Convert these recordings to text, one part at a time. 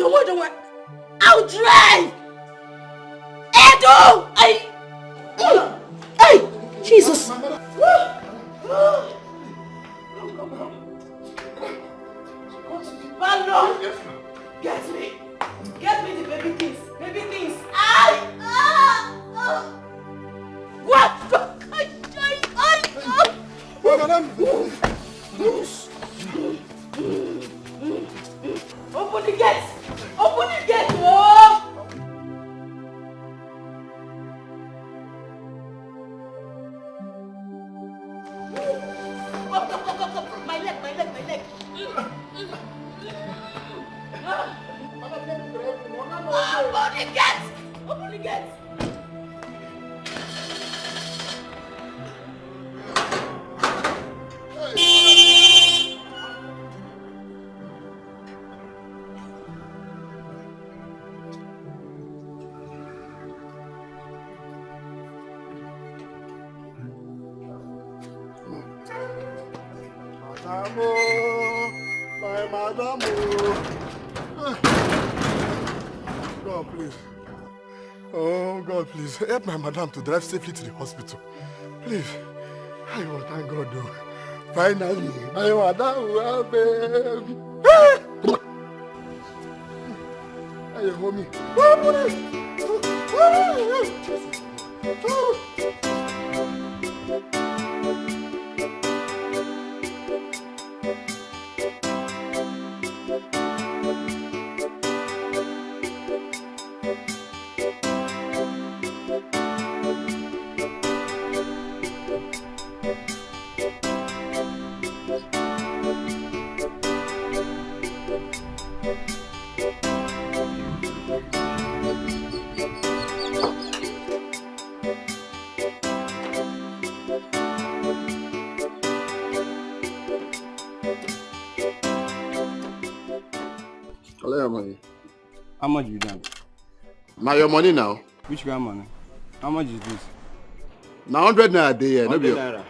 don't worry. I'll drive! Edo! Hey! Jesus! Pardon! Get me! Get me the baby things! Baby things! What? Open the gate! Open the gate! Oh! Come. My leg. Open the gate! My madam. God, please. Oh, God, please. Help my madam to drive safely to the hospital. Please. I will thank God, though. Finally, my madam will help him. Hey, homie. Money. How much you done? Now your money now. Which kind of money? How much is this? Now 100 naira a day, yeah. 100 naira.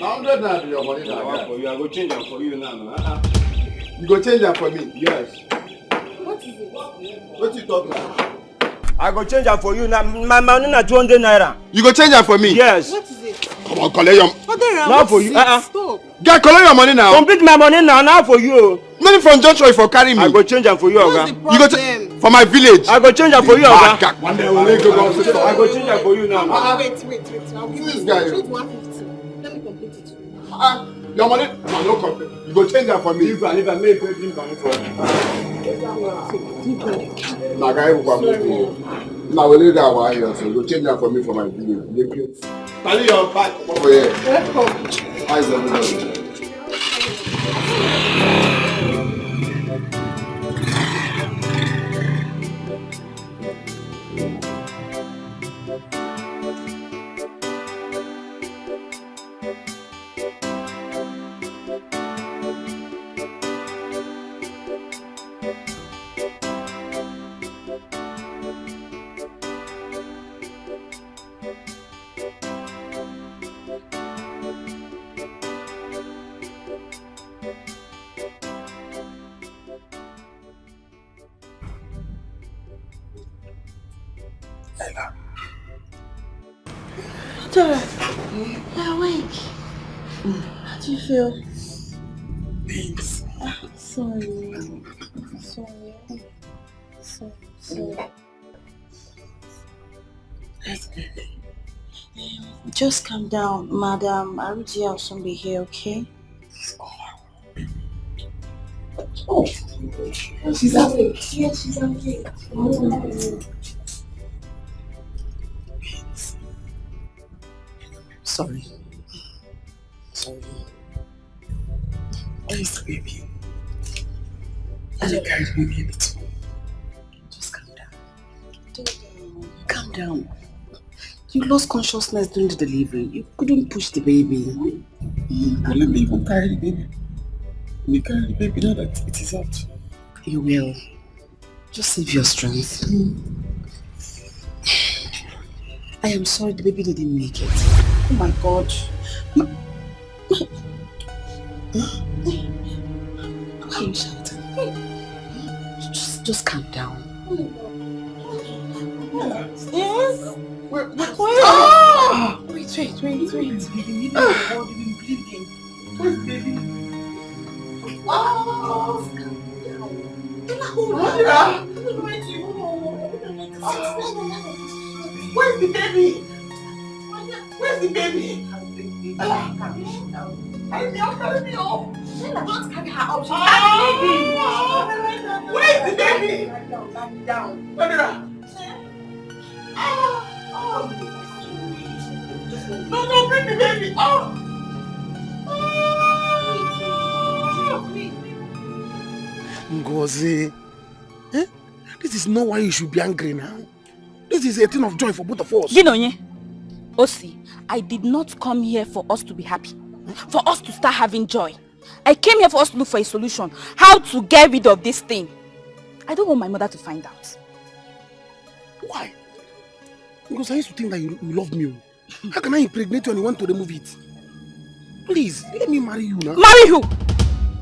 Now 100 naira your money now. For you, I go change them for you now. You go change them for me? Yes. What is it? What you talk about? I go change them for you now. My money na 200 naira. You go change them for me? Yes. What is it? Come on, collect your... Now for you. Stop. Guy, collect your money now. Complete my money now for you. Money from Joshua for carry me. I go change them for you, Oga. You go for my village. I go change them for you, Oga. One day we'll go. I go change them for you now. Wait. I'll give this you guy. 150. Let me complete it. Your money? No, no complete. You go change that for me. If I make drink money for you. Nah, guy, we'll come. Now we'll leave that one here. So you go change that for me for my village. Carry your back over here. Eyes everybody. You're awake. How do you feel? Thanks. Sorry. Just calm down, madam. Regina will soon be here, okay? Oh, she's awake. Yeah, she's awake. Sorry. Where is the baby? I just carried the baby in the tomb. Just calm down. Calm down. You lost consciousness during the delivery. You couldn't push the baby. Let me even carry the baby. Let me carry the baby now that it is out. You will. Just save your strength. I am sorry the baby didn't make it. Oh my God. are you shouting? Just calm down. Yes? Wait. Where's baby? Oh! Where's the baby? Where's the baby? Carry me up. Don't carry her up. She's where's the baby? Lie down. No, bring the baby. Ngozi, this is not why you should be angry now. This is a thing of joy for both of us. Ginonye, Osi, I did not come here for us to be happy, for us to start having joy. I came here for us to look for a solution, how to get rid of this thing. I don't want my mother to find out. Why? Because I used to think that you love me. How can I impregnate you and you want to remove it? Please, let me marry you now. Marry who?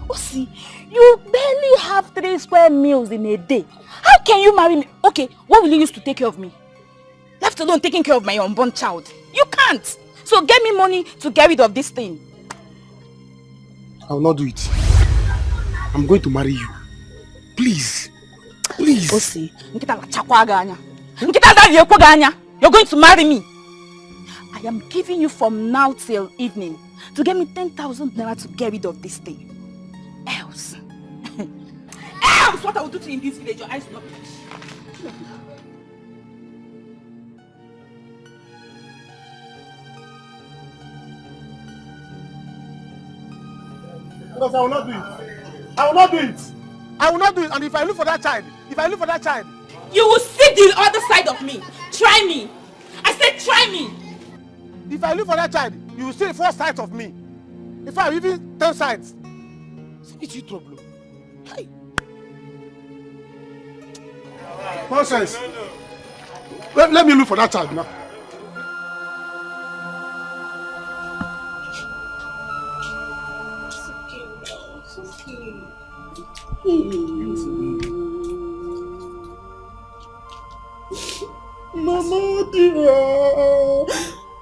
Osi, you barely have 3 square meals in a day. How can you marry me? Okay, what will you use to take care of me? Left alone taking care of my unborn child. You can't. So get me money to get rid of this thing. I will not do it. I'm going to marry you. Please. Osi, you're going to marry me. I am giving you from now till evening to get me 10,000 naira to get rid of this thing. Else, what I will do to you in this village, your eyes will not be. Because I will not do it. And if I look for that child, You will see the other side of me. Try me. I said try me. if I look for that child, you will see 4 sides of me. In fact, even 10 sides. It's you trouble. Hey. Nonsense. Let me look for that child now. Mama, dear.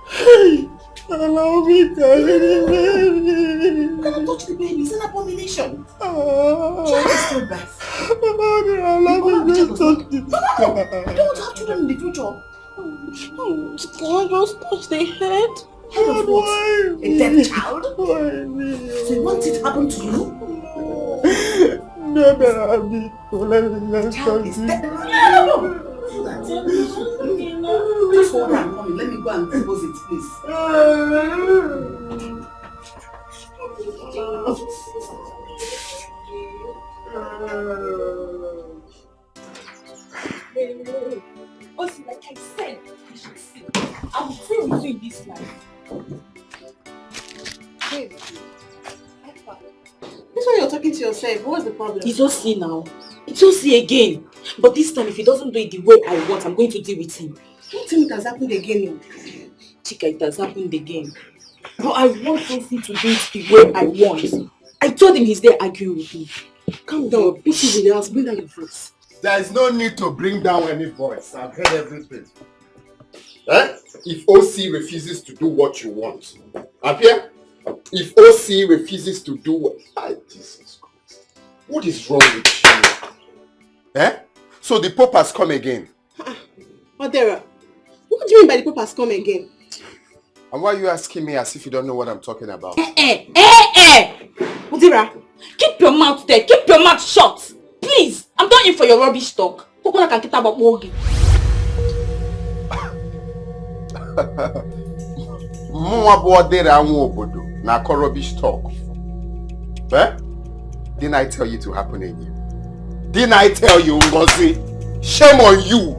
Hey, allow me to carry the baby. You cannot touch the baby. It's an abomination. Child is still best. Mama, dear, allow me to touch the baby. No. You don't have children in the future. Can I just touch the head? Head of what? A dead child? Why me? So you want it to happen to you? No, baby. Let's Child is dead. No. Just hold on, mommy. Let me go and dispose it, please. Also, like I said, you should see. I will stay with you in this life. Hey, this way you're talking to yourself. What's the problem? It's Osi now. It's Osi again. But this time, if he doesn't do it the way I want, I'm going to deal with him. Don't tell me it has happened again. Chika, it has happened again. But I want Osi to do it the way I want. I told him he's there arguing with me. Calm down. This is in the house. Bring down your voice. There is no need to bring down any voice. I've heard everything. If OC refuses to do what you want, Apia, if OC refuses to do what... Jesus Christ. What is wrong with you? So the Pope has come again. Odera, what do you mean by the Pope has come again? And why are you asking me as if you don't know what I'm talking about? Odera, keep your mouth there. Keep your mouth shut. Please, I'm not in for your rubbish talk. Rubbish talk. Didn't I tell you to happen in you? Didn't I tell you, Ngozi? Shame on you!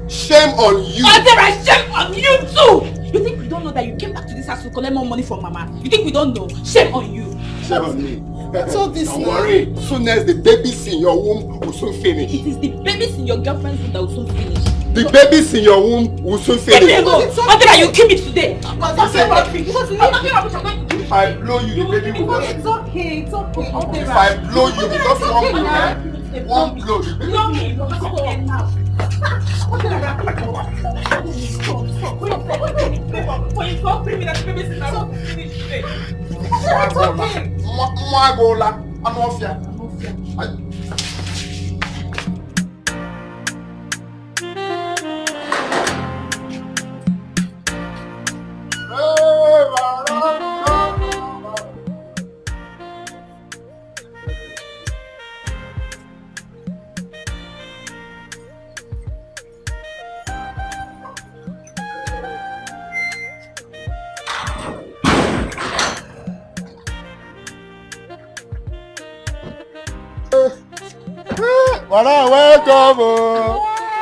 Shame on you! Odera, shame on you too! You think we don't know that you came back to this house to collect more money from Mama? You think we don't know? Shame on you! Shame on me. That's all this. Don't worry. Soon as the babies in your womb will soon finish. It is the babies in your girlfriend's womb that will soon finish. The babies in your womb will soon finish. Odera, you kill me today! I'm not talking rubbish. I'm going to do If I blow you, the baby will just... It's okay. It's okay. If I blow you, just one blow, one blow, the baby... Stop. Welcome.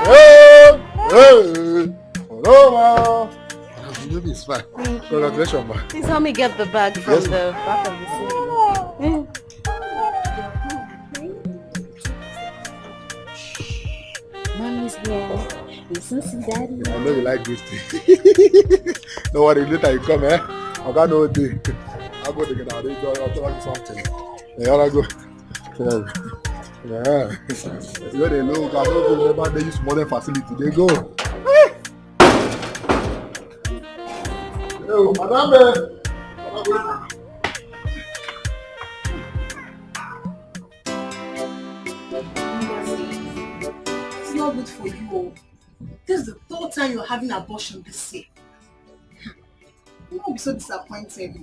Hey, hey. Hello, the baby is fine. Congratulations, ma. Please help me get the bag from the back of the seat. Mommy's here. Listen to daddy. I know you like this thing. Don't worry, later you come, eh? I got no day. I'll go together. I'll tell you something. Yeah, I'll go. Yeah. Where they look, I don't remember they use modern facility. They go. Yo, madame. It's not good for you. This is the third time you're having an abortion this year. You won't be so disappointed.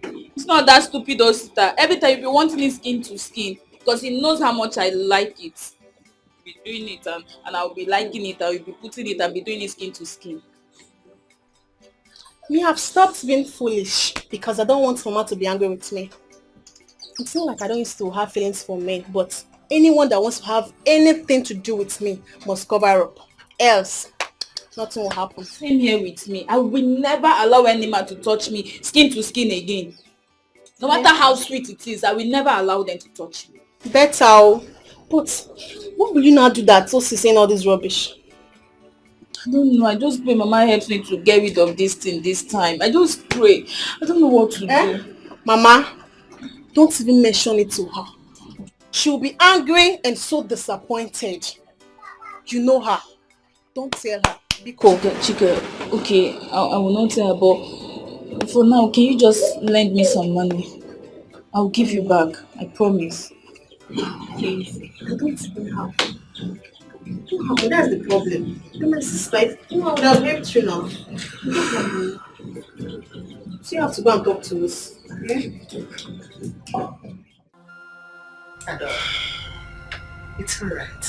It's not that stupid, sister. Every time you be wanting it skin to skin because he knows how much I like it. Be doing it and I'll be liking it. I'll be putting it and be doing it skin to skin. Me have stopped being foolish because I don't want Mama to be angry with me. It's not like I don't used to have feelings for men, but anyone that wants to have anything to do with me must cover up. Else, nothing will happen. Same here with me. I will never allow any man to touch me skin to skin again. No matter how sweet it is, I will never allow them to touch me. Better. But what will you now do that so she's saying all this rubbish? I don't know. I just pray Mama helps me to get rid of this thing this time. I just pray. I don't know what to do. Mama, don't even mention it to her. She'll be angry and so disappointed. You know her. Don't tell her. Be cool. Chika, okay, I will not tell her, but for now, can you just lend me some money? I'll give you back. I promise. Please. I don't even have. That's the problem. You're my sister. You know, I would have helped you now. So you have to go and talk to us. Okay? It's alright.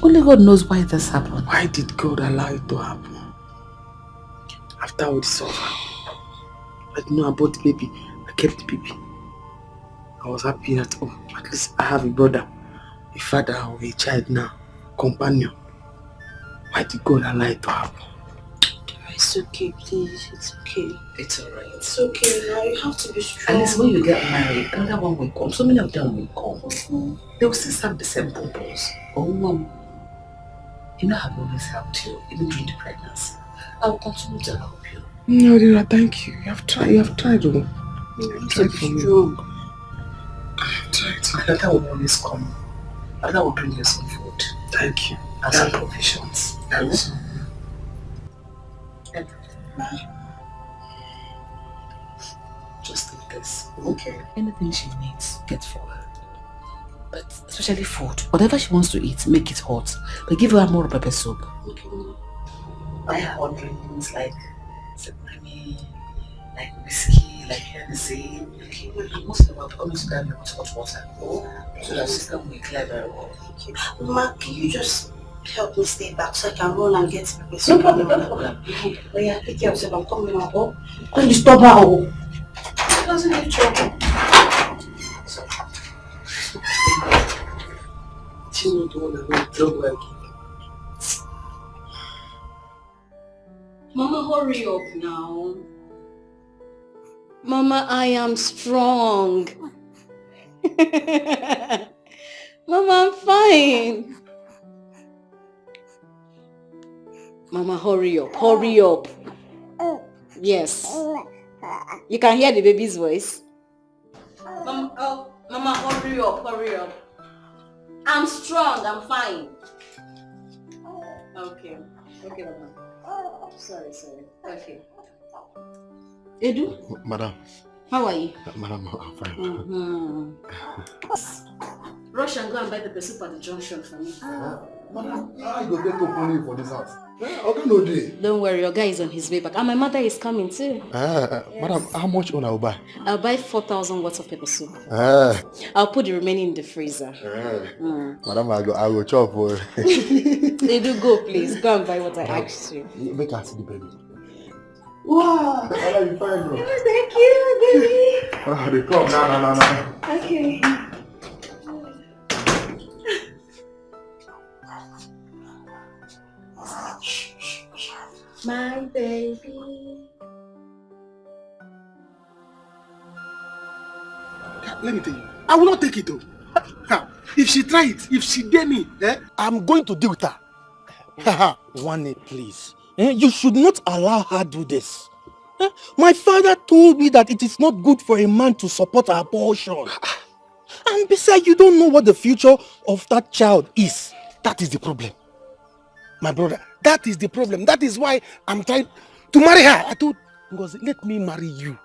Only God knows why this happened. Why did God allow it to happen? After all this over, I didn't know about the baby. I kept the baby. I was happy that, at least I have a brother, a father, or a child now, companion. Why did God allow it to happen? It's okay, please. It's okay. It's alright. It's okay now. You have to be strong. At least when you get married, another one will come. So many of them will come. They will still have the same purpose. Oh, Mom. You know I've always helped you, even during the pregnancy. I will continue to help you. No, Dira, thank you. You have tried. You have tried, oh. You have tried for me. I have tried. Another will always come. Another will bring you some food. Thank you. And some provisions. Thanks. Just take this. Okay. Anything she needs, get for her. But especially food. Whatever she wants to eat, make it hot. But give her more pepper soup. Okay. I have ordering things like money, like whiskey, like Hennessy. Okay. And most of all, coming to grab me with hot water. So that system will clear very well. Okay. Mama, can you just help me stay back so I can run and get pepper soup? No problem, no problem. Oh yeah, take care of yourself. I'm coming now. Oh, don't disturb her. Oh. She doesn't need trouble. So, she will do one and trouble again. Mama, hurry up now. Mama, I am strong. Mama, I'm fine. Mama, hurry up, hurry up. Yes. You can hear the baby's voice. Mama, hurry up, hurry up. I'm strong, I'm fine. Okay, Mama. Sorry. Okay. Edu? Madam. How are you? Madam, I'm fine. Rush and go and buy the soup at the junction for me. Madam, I go get money for this house. Okay, no day. Don't worry, your guy is on his way back. And my mother is coming too. Yes. Madam, how much will I buy? I'll buy 4,000 worth of pepper soup. I'll put the remaining in the freezer. Madam, I go chop for They do go, please. Go and buy what I asked you. Make her see the baby. Wow! Madam, you fine, bro. Thank you, baby. They come. No. Okay. My baby. Let me tell you, I will not take it though. If she try it, if she dare me, I'm going to deal with her. One, please. You should not allow her do this. My father told me that it is not good for a man to support abortion. And besides, you don't know what the future of that child is. That is the problem. My brother, that is the problem. That is why I'm trying to marry her. I told Ngozi, let me marry you.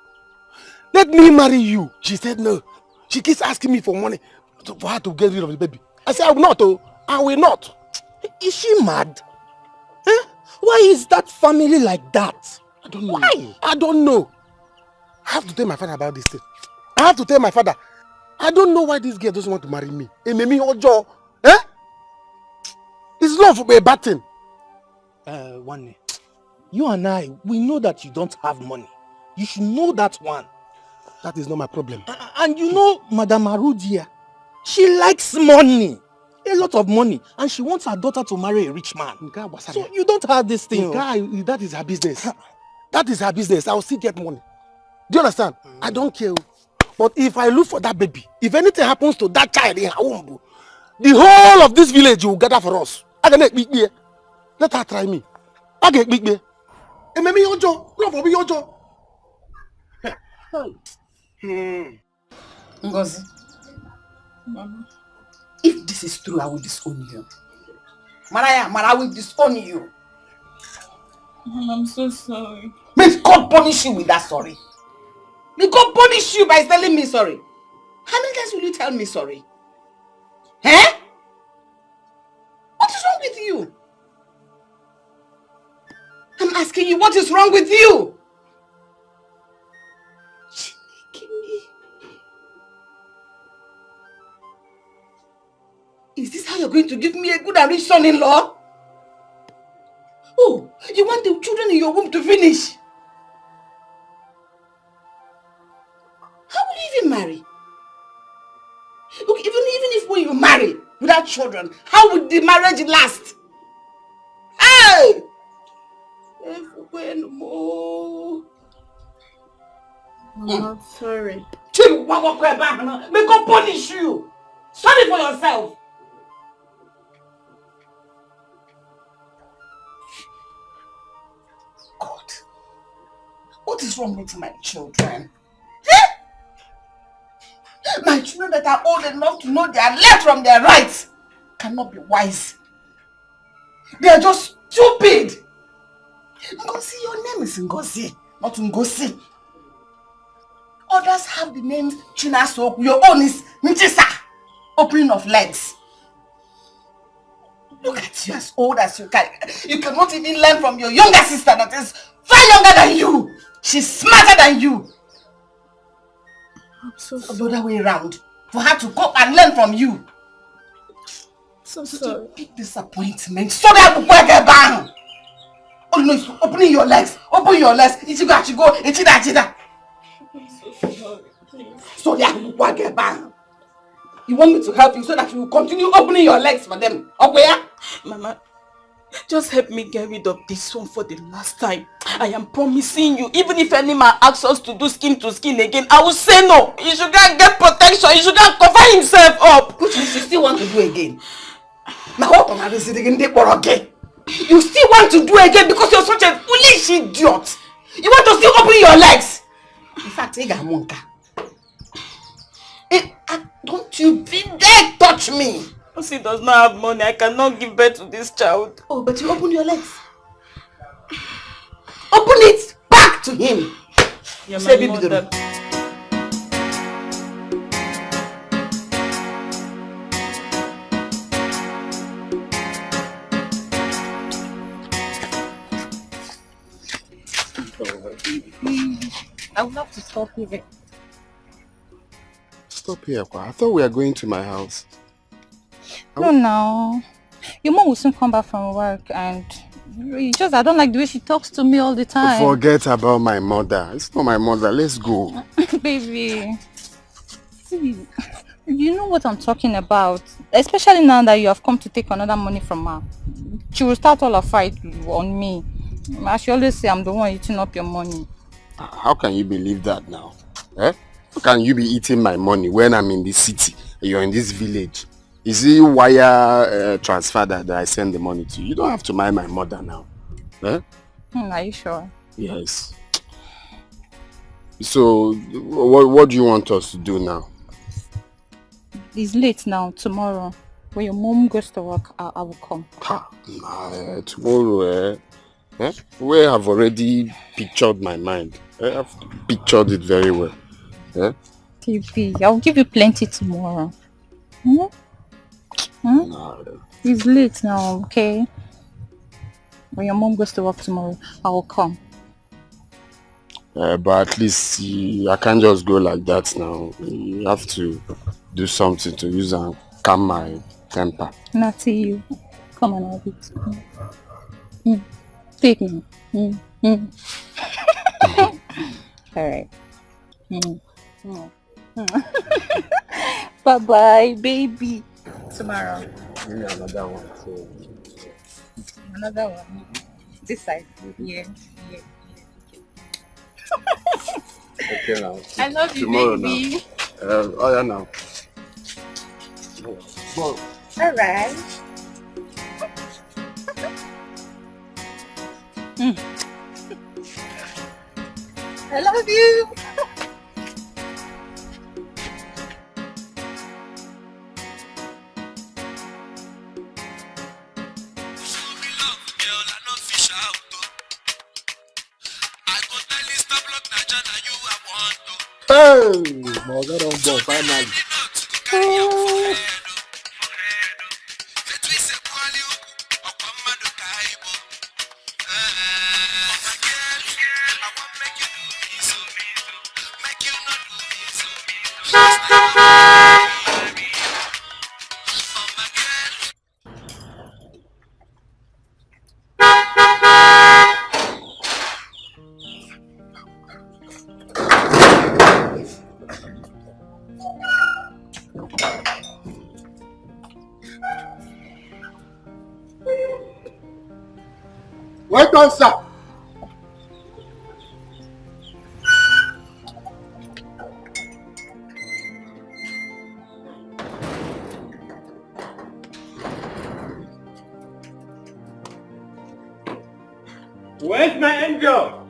Let me marry you. She said no. She keeps asking me for money for her to get rid of the baby. I said I will not. I will not. Is she mad? Why is that family like that? I don't know. Why? I don't know. I have to tell my father about this thing. I have to tell my father. I don't know why this girl doesn't want to marry me. It's love for a bad thing. One, you and I, we know that you don't have money. You should know that one. That is not my problem. And you know, Madame Arudia, she likes money. A lot of money. And she wants her daughter to marry a rich man. So you don't have this thing. That is her business. That is her business. I will still get money. Do you understand? I don't care. But if I look for that baby, if anything happens to that child in her womb, the whole of this village will gather for us. Let her try me. I get big beer. And maybe your job. Love will be your job. Ngozi. Mama. If this is true, I will disown you. Mara, I will disown you. Mom, I'm so sorry. May God punish you with that sorry. May God punish you by telling me sorry. How many times will you tell me sorry? What is wrong with you? I'm asking you, what is wrong with you? Is this how you're going to give me a good and rich son-in-law? Oh, you want the children in your womb to finish? How will you even marry? Look, even if when you marry without children, how would the marriage last? Hey! I'm sorry. May God punish you. Sorry for yourself. God, what is wrong with my children? My children that are old enough to know their left from their right cannot be wise. They are just stupid. Ngozi, your name is Ngozi, not Ngozi. Others have the names Chinaso. Your own is Nchisa, opening of legs. Look at you, as old as you can. You cannot even learn from your younger sister that is far younger than you. She's smarter than you. I'm so sorry. The other way around. For her to go and learn from you. So sorry. Big disappointment. So that we get bang. Oh no, it's opening your legs. Open your legs. Ichigo. Ichida. I'm so sorry. Please. So that we get bang. You want me to help you so that you will continue opening your legs for them. Okay? Mama, just help me get rid of this one for the last time. I am promising you, even if any man asks us to do skin to skin again, I will say no. He should go and get protection. He should go and cover himself up. Which means you still want to do again. Now what am I sitting in the again? You still want to do again because you're such a foolish idiot. You want to still open your legs? In fact, don't you be there touch me. Osi does not have money. I cannot give birth to this child. Oh, but you open your legs. Open it back to him. You're my mother. I would love to stop here. Stop here, Kwa. I thought we were going to my house. No. Your mom will soon come back from work and I don't like the way she talks to me all the time. Forget about my mother. It's not my mother. Let's go. Baby. See, you know what I'm talking about. Especially now that you have come to take another money from her. She will start all a fight on me. As she always say, I'm the one eating up your money. How can you believe that now? Eh? How can you be eating my money when I'm in this city and you're in this village? Is it wire transfer that I send the money to you? You don't have to mind my mother now. Eh? Are you sure? Yes. So, what do you want us to do now? It's late now. Tomorrow, when your mom goes to work, I will come. Tomorrow, we have already pictured my mind. I've pictured it very well. Baby, I'll give you plenty tomorrow. It's late now, okay? When your mom goes to work tomorrow, I will come. But at least I can't just go like that now. You have to do something to use and calm my temper. Not to you. Come on, I'll be. Take me. Alright. Bye-bye, baby. Tomorrow. Give me another one. So. Another one. This side. Yeah. Okay now. I love you, Tomorrow baby. Now. Oh yeah now. Alright. I love you. Hey, my God, on board finally. Welcome, sir. Where's my angel?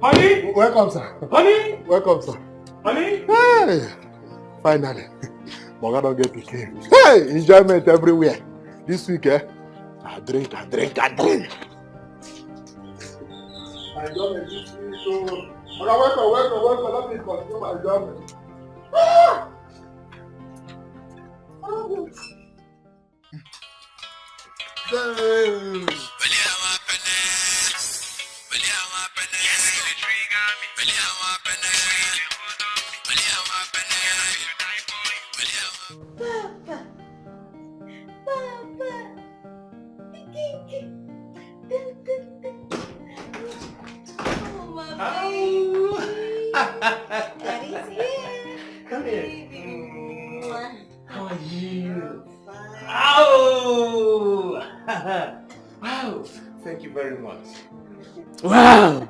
Honey? Welcome, sir. Honey? Welcome, sir. Honey? Hey, finally. Moga don't get picking. Hey, enjoyment everywhere. This week, I drink. Enjoyment this week, so. Moga, welcome. Let me continue my enjoyment. Hey. Daddy's here. Come here. How are you? Fine. Oh! Wow! Thank you very much. Wow!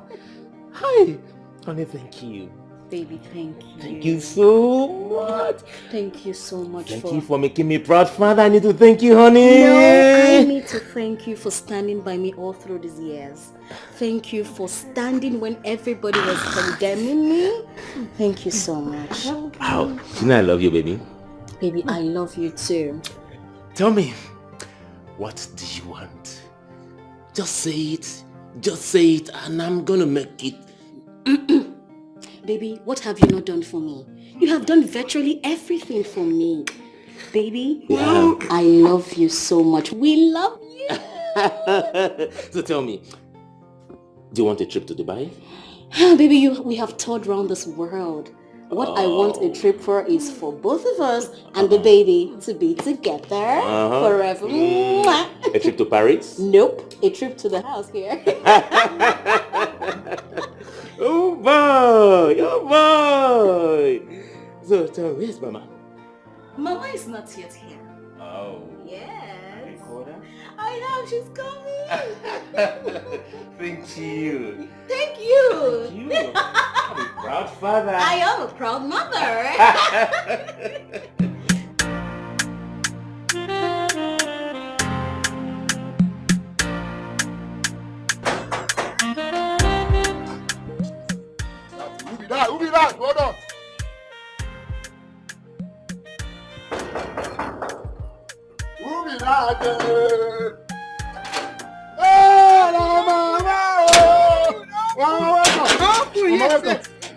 Hi! Honey, thank you. Baby, thank you. Thank you so much. Thank you so much. Thank you for making me proud, father. I need to thank you, honey. No, I need to thank you for standing by me all through these years. Thank you for standing when everybody was condemning me. Thank you so much. Wow, you know I love you, baby. Baby, I love you too. Tell me, what do you want? Just say it. Just say it and I'm gonna make it. Baby, what have you not done for me? You have done virtually everything for me. Baby, Yeah. I love you so much. We love you. So tell me, do you want a trip to Dubai? Baby, we have toured around this world. What I want a trip for is for both of us and the baby to be together forever. A trip to Paris? Nope, a trip to the house here. Oh boy, oh boy. So tell me, where's Mama? Mama is not yet here. Oh. Yes. Recorder? I know, she's coming. Thank you. Thank you. Thank you. I'm a proud father. I am a proud mother. Who be that? Hold on. Who be that?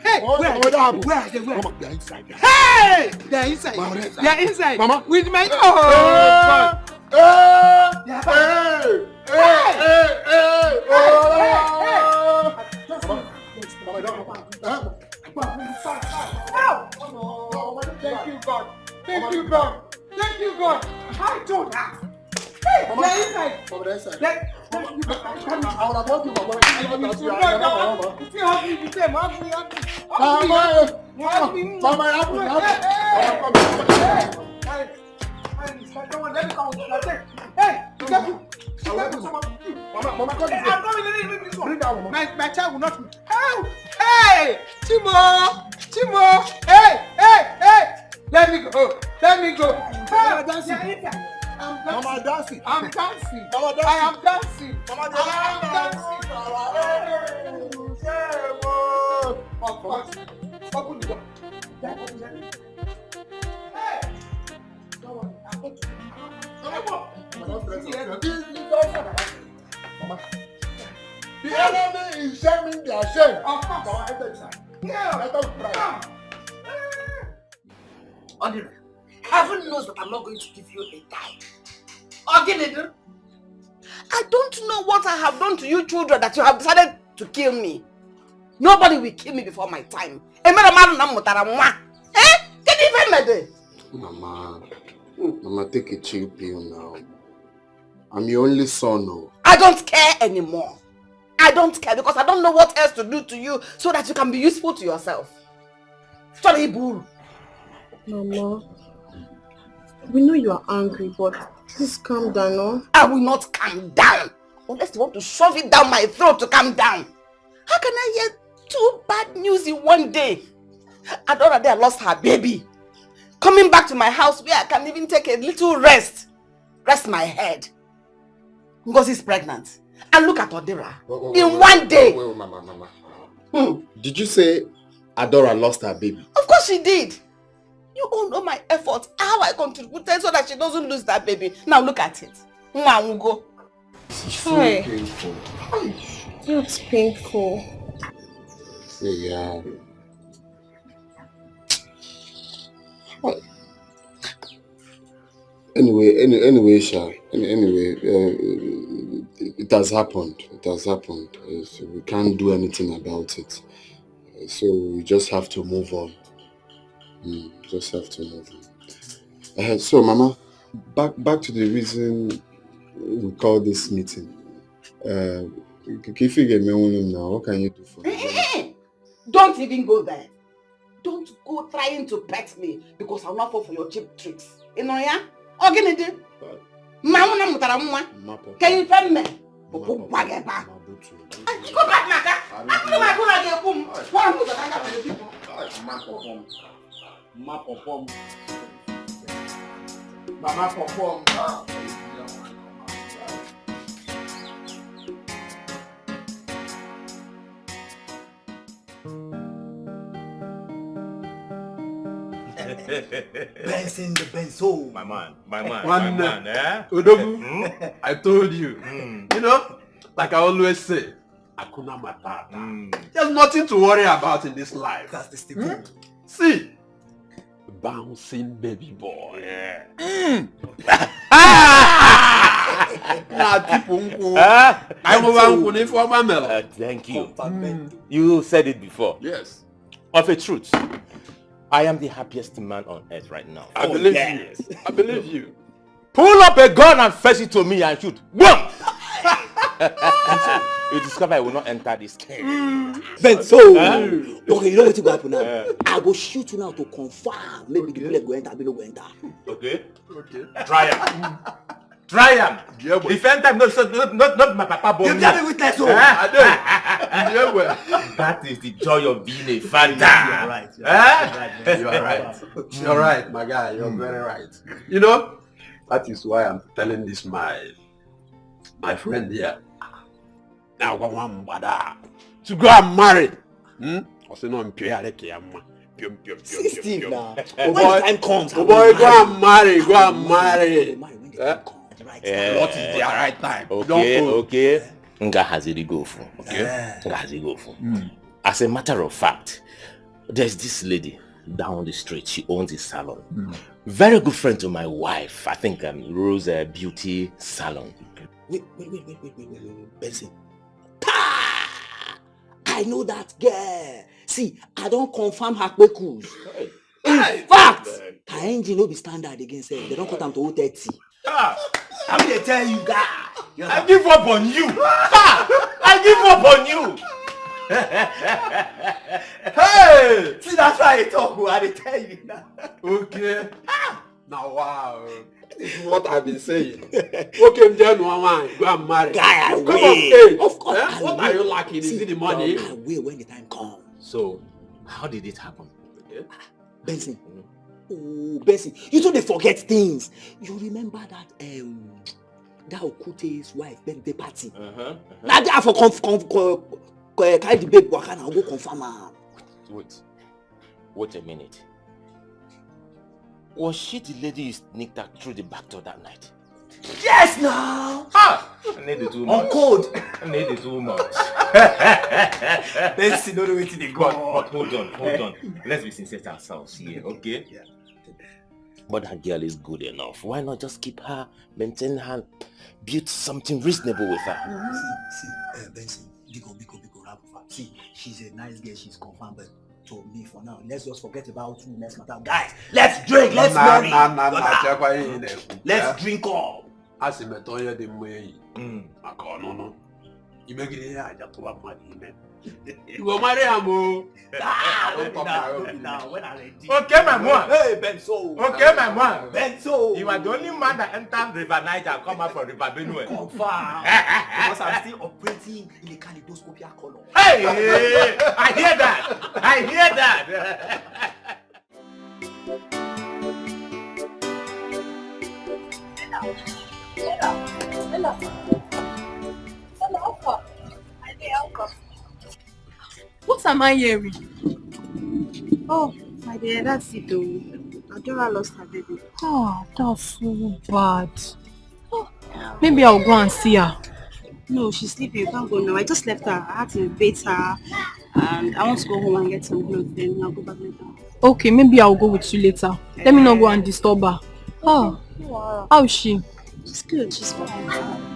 Hey, Mama, Hey, where are they? Mama, they're inside. Hey! They're inside. Mama, They're inside. Mama. With my... Oh, God. Thank you, God. Thank you, God. Thank you, God. I told her. Hey, they're inside. Mama, they're inside. They're... I would have told you, Mama. My child will not. Oh, hey, Timo, hey. Let me go. Mama dancing. I'm dancing. Mama dancing. I am dancing. Mama Of course. Open the door. Hey! The enemy is shaming their shame. Of course. Mama, enter inside. Yeah. Let us pray. Odile, heaven knows that I'm not going to give you a dime. Odile, I don't know what I have done to you children that you have decided to kill me. Nobody will kill me before my time. Mama, take a chill pill now. I'm your only son, no. I don't care anymore. I don't care because I don't know what else to do to you so that you can be useful to yourself. Sorry, bull. Mama, we know you are angry, but please calm down, no? I will not calm down unless you want to shove it down my throat to calm down. How can I hear 2 bad news in one day? Adora there lost her baby. Coming back to my house where I can even take a little rest my head. Because he's pregnant. And look at Odira. In one day. Wait, Mama. Did you say Adora lost her baby? Of course she did. You all know my efforts, how I contributed so that she doesn't lose that baby. Now look at it. Go. It's so painful. It's painful. Yeah. Anyway, Sha. Anyway, it has happened. So we can't do anything about it. So we just have to move on. So, Mama, back to the reason we call this meeting. If you get me on now, what can you do for me? Don't even go there. Don't go trying to pet me because I'll not fall for your cheap tricks. You know, yeah? Can you tell me? Go back, Maka. Mama perform. Mama perform. Mama perform. Benson the Benzo. My man, eh? Udogu, I told you. You know, like I always say, Akuna Matata. There's nothing to worry about in this life. That's the stable. See, bouncing baby boy. Yeah. Thank you. You said it before. Yes. Of a truth, I am the happiest man on earth right now. I believe you. I believe you. Pull up a gun and fetch it to me and shoot. Boom! You discover I will not enter this cave. Benzo. Okay, you know what will happen now? I will shoot you now to confirm. Maybe the bullet go enter, no go enter. Okay? Try him. Try him. Yeah, defend time, not my papa bomb. You got me witness, oh. I do. That is the joy of being a father. You're right. You're right. You're right, my guy. You're very right. You know, that is why I'm telling this my friend here. Now I want to go and marry. Also, no, I'm 16 now. When the time comes, boy, go and marry. Go and marry. What is the right time? Okay. Nga has it go for. Okay. Nga has it go for. As a matter of fact, there's this lady down the street. She owns a salon. Very good friend to my wife. I think Rose Beauty Salon. Wait. Benson. I know that girl. See, I don't confirm her quickos. In fact, her engine will be standard against her. They don't cut them to 30. I'm gonna tell you, guy. I give up on you. I give up on you. Hey! See, that's why I talk. I tell you now. Okay. Now, wow. This is what I've been saying. Okay, go and marry. Guy, I Come will. on, Of course, I what will. are you lacking? Is it the money? I will when the time comes. So, how did it happen? Okay. Benson. Oh, Benson, you don't forget things. You remember that that Okute's wife birthday party? Now they have for carry the babe waka and go confirm her. Wait a minute. Was she the lady you sneaked out through the back door that night? Yes, now. I need it too much. On code. I need it too much. Benson, don't know where they go. But hold on. Let's be sincere to ourselves here, okay? Yeah. But that girl is good enough. Why not just keep her, maintain her, build something reasonable with her? See, Benson, Biko, see, she's a nice girl, she's confirmed, but to me for now, let's just forget about you next matter. Guys, let's drink, let's marry. Let's drink up. As a metoya de way, you make it here, I just want money. You go marry Amo. Now, when I ready. Okay, my man. Hey, Benzo. Okay, my man. Benzo. You are the only man that entered River Niger and come out from River Benue. Confirm. Because I'm still operating in a kaleidoscopic color. Hey, I hear that. What am I hearing? Oh, my dear, that's it though. Adora lost her baby. Oh, that's so bad. Oh, maybe I'll go and see her. No, she's sleeping. You can't go now. I just left her. I had to bathe her. And I want to go home and get some clothes. Then I'll go back later. Okay, maybe I'll go with you later. Let me not go and disturb her. Oh, wow. How is she? She's good. She's fine.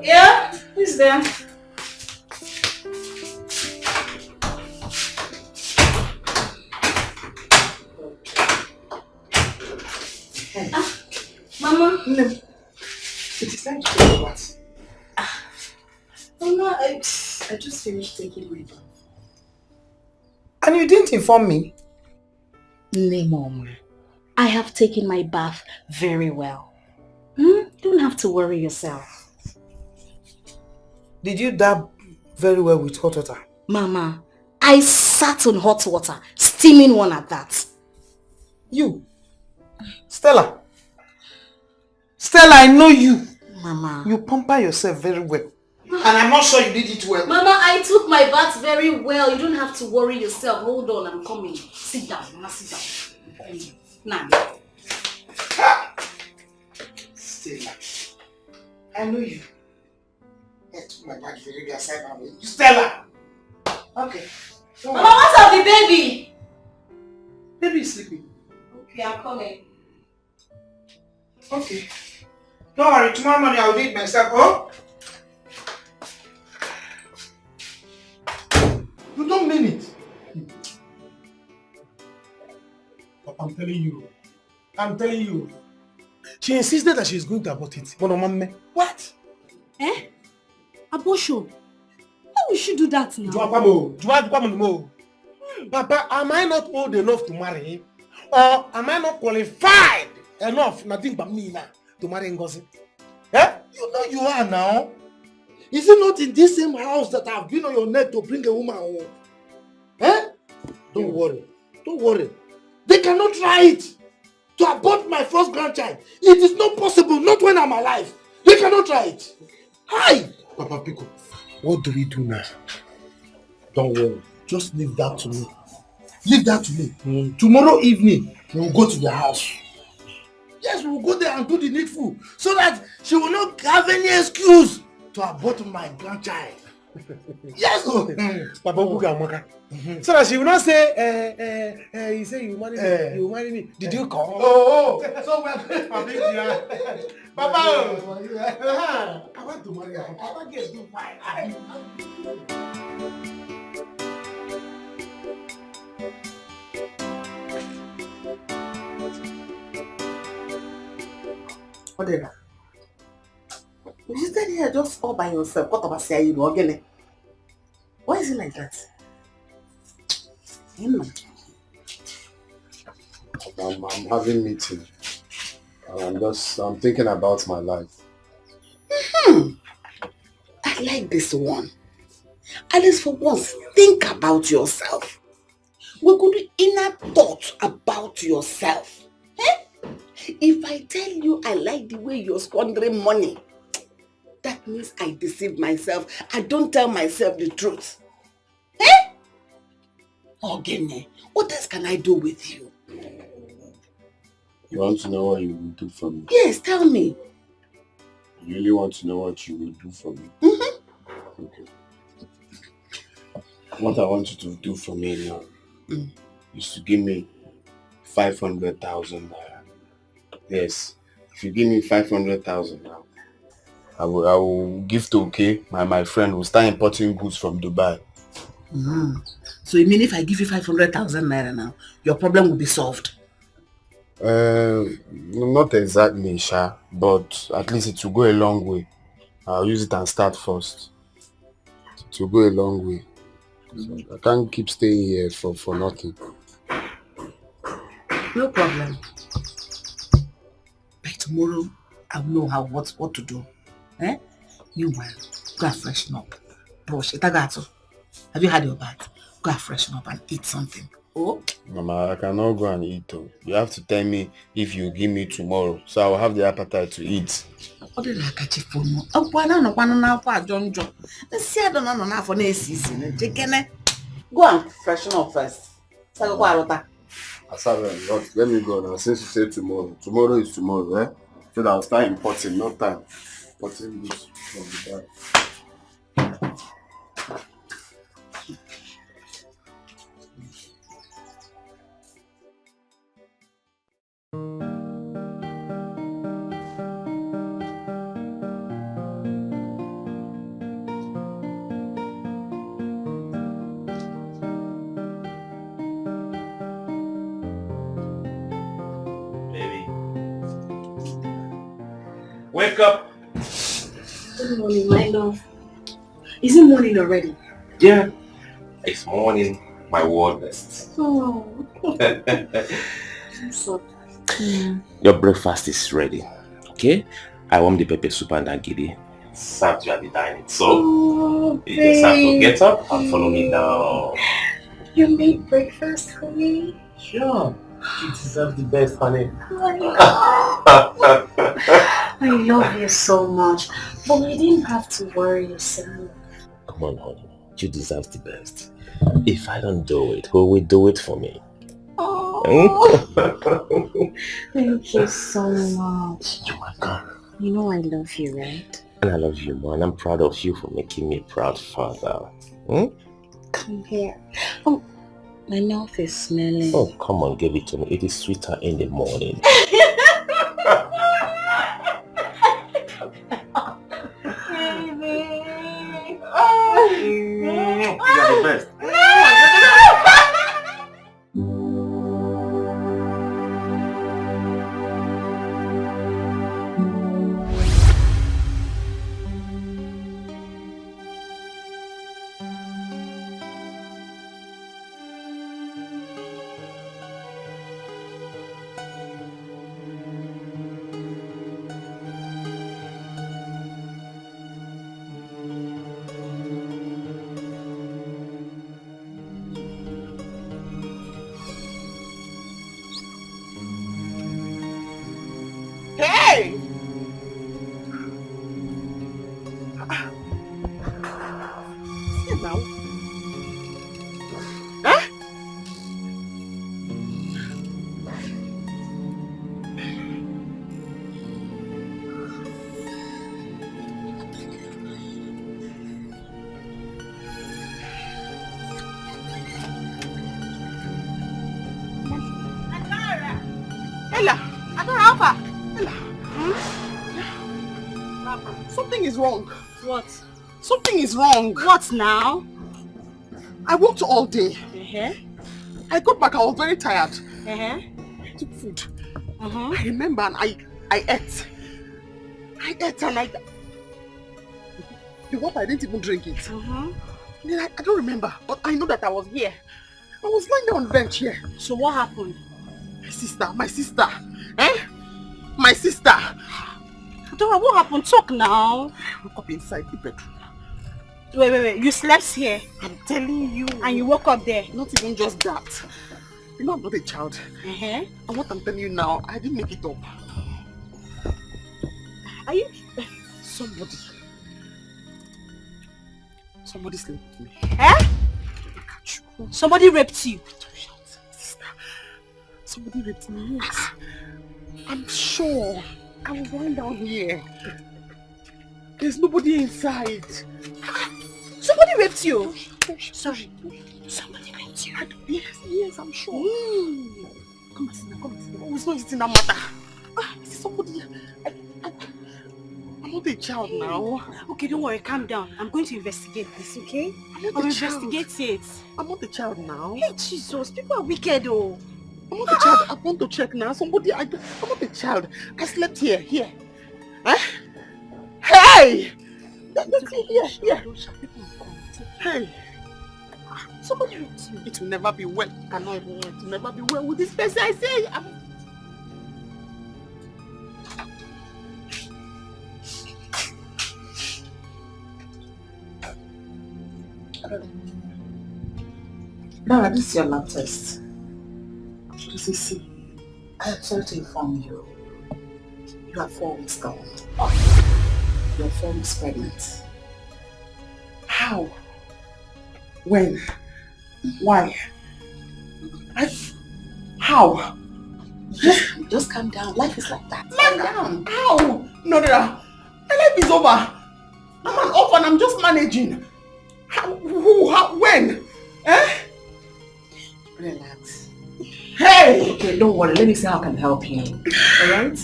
Yeah, who's there? Mama? No. It is time to go what? Mama, I just finished taking my bath. And you didn't inform me? Mom, I have taken my bath very well. don't have to worry yourself. Did you dab very well with hot water? Mama, I sat on hot water, steaming one at that. You? Stella, I know you. Mama. You pamper yourself very well. And I'm not sure you did it well. Mama, I took my bath very well. You don't have to worry yourself. Hold on, I'm coming. Sit down, Mama, sit down. I'm coming. Now. Stella, I know you. I took my bath very well. Stella! Okay. Mama, what's up the baby? Baby is sleeping. Okay, I'm coming. Okay. Don't worry, tomorrow morning I'll do it myself, oh? You don't mean it. I'm telling you. She insisted that she's going to abort it. What? Eh? Abortion? Why would she do that now? Papa, am I not old enough to marry him? Or am I not qualified enough, nothing but me now, to marry Ngozi? Eh? You know you are now. Is it not in this same house that I've been on your neck to bring a woman home? Eh? Don't worry. They cannot try it to abort my first grandchild. It is not possible, not when I'm alive. They cannot try it. Hi! Papa Pico, what do we do now? Don't worry. Just leave that to me. Tomorrow evening, we'll go to the house. Yes, we'll go there and do the needful so that she will not have any excuse to abort my grandchild. Yes, Papa Buka. So that she will not say, you say you marry me. Did you call? Oh, so we're going for big deal. Papa, I want to marry her. Papa gets too fine. Whatever. You stand here just all by yourself. What about say you again? Why is it like that? I'm having meeting. I'm thinking about my life. I like this one. At least for once, think about yourself. We're going to inner thought about yourself. Eh? If I tell you I like the way you're squandering money, that means I deceive myself. I don't tell myself the truth. Eh? Ogene, what else can I do with you? You want to know what you will do for me? Yes, tell me. You really want to know what you will do for me? Mm-hmm. Okay. What I want you to do for me now is to give me 500,000 naira. Yes. If you give me 500,000 now, I will give to my friend who start importing goods from Dubai. So you mean if I give you 500,000 naira now, your problem will be solved? Not exactly, Sha, but at least it will go a long way. I'll use it and start first. It will go a long way. So I can't keep staying here for nothing. No problem. By tomorrow, I'll know what to do. Eh? You will go and freshen up. Brush it. Have you had your bath? Go and freshen up and eat something. Oh? Mama, I cannot go and eat though. You have to tell me if you give me tomorrow, so I will have the appetite to eat. What did I catch you for? Oh, why not? John. Let's see. I don't know now for next season. Go and freshen up first. Asabe, let me go now. Since you say tomorrow, tomorrow is tomorrow, eh? So that I'll start importing, no time. Importing goods from Dubai. Wake up! Good morning, my love. Is it morning already? Yeah, it's morning, my warmest. Oh. I'm so tired. Your breakfast is ready, okay? I warmed the pepper soup and agidi. Served you at the dining. So, you just have to get up and follow me down. You made breakfast for me? Sure. You deserve the best, honey. I love you so much. But you didn't have to worry yourself. Come on, honey. You deserve the best. If I don't do it, who will do it for me? Oh, thank you so much. You're welcome. You know I love you, right? And I love you, man. I'm proud of you for making me a proud father. Come here. Oh, my mouth is smelling. Oh, come on, give it to me. It is sweeter in the morning. You are the best. Hey! Sit now. Huh? Ella, Adora, Alpha. Ella. Something is wrong. What? Something is wrong. What now? I worked all day. Uh-huh. I got back, I was very tired. Uh-huh. I took food. Uh-huh. I remember and I ate. I ate and the water, I didn't even drink it. Uh-huh. Then I don't remember, but I know that I was here. I was lying down on the bench here. So what happened? My sister. Eh? My sister. Adora, what happened? Talk now. I woke up inside the bedroom. Wait. You slept here? I'm telling you. And you woke up there? Not even just that. You know I'm not a child. Uh-huh. And what I'm telling you now, I didn't make it up. Are you... Somebody slept with me. Eh? Somebody raped you? Sister. Somebody raped me, yes. I'm sure. I was lying down here. There's nobody inside. Somebody raped you? Sorry. Somebody raped you? Yes, I'm sure. Come and sit down, Oh, it's not eating that matter. Is somebody... I'm not a child now. Okay, don't worry, calm down. I'm going to investigate this, okay? I'll investigate it. I'm not a child now. Hey, Jesus, people are wicked, oh. I'm not a child. I want to check now. I'm not a child. I slept here. Huh? Hey! That's here. Hey! Somebody raped you. It will never be well. It will never be well with this person. I say. Dara, this is your lab test. See, I am sorry to inform you. You have 4 weeks gone. Your 4 weeks pregnant. How? When? Why? How? Just calm down. Life is like that. Calm down. How? No. My life is over. I'm an orphan. I'm just managing. How? Who? How? When? Eh? Relax. Hey! Okay, don't worry. Let me see how I can help you. Alright?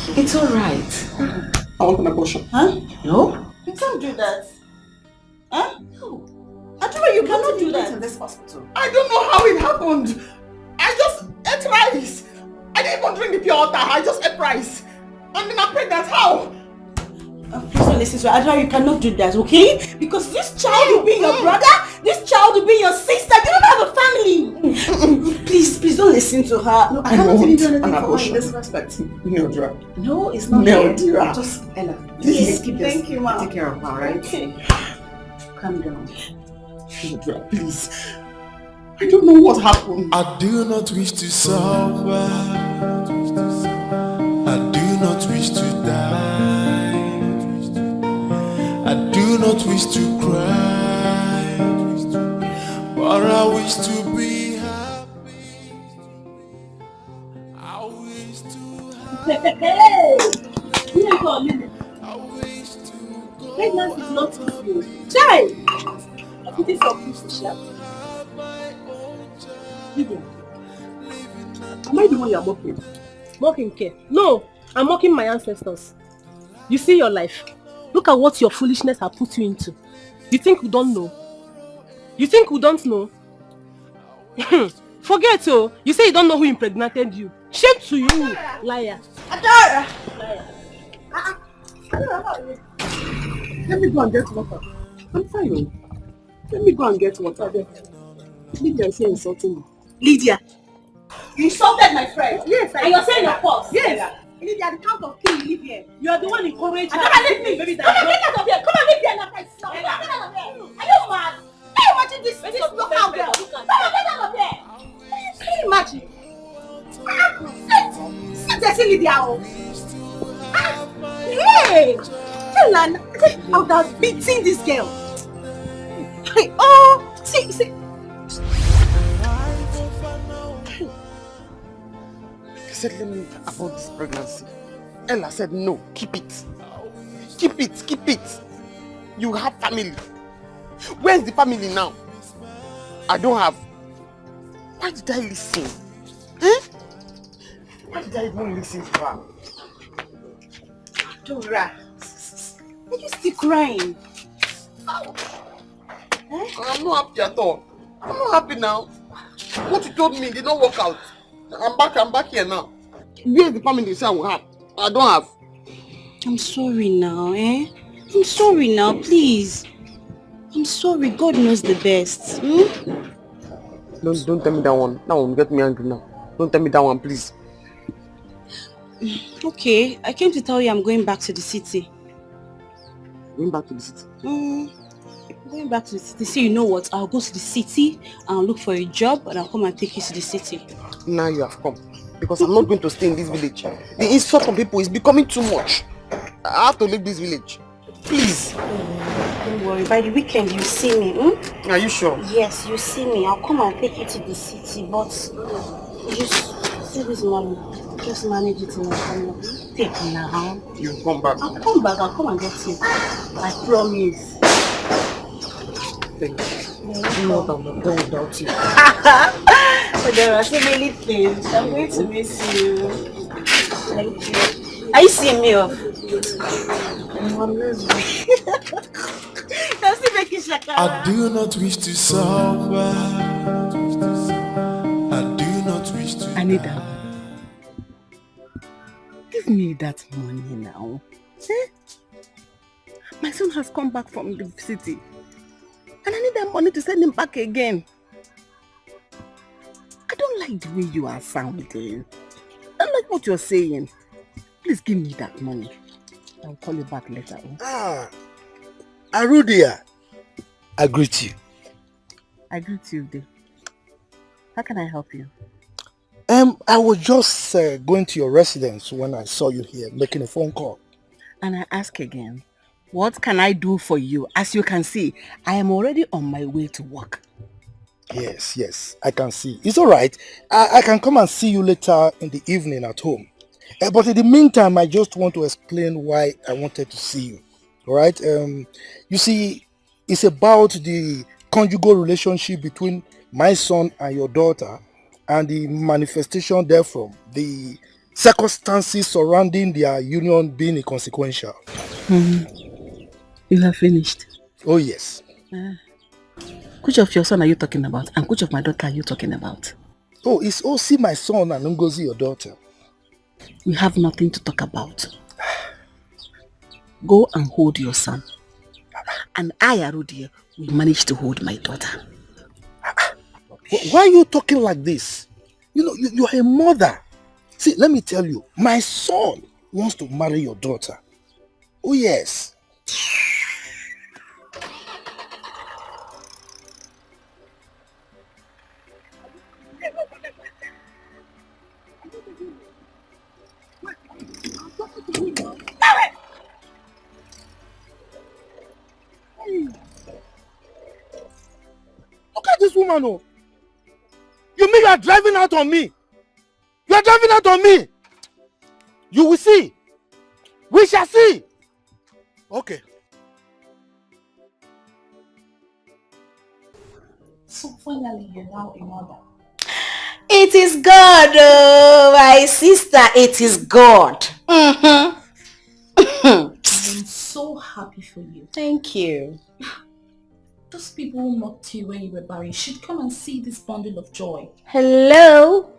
It's alright. I want an abortion. Huh? No? You can't do that. Huh? No. Adora, you cannot do that in this hospital. I don't know how it happened. I just ate rice. I didn't even drink the pure water. I just ate rice. And then I'm pregnant. How? Please don't listen to her. Adora, you cannot do that, okay? Because this child will be your brother. This child will be your sister. You don't have a family. Please don't listen to her. No, I haven't even done anything for her in abortion. this respect. Neodra. No, it's not Neodra. Just, Ella, please keep this. Thank you, Ma. Take care of her, right? Okay. Calm down. Neodra, please. I don't know what happened. I do not wish to suffer. I do not wish to die. I do not wish to cry. But I wish to be happy. I wish to have. Hey! Here you go, Lily. I wish to go. Pregnancy is not easy. Try! I put it some fish to share. Lydia, am I the one you are mocking? Mocking care? No, I'm mocking my ancestors. You see your life. Look at what your foolishness has put you into. You think we don't know? You think we don't know? Forget oh. You say you don't know who impregnated you. Shame to you, liar. Adora! Liar. Let me go and get water. I'm fine. Let me go and get water there. Lydia is here insulting me. Lydia! You insulted my friend. Yes, and you're saying your fault. Yes. Lydia, the count of king you live here. You are the one encouraging her. Come on, leave me. Come on, get out of here. Come on, leave here now. Get out of here. Are you mad? Can you imagine this local girl? Come on, get out of here. Can you imagine? Sit there, see Lydia. Hey! Tell her, I would have beaten this girl. Oh, see. He said, let me about this pregnancy. Ella said, no, keep it. Keep it. You have family. Where's the family now? I don't have. Why did I listen? Huh? Why did I even listen to her? Dora, are you still crying? I'm not happy at all. I'm not happy now. What you told me did not work out. I'm back here now. Where's the family say I will have? I don't have. I'm sorry now, I'm sorry now, please. I'm sorry, God knows the best. Don't tell me that one. That one will get me angry now. Don't tell me that one, please. Okay, I came to tell you I'm going back to the city. Going back to the city? Going back to the city. So you know what? I'll go to the city and look for a job and I'll come and take you to the city. Now you have come. Because I'm not going to stay in this village. The insult from people is becoming too much. I have to leave this village. Please. Don't worry, by the weekend you see me. Are you sure? Yes, you see me. I'll come and take you to the city, but just see this money. Just manage it in a family. Take it now. You'll come back. I'll come back. I'll come and get you. I promise. Thank you. You know what I'm not done without you. But there are so many things. I'm going to miss you. Thank you. Are you seeing me off? Does he make you shaka? I do not wish to suffer. I do not wish to. Anita, give me that money now. My son has come back from the city. And I need that money to send him back again. I don't like the way you are sounding. I don't like what you're saying. Please give me that money. I'll call you back later. Arudia, I greet you. I greet you, Dave. How can I help you? I was just going to your residence when I saw you here making a phone call. And I ask again, what can I do for you? As you can see, I am already on my way to work. Yes, I can see. It's all right. I can come and see you later in the evening at home. But in the meantime, I just want to explain why I wanted to see you. All right? You see, it's about the conjugal relationship between my son and your daughter and the manifestation therefrom, the circumstances surrounding their union being inconsequential. You have finished? Oh, yes. Which of your son are you talking about? And which of my daughter are you talking about? Oh, it's Osi, my son, and Ngozi, your daughter. We have nothing to talk about. Go and hold your son. And I, Arudia, will manage to hold my daughter. Why are you talking like this? You know, you are a mother. See, let me tell you, my son wants to marry your daughter. Oh yes. Look at this woman, oh. You mean you are driving out on me? You are driving out on me. You will see. We shall see. Okay. So finally, you're now a mother. It is God, oh, my sister. It is God. I'm so happy for you. Thank you. Those people who mocked you when you were barren should come and see this bundle of joy. Hello,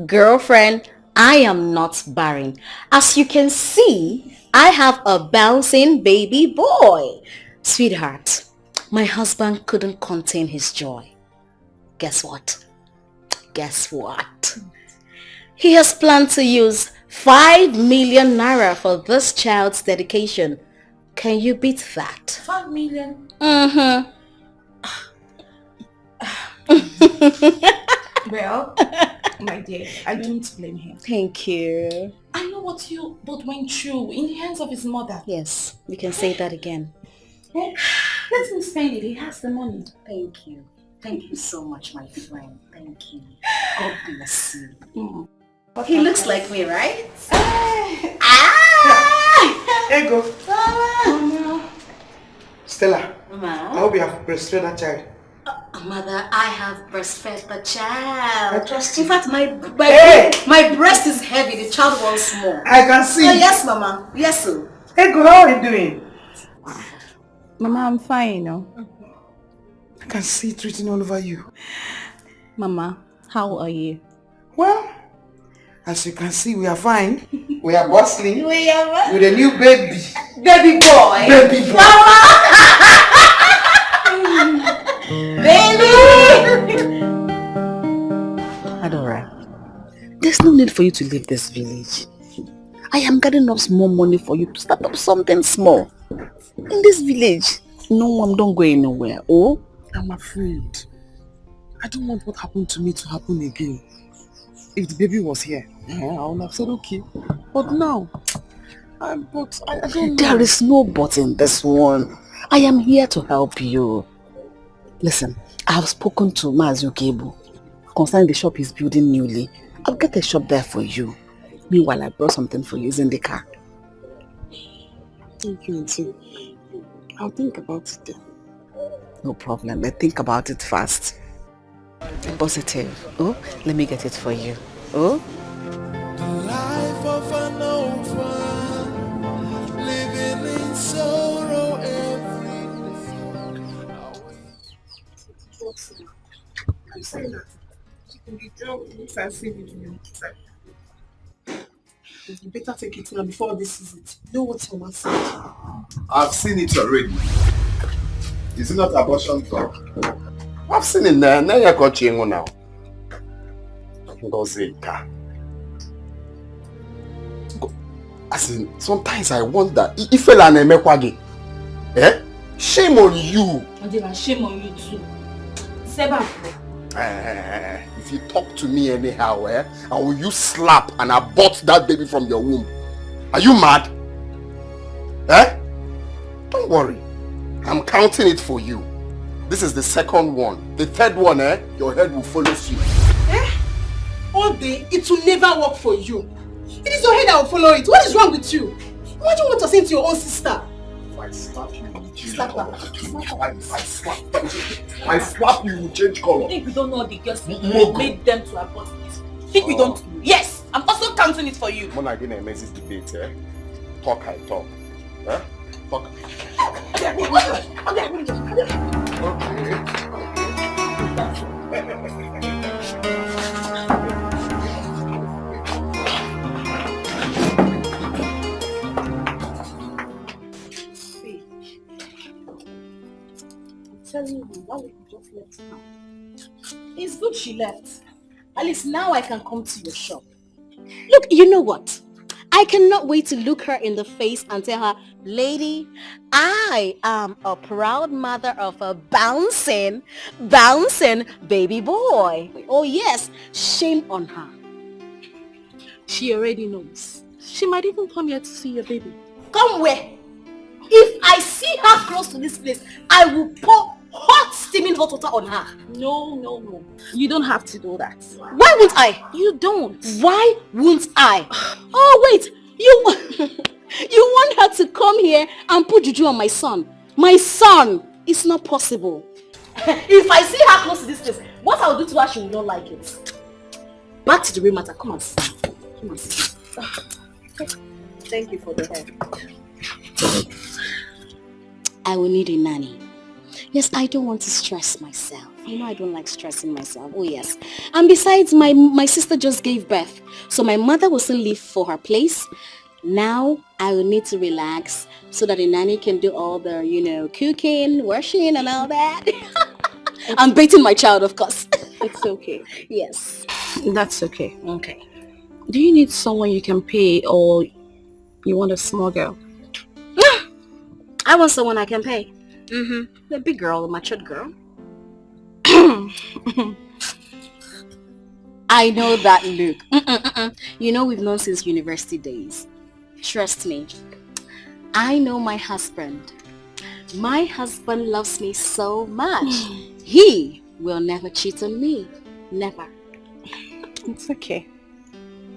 girlfriend. I am not barren. As you can see, I have a bouncing baby boy. Sweetheart, my husband couldn't contain his joy. Guess what? Guess what? He has planned to use 5 million naira for this child's dedication. Can you beat that? 5 million? Mm-hmm. Well, my dear, I don't blame him. Thank you. I know what you both went through in the hands of his mother. Yes, you can say that again. Let him spend it. He has the money. Thank you. Thank you so much, my friend. Thank you. God bless you. He looks like me, right? Here you go. Mama. Stella, Mama. I hope you have breastfed that child. Mother, I have breastfed the child. I trust In you. fact, my breast is heavy. The child wants more. I can see. Oh, yes, Mama. Yes, sir. Hey, go, how are you doing? Mama, I'm fine, you know. I can see it written all over you. Mama, how are you? Well, as you can see, we are fine. We are bustling We are with a new baby. baby boy. Baby boy. Mama! Baby! Adora, there's no need for you to leave this village. I am gathering up small money for you to start up something small. In this village, no one don't go anywhere. Oh? I'm afraid. I don't want what happened to me to happen again. If the baby was here, I would have said okay. But now, I don't know. There is no but in this one. I am here to help you. Listen, I have spoken to Mazukebu concerning the shop he's building newly. I'll get a shop there for you. Meanwhile, I brought something for you. It's in the car. Thank you, Auntie. I'll think about it then. No problem, but think about it fast. Be positive. Oh, let me get it for you. Oh? Life of an orphan, living in sorrow every day. I'm saying that the girl looks as if you better take it now before this is it. You know what Mama said? I've seen it already. Is it not abortion talk? I've seen it now. Now you're coaching now. As in, sometimes I wonder if fella na emekwagi. Eh? Shame on you. Shame on you too. Seba. If you talk to me anyhow, I will use slap and abort that baby from your womb. Are you mad? Eh? Don't worry. I'm counting it for you. This is the second one. The third one, your head will follow you. All day, it will never work for you. It is your head that will follow it. What is wrong with you? Imagine what you're saying to your own sister. If I slap you, you change Slap color. her. If I slap you, you change color. I think we don't know the girls Mogo. made them to abort this. Think we don't know. Yes, I'm also counting it for you. Mona again amazes debate, eh? Talk I talk. Eh? Talk. I'm telling you, why would you just left now? It's good she left. At least now I can come to your shop. Look, you know what? I cannot wait to look her in the face and tell her, lady, I am a proud mother of a bouncing baby boy. Oh yes, shame on her. She already knows. She might even come here to see your baby. Come where? If I see her close to this place, I will pour hot steaming hot water on her. No. You don't have to do that. Why won't I? You don't. Why won't I? Oh wait, you want her to come here and put juju on my son. My son! It's not possible. If I see her close to this place, what I'll do to her, she will not like it. Back to the real matter. Come on, sit. Come on, sit. Thank you for the help. I will need a nanny. Yes, I don't want to stress myself. You know I don't like stressing myself. Oh yes. And besides, my sister just gave birth. So my mother will still leave for her place. Now I will need to relax so that a nanny can do all the, cooking, washing and all that. I'm baiting my child, of course. It's okay. Yes. That's okay. Okay. Do you need someone you can pay or you want a small girl? I want someone I can pay. A big girl, a matured girl. I know that look. You know we've known since university days. Trust me. I know my husband. My husband loves me so much. He will never cheat on me. Never. It's okay.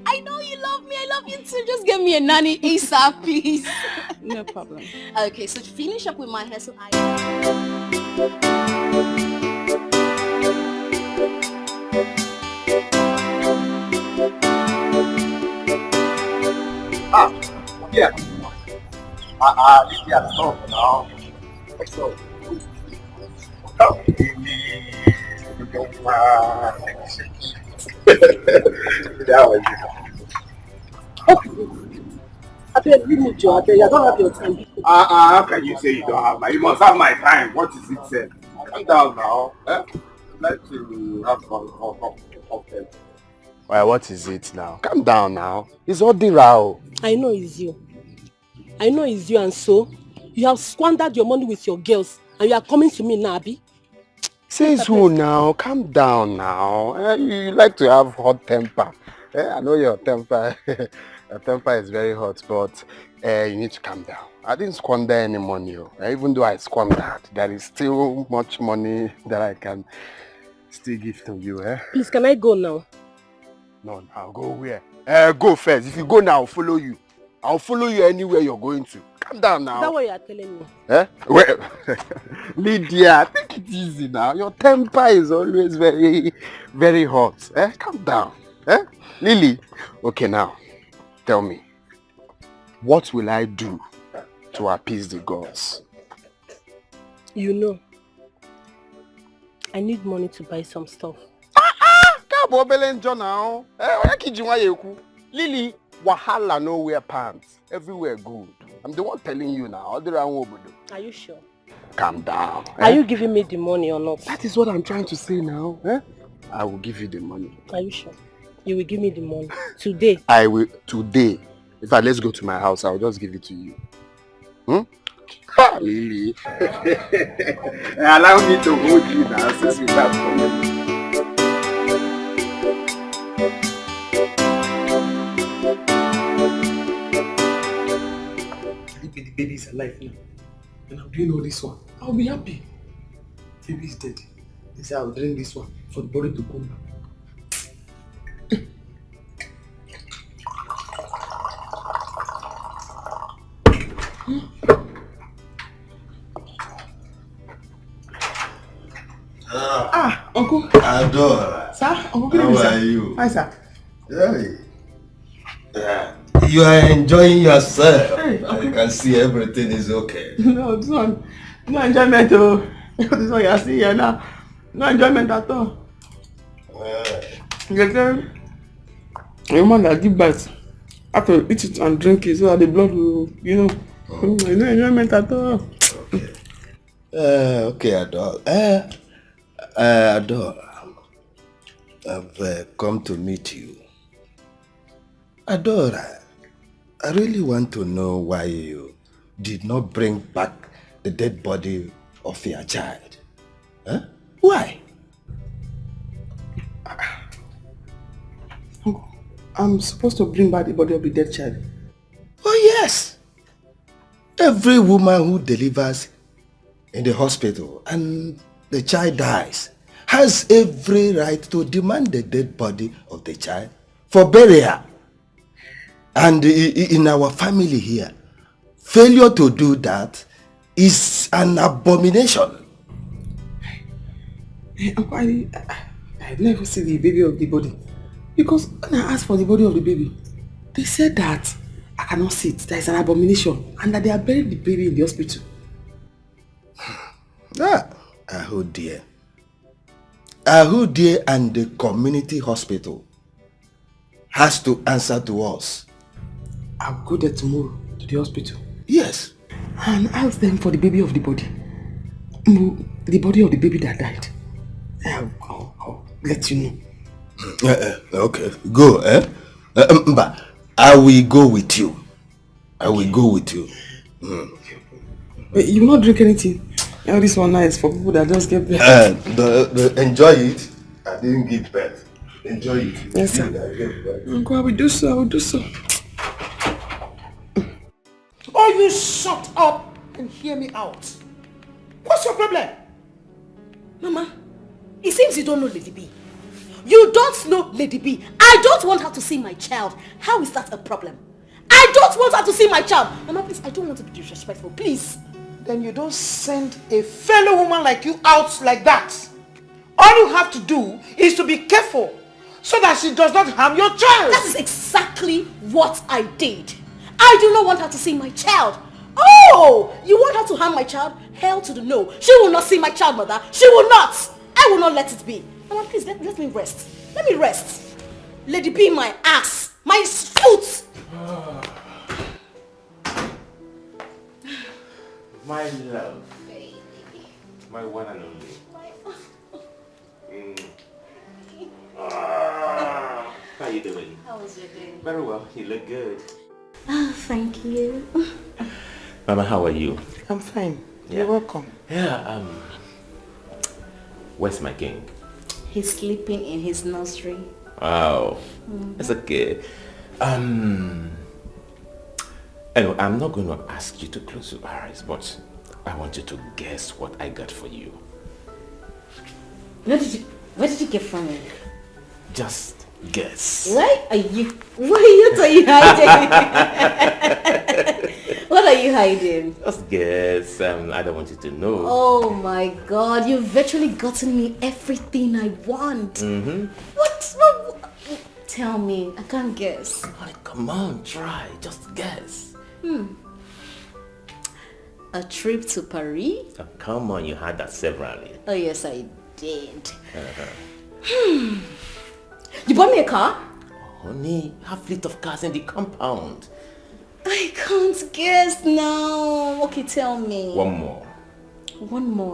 I know you love me. I love you too. Just give me a nanny ASAP, please. No problem. Okay, so to finish up with my hair, so Yeah. Yeah, stop now. So, that was I beg, leave me, Joe. I beg, I don't have your time. how can you say you don't have my? You must have my time. What is it, sir? Calm down now. I'd like to have fun. Why, what is it now? Calm down now. It's Odirao. I know it's you. And so you have squandered your money with your girls and you are coming to me now, Abi? Says who now? Calm down now. You like to have hot temper. I know your temper. Your temper is very hot, but you need to calm down. I didn't squander any money. Even though I squandered, there is still much money that I can still give to you. Please, can I go now? No, I'll go where? Go first. If you go now, I'll follow you. I'll follow you anywhere you're going to. Calm down now. Is that what you are telling me? Well, Lydia, take it easy now. Your temper is always very, very hot. Calm down. Lily, okay now, tell me, what will I do to appease the gods? You know, I need money to buy some stuff. Lily, wahala no wear pants. Everywhere good. I'm the one telling you now. Are you sure? Calm down. Are you giving me the money or not? That is what I'm trying to say now. I will give you the money. Are you sure? You will give me the money today? I will today. In fact, let's go to my house. I'll just give it to you. Lily. Allow me to hold you now since you have come. The baby is alive now. And I'm doing all this one. I'll be happy. The baby is dead. They say I'll drink this one for the body to come back. Uncle. Adore. Sir, Uncle. How are you? Hi, sir. Yeah. You are enjoying yourself. Hey, I can see everything is okay. No, this one, no enjoyment. Oh, this one you are seeing here now. No enjoyment at all. You tell a woman that give birth after eat it and drink it so that the blood will, no enjoyment at all. Okay, Adore. Adore. I've come to meet you. Adora, I really want to know why you did not bring back the dead body of your child. Huh? Why? I'm supposed to bring back the body of the dead child. Oh yes! Every woman who delivers in the hospital and the child dies has every right to demand the dead body of the child for burial. And in our family here, failure to do that is an abomination. I never see the baby of the body. Because when I asked for the body of the baby, they said that I cannot see it. That is an abomination. And that they are buried the baby in the hospital. Oh dear. Oh dear, and the community hospital has to answer to us. I'll go there tomorrow to the hospital. Yes. And ask them for the baby of the body. The body of the baby that died. I'll let you know. Okay, go, but I will go with you. I will go with you. Wait, you will not drink anything? Oh, this one nice for people that just get birth. Enjoy it. I didn't give birth. Enjoy it. Yes, sir. Uncle, I will do so. I will do so. Oh, you shut up and hear me out. What's your problem? Mama, it seems you don't know Lady B. You don't know Lady B. I don't want her to see my child. How is that a problem? I don't want her to see my child. Mama, please, I don't want to be disrespectful. Please. Then you don't send a fellow woman like you out like that. All you have to do is to be careful so that she does not harm your child. That is exactly what I did. I do not want her to see my child. Oh, you want her to harm my child? Hell to the no. She will not see my child, mother. She will not. I will not let it be. Mama, please, let me rest. Let me rest. Lady B, my ass. My foot. My love. My one and only. How are you doing? How was your day? Very well. You look good. Oh, thank you. Mama, how are you? I'm fine. Yeah. You're welcome. Yeah, where's my king? He's sleeping in his nursery. Wow. It's okay. Anyway, I'm not going to ask you to close your eyes, but I want you to guess what I got for you. Where did you get from me? Just guess. What are you hiding? What are you hiding? Just guess. I don't want you to know. Oh my god, you've virtually gotten me everything I want. What? Tell me, I can't guess. Honey, come on, try. Just guess. A trip to Paris? Oh, come on, you had that severally. Oh yes, I did. You bought me a car? Honey, have fleet of cars in the compound. I can't guess now. Okay, tell me. One more. One more.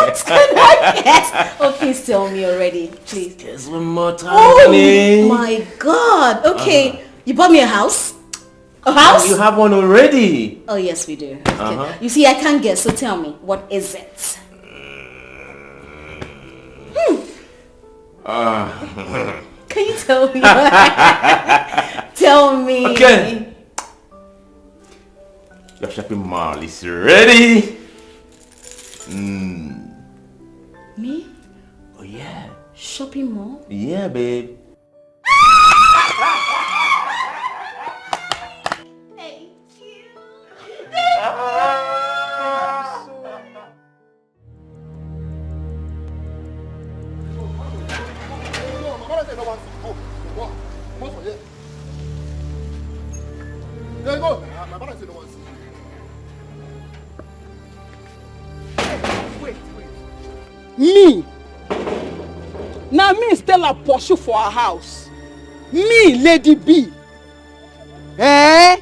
What can I guess? Oh, please tell me already, please. Guess one more time, Oh honey. my god. Okay, you bought me a house? A house? You have one already. Oh yes, we do. Okay. You see, I can't guess, so tell me, what is it? Can you tell me? Tell me. Okay. Your shopping mall is ready. Me? Oh yeah. Shopping mall? Yeah, babe. Me? Now me Stella pursue for her house. Me, Lady B. Eh?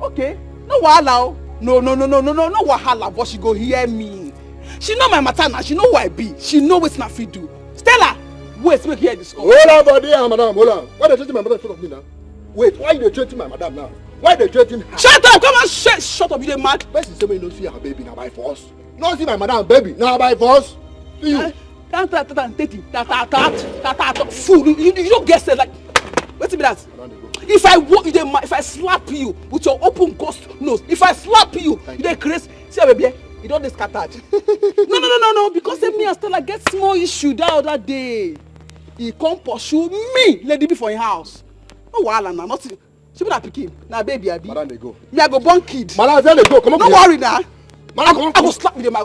Okay, no wahala. No wahala, but she go hear me. She know my matter now. She know who I be. She know wetin I fit do. Stella, wait, make her discuss. Hold on, body, madam, hold on. Why they treating my mother in front of me now? Wait, why you treating my madam now? Why they treating her? Shut up! Come on, shut up! You dey mad? First you say me no see her baby now by force. No see my madam baby now by force. See you. Fool! You don't get sense like. Wait a minute. If I slap you with your open ghost nose, if I slap you, you dey crazy. See baby, you don't dey scattered. No. Because me and Stella get small issue that other day. He come pursue me, lady be for him house. No wahala na nothing. She be na pikin, na baby I be. Madam, they go. Me I go born kid. Madam, tell they go. Come on. No worry na. Madam, come on. I go slap with them.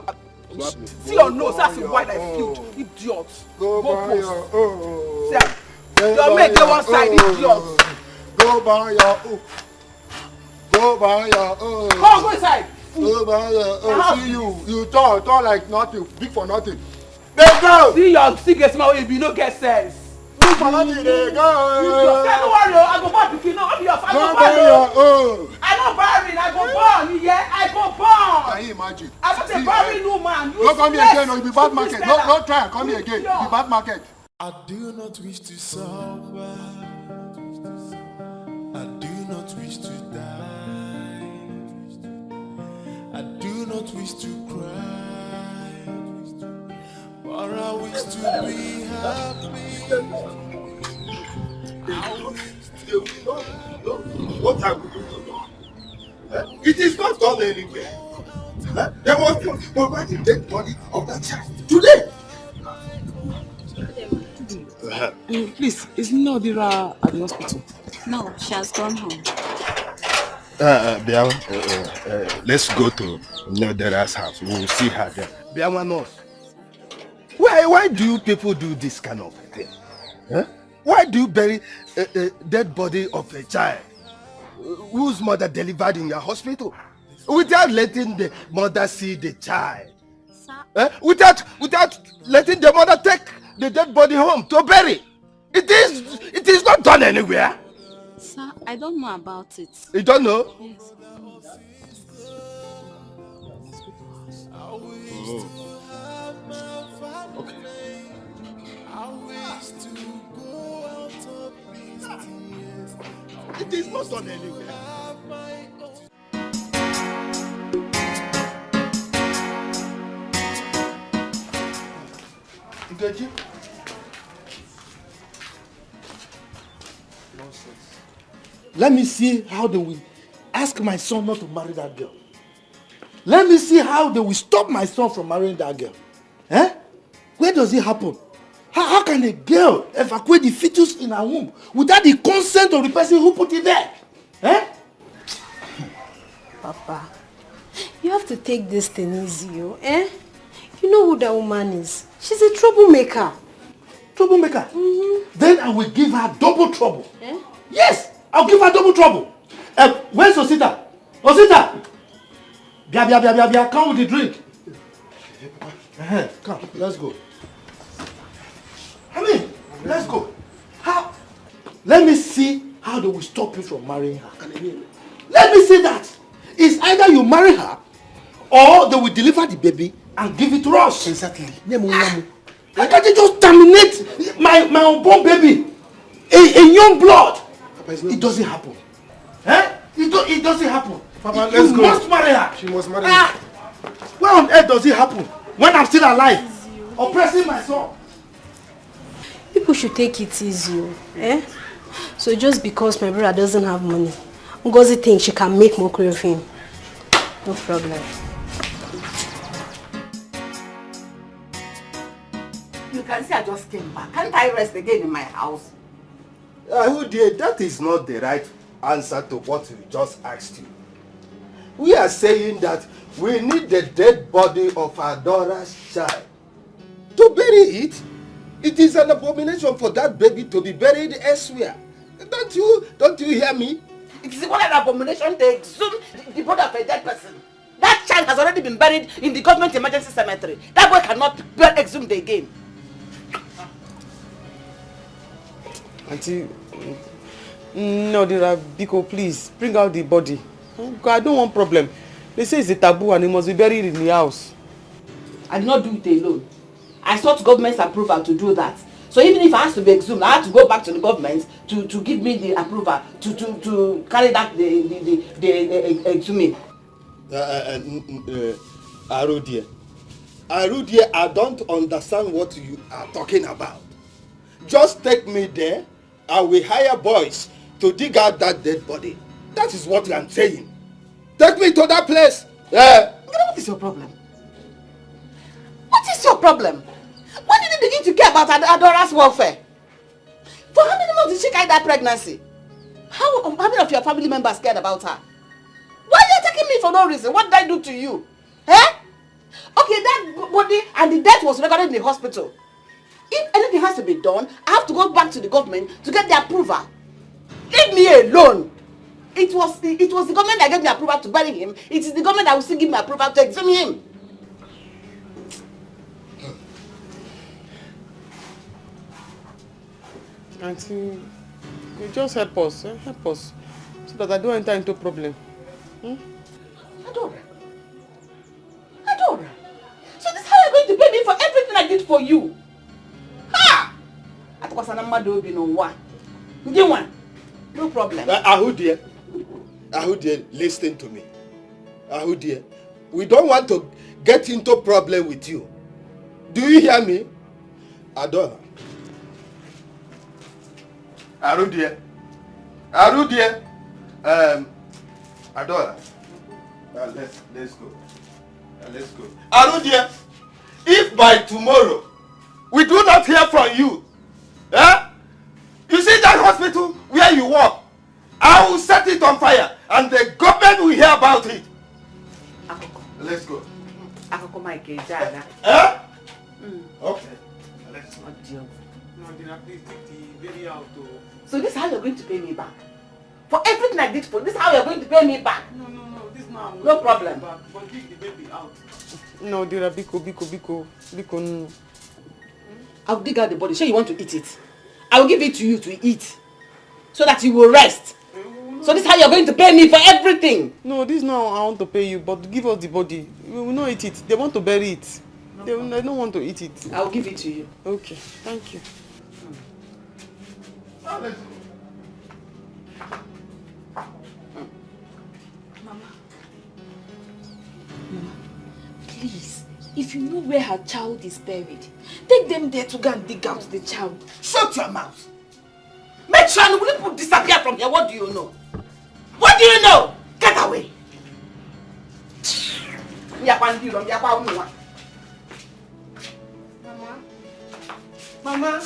See your nose, that's why I feel. Idiot. Go buy your own. Your mate get one side, idiot. Go buy your own. Go buy your own. Come on, go inside. Go buy your own. See you. You talk like nothing. Big for nothing. They go. See your cigarette smell if you no get sense. Big for nothing. They go. Don't worry, I go born pikin. No, be your father. Go buy your own. I no bury, I go born. Yeah, I go born. Can you imagine? I'm not a bury no man. Don't come here again, or you be bad market. No, try and come here again. You be bad market. I do not wish to suffer. I do not wish to die. I do not wish to cry. But I wish to be happy. What have we done? It is not gone anywhere. There was provide the dead body of that child today. Please, is Nodira at the hospital? No, she has gone home. Biawa, let's go to Nodera's house. We will see her there. Biawa knows. Why do you people do this kind of thing? Huh? Why do you bury a dead body of a child whose mother delivered in your hospital without letting the mother see the child? Without letting the mother take the dead body home to bury? It is not done anywhere. Sir, I don't know about it. You don't know? Yes. Oh. Okay. It is not done anywhere. Nkechi? Nonsense. Let me see how they will ask my son not to marry that girl. Let me see how they will stop my son from marrying that girl. Eh? Where does it happen? How can a girl evacuate the fetus in her womb without the consent of the person who put it there? Eh? Papa, you have to take this thing easy, eh? You know who that woman is. She's a troublemaker. Troublemaker? Mm-hmm. Then I will give her double trouble. Eh? Yes, I'll give her double trouble. Where's Osita? Osita! Bia, come with the drink. Come, let's go. Let's go. How? Let me see how they will stop you from marrying her. Let me see that. It's either you marry her or they will deliver the baby and give it to us. Exactly. Why can't they just terminate my unborn baby? A young blood. Papa, it doesn't happen. Eh? It doesn't happen. Papa, let's go. You must marry her. She must marry me. Where on earth does it happen? When I'm still alive? Oppressing my son. People should take it easy, eh? So just because my brother doesn't have money, Ngozi thinks she can make mockery of him. No problem. You can see I just came back. Can't I rest again in my house? Who dear, that is not the right answer to what we just asked you. We are saying that we need the dead body of our daughter's child to bury it. It is an abomination for that baby to be buried elsewhere. Don't you hear me? It is what an abomination to exhume the body of a dead person. That child has already been buried in the government emergency cemetery. That boy cannot be exhumed again. Auntie, no, Biko, please bring out the body. I don't want problem. They say it's a taboo and it must be buried in the house. I did not do it alone. I sought government's approval to do that. So even if I have to be exhumed, I have to go back to the government to give me the approval to carry that the exhuming. Arudie, I don't understand what you are talking about. Just take me there and we hire boys to dig out that dead body. That is what I'm saying. Take me to that place. What is your problem? What is your problem? When did you begin to care about Adora's welfare? For how many months did she carry that pregnancy? How many of your family members cared about her? Why are you attacking me for no reason? What did I do to you? Eh? Okay, that body and the death was recorded in the hospital. If anything has to be done, I have to go back to the government to get the approval. Leave me alone. It was the government that gave me approval to bury him. It is the government that will still give me approval to exhume him. Auntie, you just help us, so that I don't enter into problem. Adora. So this is how you're going to pay me for everything I did for you? Ha! No problem. Ahudie, listen to me. Ahudie, we don't want to get into problem with you. Do you hear me? Adora. Arudie. Adora. Let's go. Let's go. Arudie, if by tomorrow we do not hear from you, you see that hospital where you work, I will set it on fire and the government will hear about it. Let's go. Okay. Let's go. So this is how you're going to pay me back? For everything I did for you, this is how you're going to pay me back? No, this now. No problem. But dig the baby out. No, dear, biko, no. I'll dig out the body. Sure you want to eat it? I will give it to you to eat. So that you will rest. So this is how you're going to pay me for everything? No, this now I want to pay you, but give us the body. We will not eat it. They want to bury it. They don't want to eat it. I'll give it to you. Okay, thank you. Mama, please, if you know where her child is buried, take them there to go and dig out the child. Shut your mouth. Make sure no people disappear from here. What do you know? What do you know? Get away. Mama.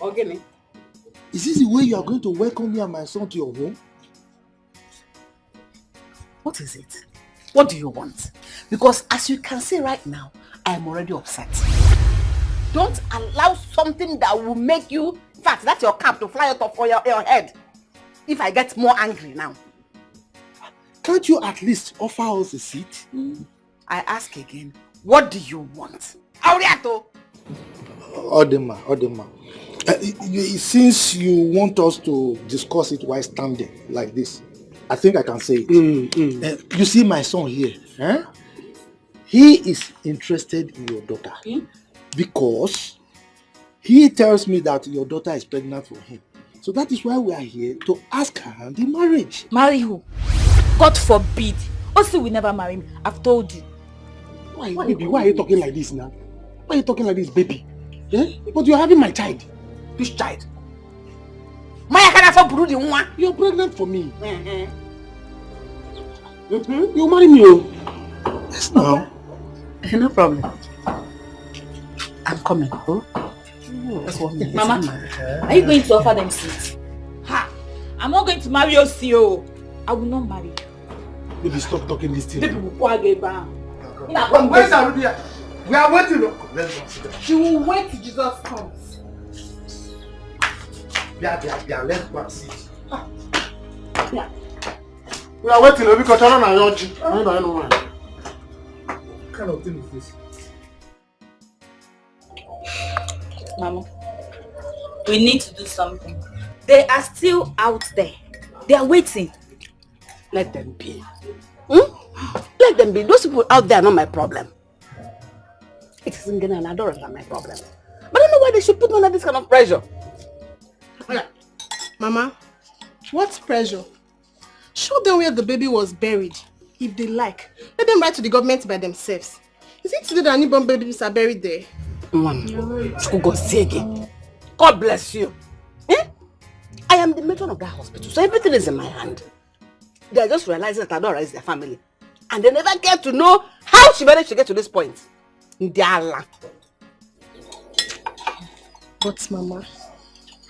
Okay. Is this the way you are going to welcome me and my son to your home? What is it? What do you want? Because as you can see right now, I am already upset. Don't allow something that will make you, in fact, that's your cap to fly out of your head. If I get more angry now. Can't you at least offer us a seat? I ask again, what do you want? Auriato! Odema. Since you want us to discuss it while standing like this, I think I can say it. You see my son here, he is interested in your daughter because he tells me that your daughter is pregnant for him. So that is why we are here to ask her the marriage. Marry who? God forbid. Also, we never marry me. I've told you. Why are you talking like this now? Why are you talking like this, baby? But you're having my child. Which child? You're pregnant for me. You marry me, oh. Yes, no. No problem. I'm coming, oh. That's what me. Mama, are you going to offer them seats? Ha! I'm not going to marry your CEO. I will not marry you. Baby, stop talking this thing. Where's Arudia? We are waiting. Let's go sit down. She will wait till Jesus comes. Yeah, let's go and sit. Yeah. We are waiting because I don't know. What kind of thing is this? Mama, we need to do something. They are still out there. They are waiting. Let them be. Let them be. Those people out there are not my problem. It isn't Ghana and Adora that are my problem. But I don't know why they should put me under this kind of pressure. Mama, what pressure? Show them where the baby was buried. If they like, let them write to the government by themselves. Is it today that newborn babies are buried there? God bless you. I am the matron of that hospital, so everything is in my hand. They are just realizing that Adora is their family. And they never get to know how she managed to get to this point. But Mama,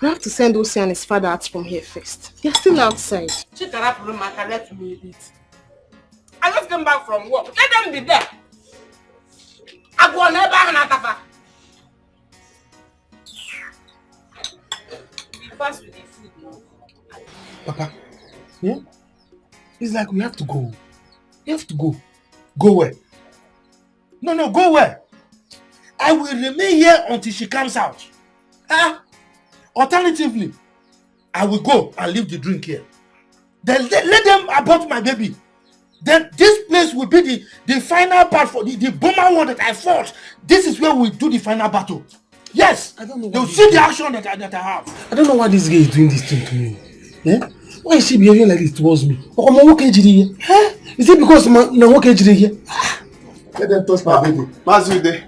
we have to send Osi and his father out from here first. They're still outside. Let me eat. I just came back from work. Let them be there. I go never have be fast with the food now. Papa, it's like we have to go. We have to go. Go where? No, go where? I will remain here until she comes out. Alternatively, I will go and leave the drink here. Then let them abort my baby. Then this place will be the final part for the bomber war that I fought. This is where we do the final battle. Yes, I don't know. They'll see the action that I have. I don't know why this girl is doing this thing to me. Why is she behaving like this towards me? Is it because I'm here? Let them touch my baby. Mazude.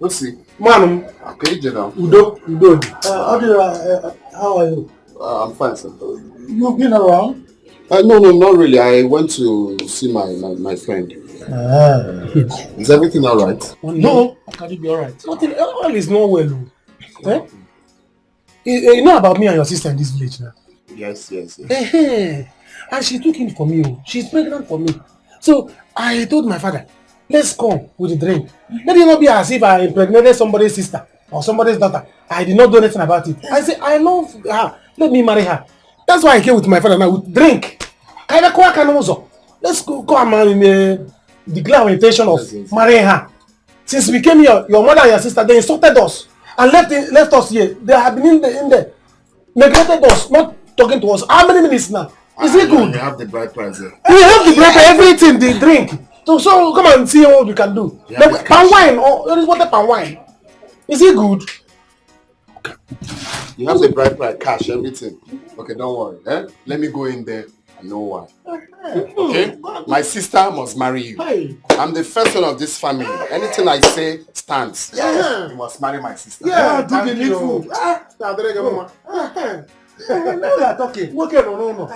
Let's see. Man, okay, General. Udo. How are you? I'm fine, sir. You've been around? No, not really. I went to see my friend. Is everything all right? No. Can it be all right? Nothing. All is not well. You know about me and your sister in this village now? Yes. And she took him for me. She's pregnant for me. So I told my father, let's come with the drink. Let it not be as if I impregnated somebody's sister or somebody's daughter. I did not do anything about it. I said, I love her. Let me marry her. That's why I came with my father now with drink. Let's go come and declare our intention of marrying her. Since we came here, your mother and your sister, they insulted us and left us here. They have been in there, neglected us, not talking to us. How many minutes now? Is it good? You have the bride price there. We have the bride price, everything, the drink. So come and see what we can do. Palm wine, there is water palm wine. Is it good? You have the bride price, cash, everything. Okay, don't worry. Let me go in there and know why. Okay? My sister must marry you. I'm the first one of this family. Anything I say stands. Yeah. You must marry my sister. Yeah, do the needful. Now we are talking. No.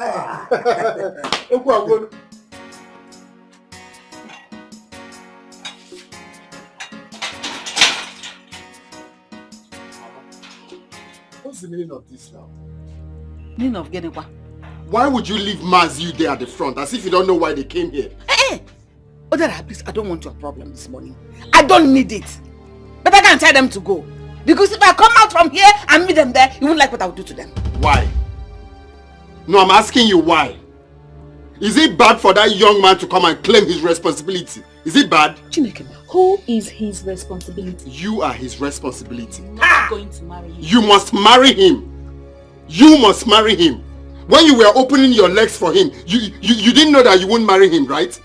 What's the meaning of this now? Meaning of getting what? Why would you leave Mazu there at the front as if you don't know why they came here? Odara, please, I don't want your problem this morning. I don't need it. But I can tell them to go. Because if I come out from here and meet them there, you won't like what I will do to them. Why? No, I'm asking you why. Is it bad for that young man to come and claim his responsibility? Is it bad? Chineke, who is his responsibility? You are his responsibility. I'm not going to marry him. You must marry him. You must marry him. When you were opening your legs for him, you didn't know that you wouldn't marry him, right?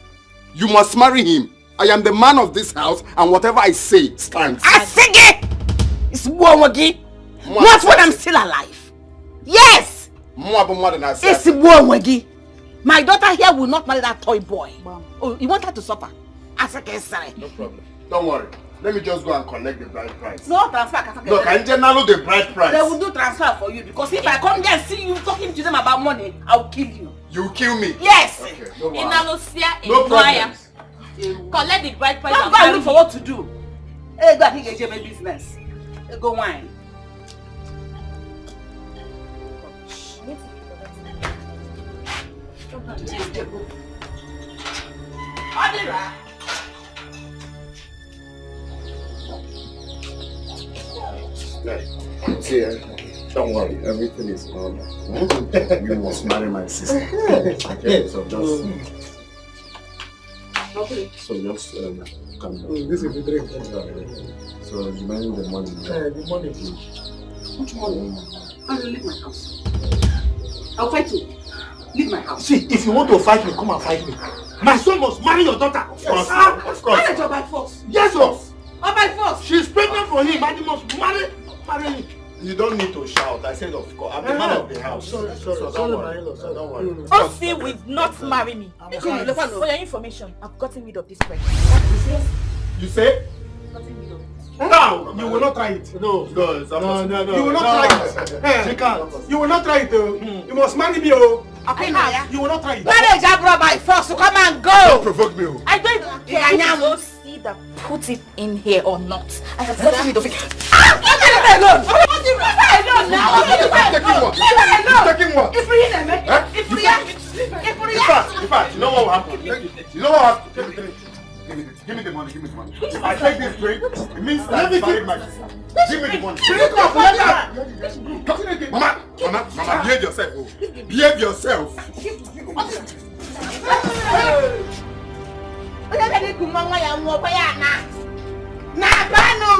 You must marry him. I am the man of this house, and whatever I say stands. I sing it! It's Mwawagi. Not when I'm still alive. Yes! It's Mwawagi. My daughter here will not marry that toy boy. Oh, you want her to suffer? No problem. Don't worry. Let me just go and collect the bride price. No transfer. Look, I didn't know the bride price. They will do transfer for you because if I come there and see you talking to them about money, I'll kill you. You will kill me? Yes. Okay, no problem. Collect the bride price. Don't go and look for what to do. Hey, go and get my business. Hey, go wine. See, don't worry, everything is normal. You must marry my sister. Okay, so just... Okay. So just calm down. This is the drink. So remaining the money. The money. Which money? I will leave my house. I'll fight you. Leave my house. See, if you want to fight me, come and fight me. My son must marry your daughter. Of course. Of course. Marriage or by force? Yes, boss. Or by force? She's pregnant for him, and he must marry him. You don't need to shout. I said, of course. I'm the man of the house. Sorry, Don't worry. Don't worry. Osi will not marry me. For your information, I've gotten rid of this pregnancy. You say? Now, you will not try it. No. No, it's not possible. You will not try it. She can't. You will not try it. You must marry me. You will not try it. Marriage abroad by force. So come and go. Don't provoke me. I don't even care if you see that put it in here or not. I have gotten rid of it. Leave me alone. Leave me alone now. Taking what? If we In fact, you know what will happen? You know what will happen? Give me the money. If I take this drink, it means that I'm married my sister. Give me the money. Mama, behave yourself. Behave yourself.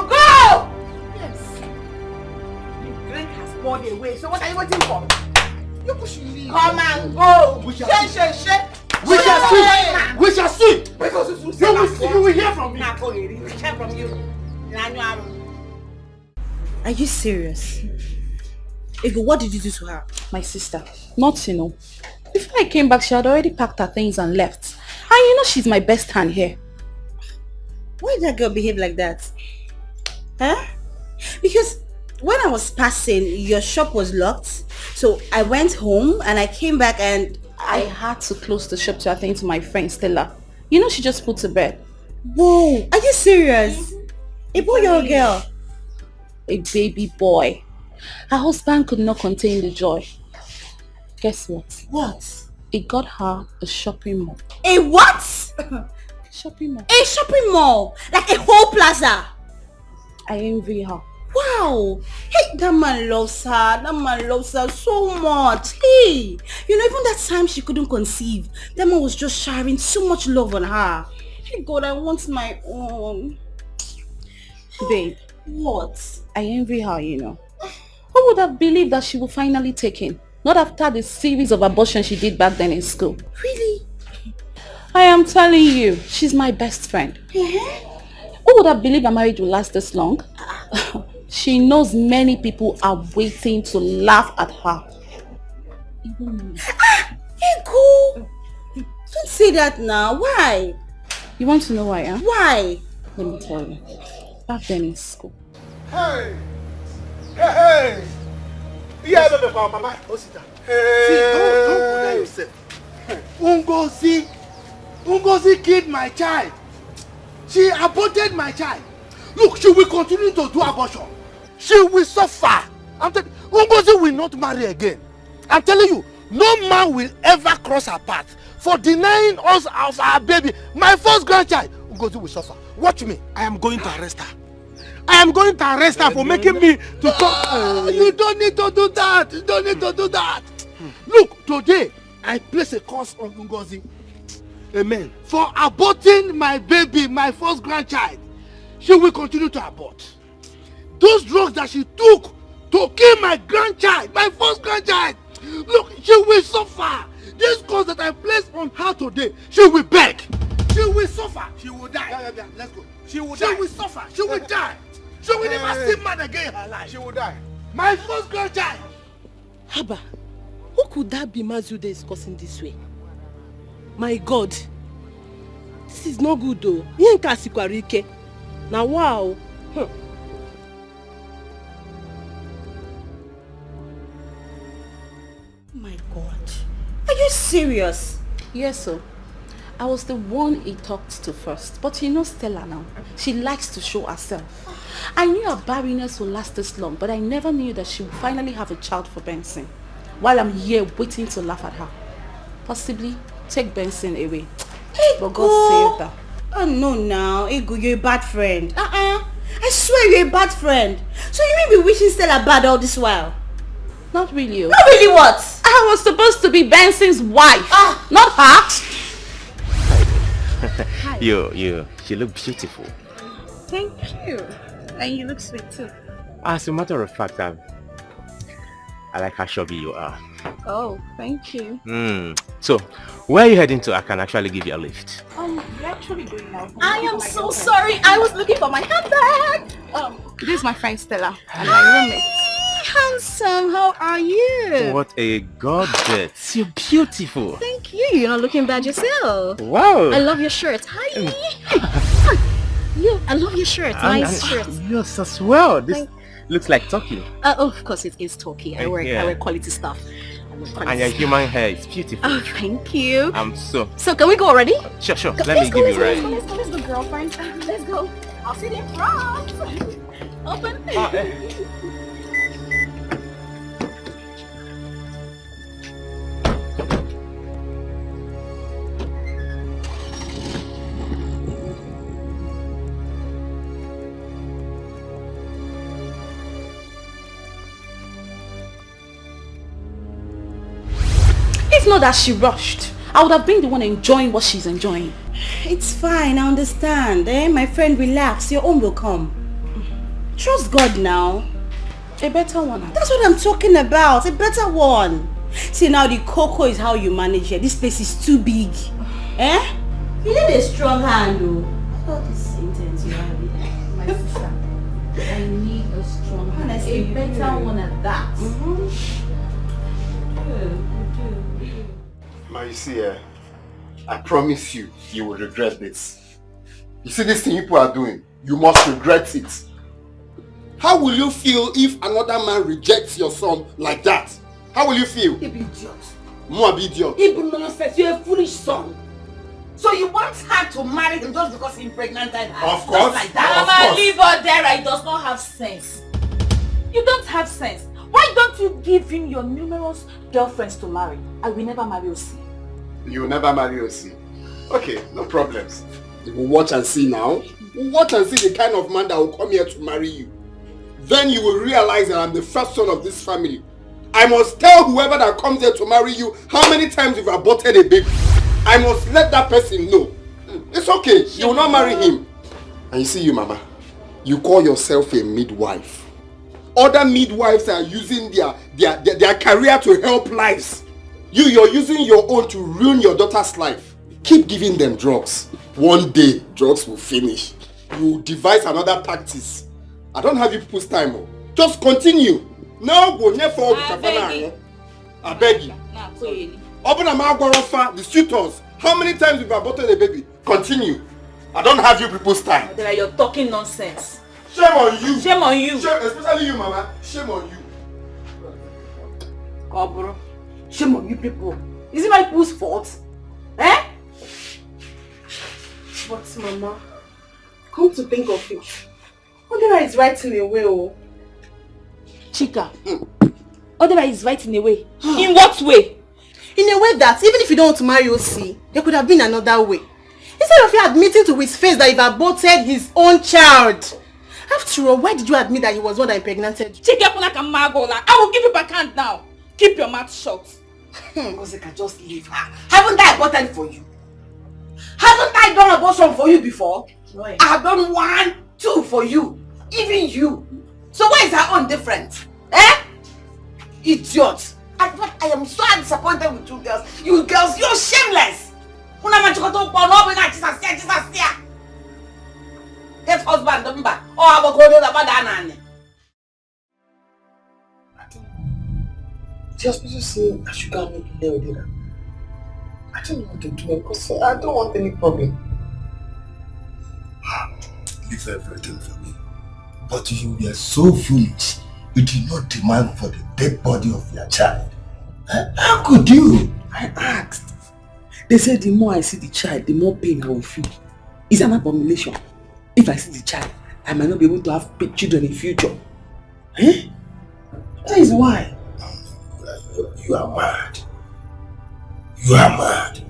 Go! Yes. The drink has poured away. So what are you waiting for? You push me. Come and go. We shall see. We shall see. You will hear from me. Hear from you. Are you serious? Ego, what did you do to her? My sister. Nothing, no. Before I came back, she had already packed her things and left. And you know she's my best hand here. Why did that girl behave like that? Huh? Because when I was passing, your shop was locked. So I went home and I came back and I had to close the shop to attend to my friend Stella. You know she just put to bed. Whoa, are you serious? A boy or a girl? A baby boy. Her husband could not contain the joy. Guess what? What? It got her a shopping mall. A what? Shopping mall. A shopping mall? Like a whole plaza? I envy her. Wow. Hey, that man loves her. That man loves her so much. Hey, you know, even that time she couldn't conceive, that man was just showering so much love on her. Hey, God, I want my own. Babe. What? I envy her, you know. Who would have believed that she would finally take him? Not after the series of abortions she did back then in school. Really? I am telling you, she's my best friend. Who would have believed a marriage will last this long? She knows many people are waiting to laugh at her. Ego! Don't say that now. Why? You want to know why, huh? Why? Let me tell you. Back then in school. Hey! Yeah, Mama. See, don't bother yourself. Ungozi killed my child. She aborted my child. Look, she will continue to do abortion. She will suffer. Ungozi will not marry again. I'm telling you, no man will ever cross her path for denying us of our baby. My first grandchild, Ungozi will suffer. Watch me. I am going to arrest her. I am going to arrest her for making me to come. You don't need to do that. You don't need to do that. Look, today, I place a curse on Ungozi. Amen. For aborting my baby, my first grandchild. She will continue to abort. Those drugs that she took to kill my grandchild, my first grandchild. Look, she will suffer. This curse that I placed on her today, she will beg. She will suffer. She will die. Yeah. Let's go. She will die. She will suffer. She will die. She will never see man again in her life. She will die. My first grandchild. Haba, who could that be Mazude is causing this way? My God. This is not good though. Yenka sikwarike. Now wow. My God. Are you serious? Yes, sir. I was the one he talked to first. But you know Stella now. She likes to show herself. I knew her barrenness would last this long, but I never knew that she would finally have a child for Benson. While I'm here waiting to laugh at her. Possibly take Benson away. But God saved her. Oh no now. Ego, you're a bad friend. I swear you're a bad friend. So you may be wishing Stella bad all this while? Not really. Not really what? I was supposed to be Benson's wife. Not her. Hi. You look beautiful. Thank you. And you look sweet too. As a matter of fact, I like how chubby you are. Oh, thank you. So, where are you heading to? I can actually give you a lift. We're actually going now. I am so sorry. I was looking for my handbag. This is my friend Stella and my roommate. Handsome, how are you? What a goddess. You're beautiful. Thank you. You're not looking bad yourself. Wow. I love your shirt. Hi. Yeah, I love your shirt. Nice shirt. Yours as well. This looks like Turkey. Oh, of course it is Turkey. I wear quality stuff. And your human hair is beautiful. Oh, thank you. So can we go already? Sure. Let me give you a ride. Let's go, girlfriend. Let's go. I'll see you in front. Open. It's not that she rushed. I would have been the one enjoying what she's enjoying. It's fine, I understand. My friend, relax. Your own will come. Trust God now. A better one. That's what I'm talking about. A better one. See, now the cocoa is how you manage it. This place is too big. You need a strong hand, though. All this intense you have it. My sister. I need a strong hand. A better one at that. You see, I promise you, you will regret this. You see this thing people are doing, you must regret it. How will you feel if another man rejects your son like that? How will you feel? You be idiot. More be idiot. Even nonsense, you're a foolish son. So you want her to marry him just because he impregnated her? Of course. Like that. Mama, leave her there. He does not have sense. You don't have sense. Why don't you give him your numerous girlfriends to marry? I will never marry Osi. You will never marry Osi. Okay, no problems. You will watch and see now. Watch and see the kind of man that will come here to marry you. Then you will realize that I'm the first son of this family. I must tell whoever that comes here to marry you how many times you've aborted a baby. I must let that person know. It's okay. You will not marry him. And you see you, Mama. You call yourself a midwife. Other midwives are using their career to help lives. You're using your own to ruin your daughter's life. Keep giving them drugs. One day, drugs will finish. You devise another tactics. I don't have you people's time. Just continue. No, go near for I beg you. Open a mouth, the suitors. How many times you've aborted a baby? Continue. I don't have you people's time. You're talking nonsense. Shame on you. Shame on you. Shame, especially you, Mama. Shame on you. Cobra. Shame on you people. Is it my people's fault? But Mama, come to think of it, Odera is right in a way. Chika, Odera is right in a way. In what way? In a way that even if you don't want to marry Osi, there could have been another way. Instead of you admitting to his face that you've aborted his own child. After all, why did you admit that he was one that impregnated you? I will give you back hand now. Keep your mouth shut. Osika, just leave her. Haven't I aborted for you? Haven't I done abortion for you before? Right. I have done 1, 2 for you. Even you. So why is her own different? Idiot. I am so disappointed with you girls. You girls, you're shameless. Get husband, don't back. Oh, I will go to the banana. Just to say I should go make here with dinner. I don't want to do it because I don't want any problem. Leave everything for me. But you were so foolish. You did not demand for the dead body of your child. How could you? I asked. They said the more I see the child, the more pain I will feel. It's an abomination. If I see the child, I might not be able to have children in future. That is why. You are mad. You are mad.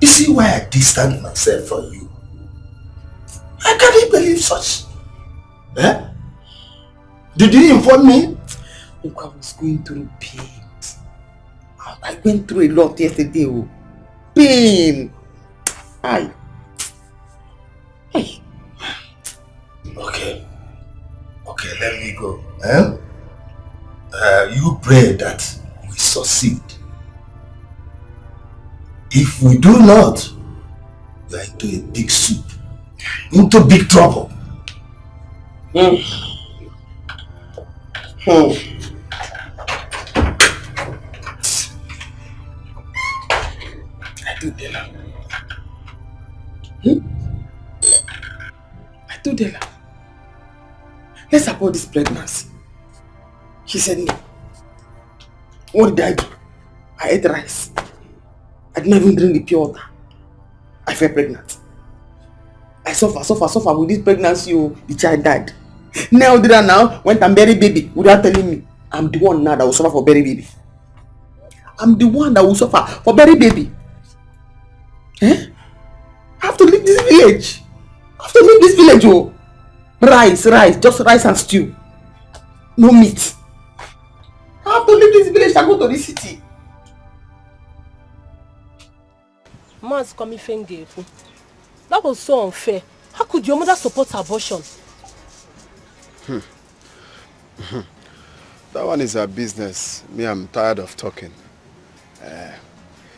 You see why I distanced myself from you? I can't believe such. Did you inform me? Look, I was going through pain. I went through a lot yesterday. Pain. Hi. Okay. Okay, let me go. Eh? You pray that we succeed. If we do not, we are into a big soup. Into big trouble. I do Della. I do Della. Let's abort this pregnancy. She said no. What did I do? I ate rice. I didn't even drink the pure water. I fell pregnant. I suffer with this pregnancy. The child died. Now did I now went and bury baby without telling me. I'm the one now that will suffer for bury baby. I'm the one that will suffer for bury baby. Eh? I have to leave this village. I have to leave this village. Oh. Rice, just rice and stew. No meat. I have to leave this village and go to the city. Man's coming finger. That was so unfair. How could your mother support abortion? That one is her business. Me, I'm tired of talking.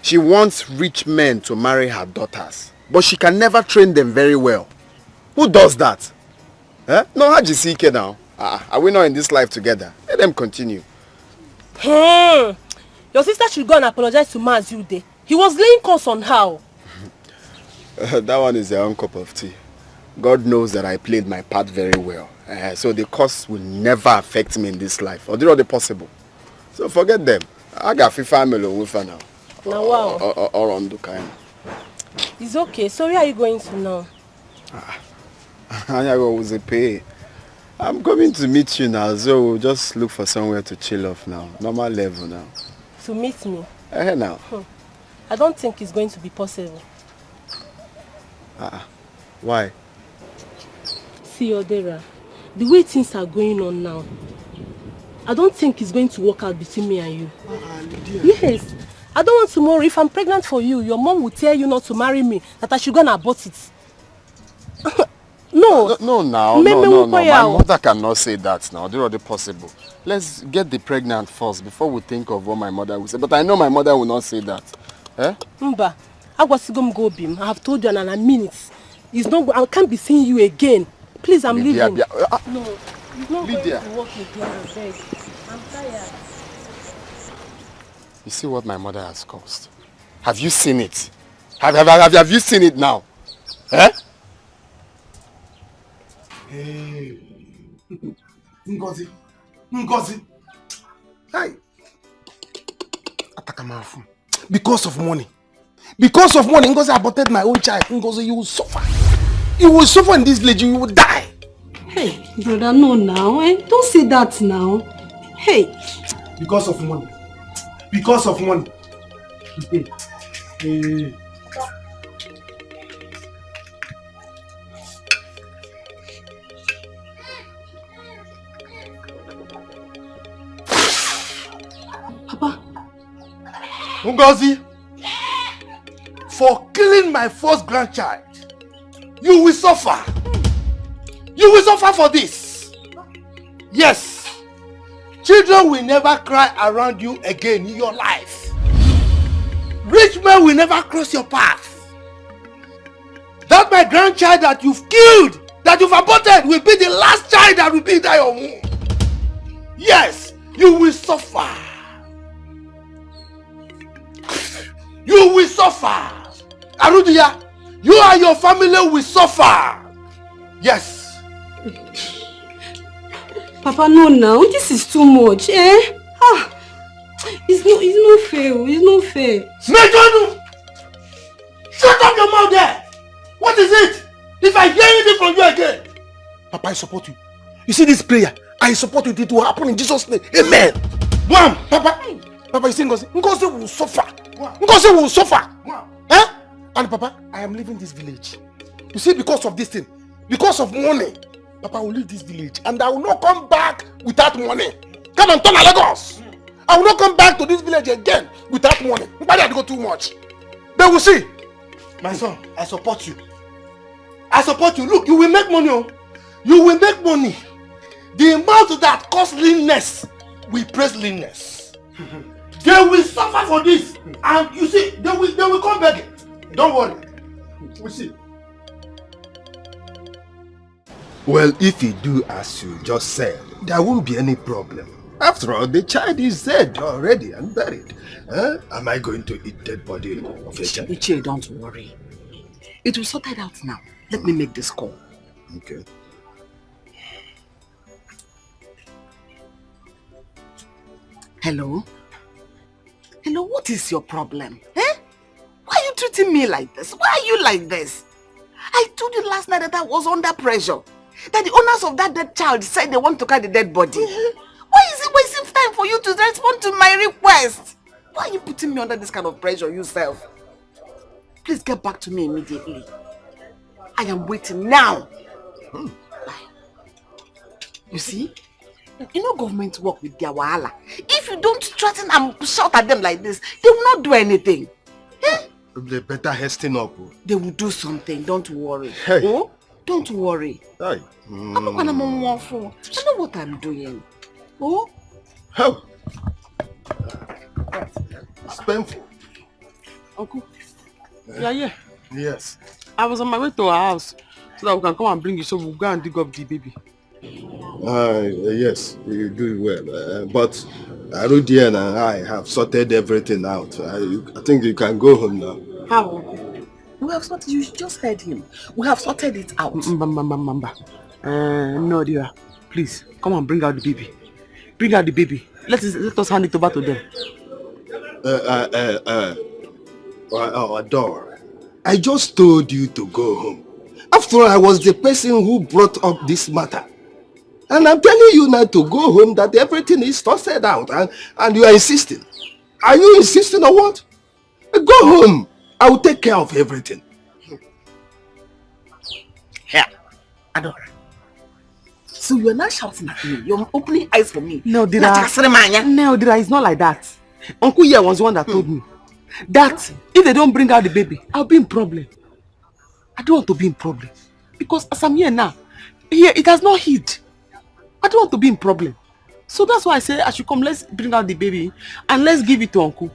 She wants rich men to marry her daughters, but she can never train them very well. Who does that? No, Hajisike now. Are we not in this life together? Let them continue. Your sister should go and apologize to Maz you day. He was laying curse on her. That one is their own cup of tea. God knows that I played my part very well. So the curse will never affect me in this life. Or do not possible. So forget them. I got family with her now. Now wow. Or on the kind. It's okay. So where are you going to now? I'm coming to meet you now, so we'll just look for somewhere to chill off now. Normal level now. To meet me? Now. I don't think it's going to be possible. Why? See, Odera, the way things are going on now, I don't think it's going to work out between me and you. Yes. I don't want tomorrow, if I'm pregnant for you, your mom will tell you not to marry me, that I should go and abort it. No. No, my mother cannot say that now. Do not possible. Let's get the pregnant first before we think of what my mother will say. But I know my mother will not say that. Mba, I have told you in a minute. It's not. I can't be seeing you again. Please, I'm leaving. No, it's not going to work again. I beg. I'm tired. You see what my mother has caused? Have you seen it? Have you seen it now? Hey. Ngozi. Hi. Atakamafu. Because of money, Ngozi aborted my own child. Ngozi, you will suffer. You will suffer in this village. You will die. Hey, brother, no now. Don't say that now. Hey. Because of money. Hey. Papa. Ngozi, for killing my first grandchild, you will suffer. You will suffer for this. Yes. Children will never cry around you again in your life. Rich men will never cross your path. That my grandchild that you've killed, that you've aborted, will be the last child that will be in your womb. Yes, you will suffer. You will suffer. Arudia, you and your family will suffer. Yes. Papa, no now. This is too much. It's not fair. Mejonu! Shut up your mouth there! What is it? If I hear anything from you again. Papa, I support you. You see this prayer? I support you. It will happen in Jesus' name. Amen. Wham! Papa, you see Ngozi? Ngozi will suffer. Ngozi will suffer. And Papa, I am leaving this village. You see, because of this thing, because of money, Papa will leave this village and I will not come back without money. Come and turn to Lagos. I will not come back to this village again without money. Why did I go too much? They will see. My son, I support you. I support you. Look, you will make money. Oh. You will make money. The amount that costs leanness, we praise leanness. They will suffer for this. And you see, they will come back. Don't worry. We see. Well, if you do as you just said, there won't be any problem. After all, the child is dead already and buried. Am I going to eat dead body of a child? Ichie, don't worry. It will sort it out now. Let me make this call. Okay. Hello? Hello, what is your problem? Eh? Why are you treating me like this? Why are you like this? I told you last night that I was under pressure. That the owners of that dead child said they want to carry the dead body. Why is it wasting time for you to respond to my request? Why are you putting me under this kind of pressure yourself? Please get back to me immediately. I am waiting now. You see? You know government work with their wahala. If you don't threaten and shout at them like this, they will not do anything. Eh? They better hasten up. They will do something, don't worry. Hey. Oh? Don't worry. Hey. I'm not gonna move for. I know what I'm doing. Oh? How? It's painful. Uncle, yeah. Yes. I was on my way to our house so that we can come and bring you, so we'll go and dig up the baby. Yes, you do well. But Arudian and I have sorted everything out. I think you can go home now. How? We have sorted. You just heard him. We have sorted it out. No, dear. Please, come and bring out the baby. Bring out the baby. Let us hand it over to them. Adore, I just told you to go home. After all, I was the person who brought up this matter. And I'm telling you now to go home, that everything is sorted out, and you are insisting. Are you insisting or what? Go home. I will take care of everything. Here, Adore. So you're not shouting at me. You're opening eyes for me. No, Dira. It's not like that. Uncle here was the one that told me that if they don't bring out the baby, I'll be in problem. I don't want to be in problem. Because as I'm here now, here it has not hit. I don't want to be in problem. So that's why I say I should come, let's bring out the baby and let's give it to Uncle.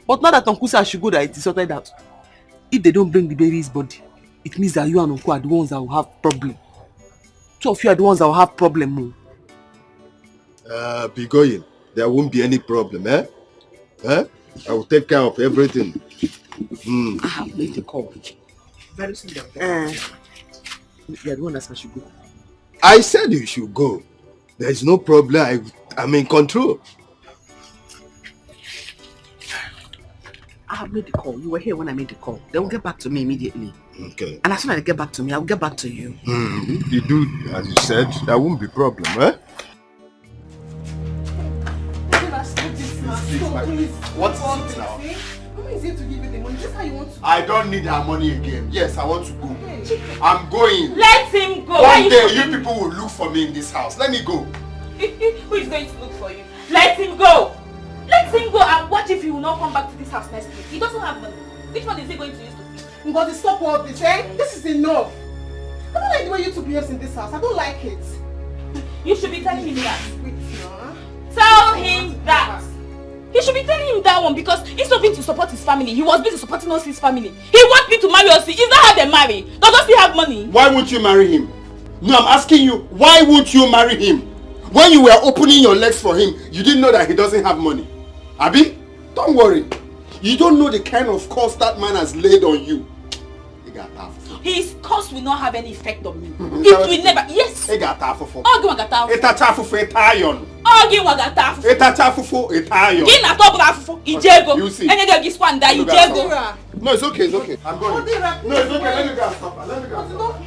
But now that Uncle said I should go, that it is sorted out. If they don't bring the baby's body, it means that you and Uncle are the ones that will have problem. Two of you are the ones that will have problem. Be going. There won't be any problem, eh? I will take care of everything. I have made the call. Very soon. You're the one that I should go. I said you should go. There is no problem. I'm in control. I have made the call. You were here when I made the call. They will get back to me immediately. Okay. And as soon as they get back to me, I will get back to you. You do, as you said, there won't be problem, eh? What's it now? Who is it to give you the money? Just how you want to. I don't need her money again. Yes, I want to go. I'm going. Let him go. One day you people will look for me in this house. Let me go. Who is going to look for you? Let him go. Let him go, and watch if he will not come back to this house next week. He doesn't have money. Which one is he going to use to feed? You got to stop all this, eh? This is enough. I don't like the way you two behave in this house. I don't like it. You should be telling him that. Tell him that. He should be telling him that one, because instead of being to support his family, he was busy supporting us, his family. He wants me to marry us. Is that how they marry? Does he have money? Why won't you marry him? No, I'm asking you, why won't you marry him? When you were opening your legs for him, you didn't know that he doesn't have money. Abi, don't worry. You don't know the kind of curse that man has laid on you. His curse will not have any effect on me. It will never. Yes. Ogi wagata. Eta chafufu etayon. Ogi wagata afufu. Eta chafufu etayon. Gina to bra afufu. Ijego. You see. Any day this one die ijego. No, it's okay, it's okay. I'm going. No, it's okay. Let me go and stop her. Let me go and stop her.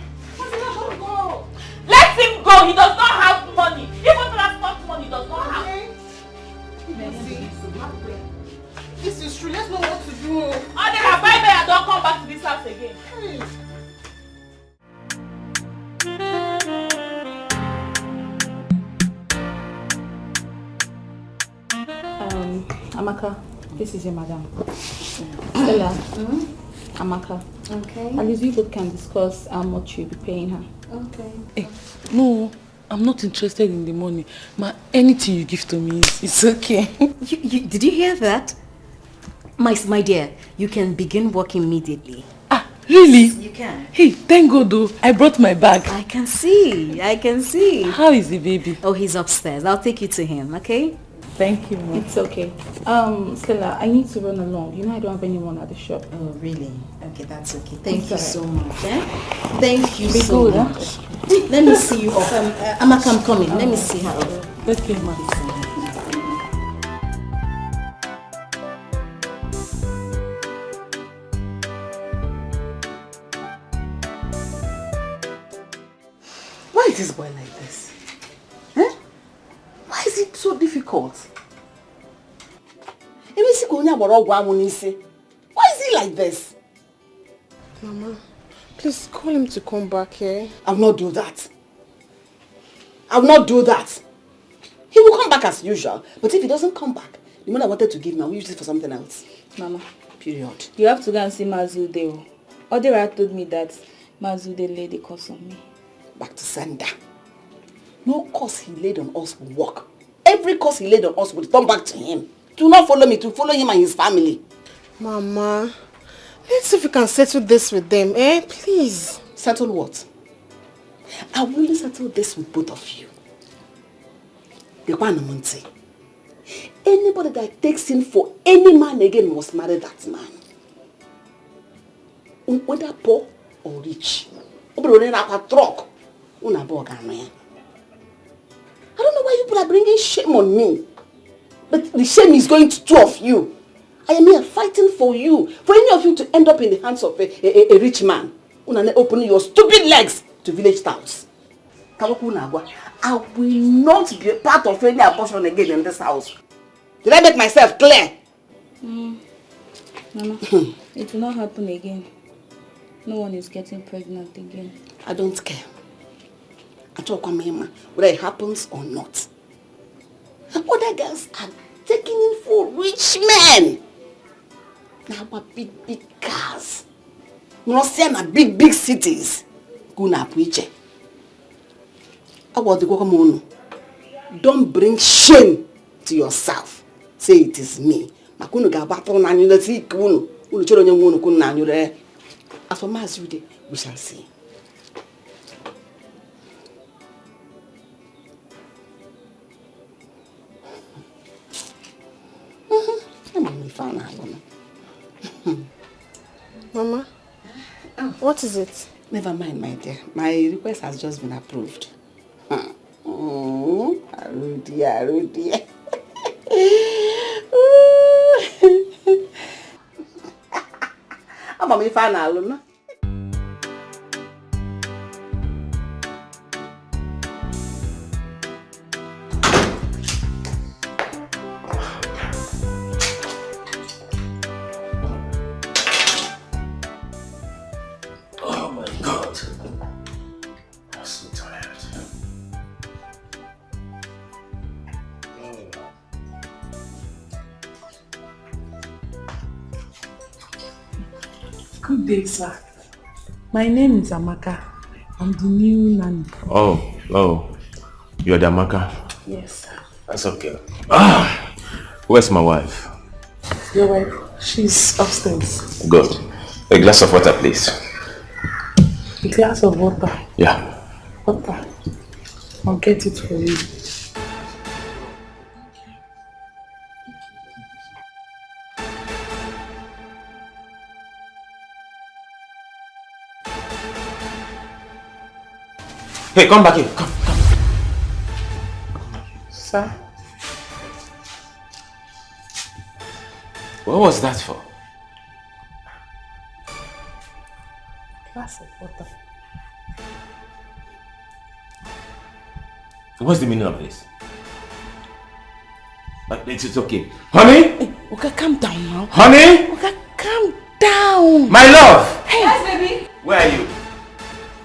Let him go. He does not have money. Even transport money, he does not have. This is true. Let's know what to do. Odira, bye-bye and don't come back to this house again. Amaka, this is your madam. Stella, Amaka. Okay. At least you both can discuss how much you'll be paying her. Okay. Hey, no, I'm not interested in the money. Anything you give to me, it's okay. Did you hear that? My dear, you can begin work immediately. Really? You can. Hey, thank God though. I brought my bag. I can see. How is the baby? Oh, he's upstairs. I'll take you to him, okay? Thank you, Mom. It's okay. Stella, I need to run along. You know I don't have anyone at the shop. Oh, really? Okay, that's okay. Thank It's you alright. so much. Eh? Thank you Be so good, huh? much. Let me see you off. Amaka, I'm coming. Let me see her. Okay, Ma. Why is this boy like this? Eh? Why is it so difficult? Why is he like this? Mama, please call him to come back here. I will not do that. I will not do that. He will come back as usual. But if he doesn't come back, the money I wanted to give him, I will use it for something else. Mama. Period. You have to go and see Mazude. Odera told me that Mazude laid a curse on me. Back to sender. No curse he laid on us will work. Every curse he laid on us will turn back to him. Do not follow me, to follow him and his family. Mama, let's see if we can settle this with them, eh? Please. Settle what? I will only settle this with both of you. The one Monte. Anybody that takes in for any man again must marry that man. Whether poor or rich. I don't know why you people are bringing shame on me. But the shame is going to two of you. I am here fighting for you. For any of you to end up in the hands of a rich man. Opening your stupid legs to village towns. I will not be a part of any abortion again in this house. Did I make myself clear? Mama, it will not happen again. No one is getting pregnant again. I don't care. I talk on him whether it happens or not. Other girls are taking in for rich men. Now what big cars. Not saying big cities. Guna preacher. About the Gokamono. Don't bring shame to yourself. Say it is me. Makunu ga battle na nyu lati kunu. Unu choro nyen wonu kunu na nyu re. As for Mazude, we shall see. Mama, what is it? Never mind, my dear. My request has just been approved. Arudi. I'm a fan alone. Oh my God. I'm so tired. Good day, sir. My name is Amaka. I'm the new nanny. Oh. You're the Amaka? Yes, sir. That's okay. Where's my wife? Your wife, she's upstairs. Good. A glass of water, please. A glass of water. Yeah. Water. I'll get it for you. Hey, come back here. Come. Sir? What was that for? Glass of water. What's the meaning of this? But it's okay. Honey? Hey, okay, calm down now. Honey? Okay, calm down. My love! Hey! Yes, baby. Where are you?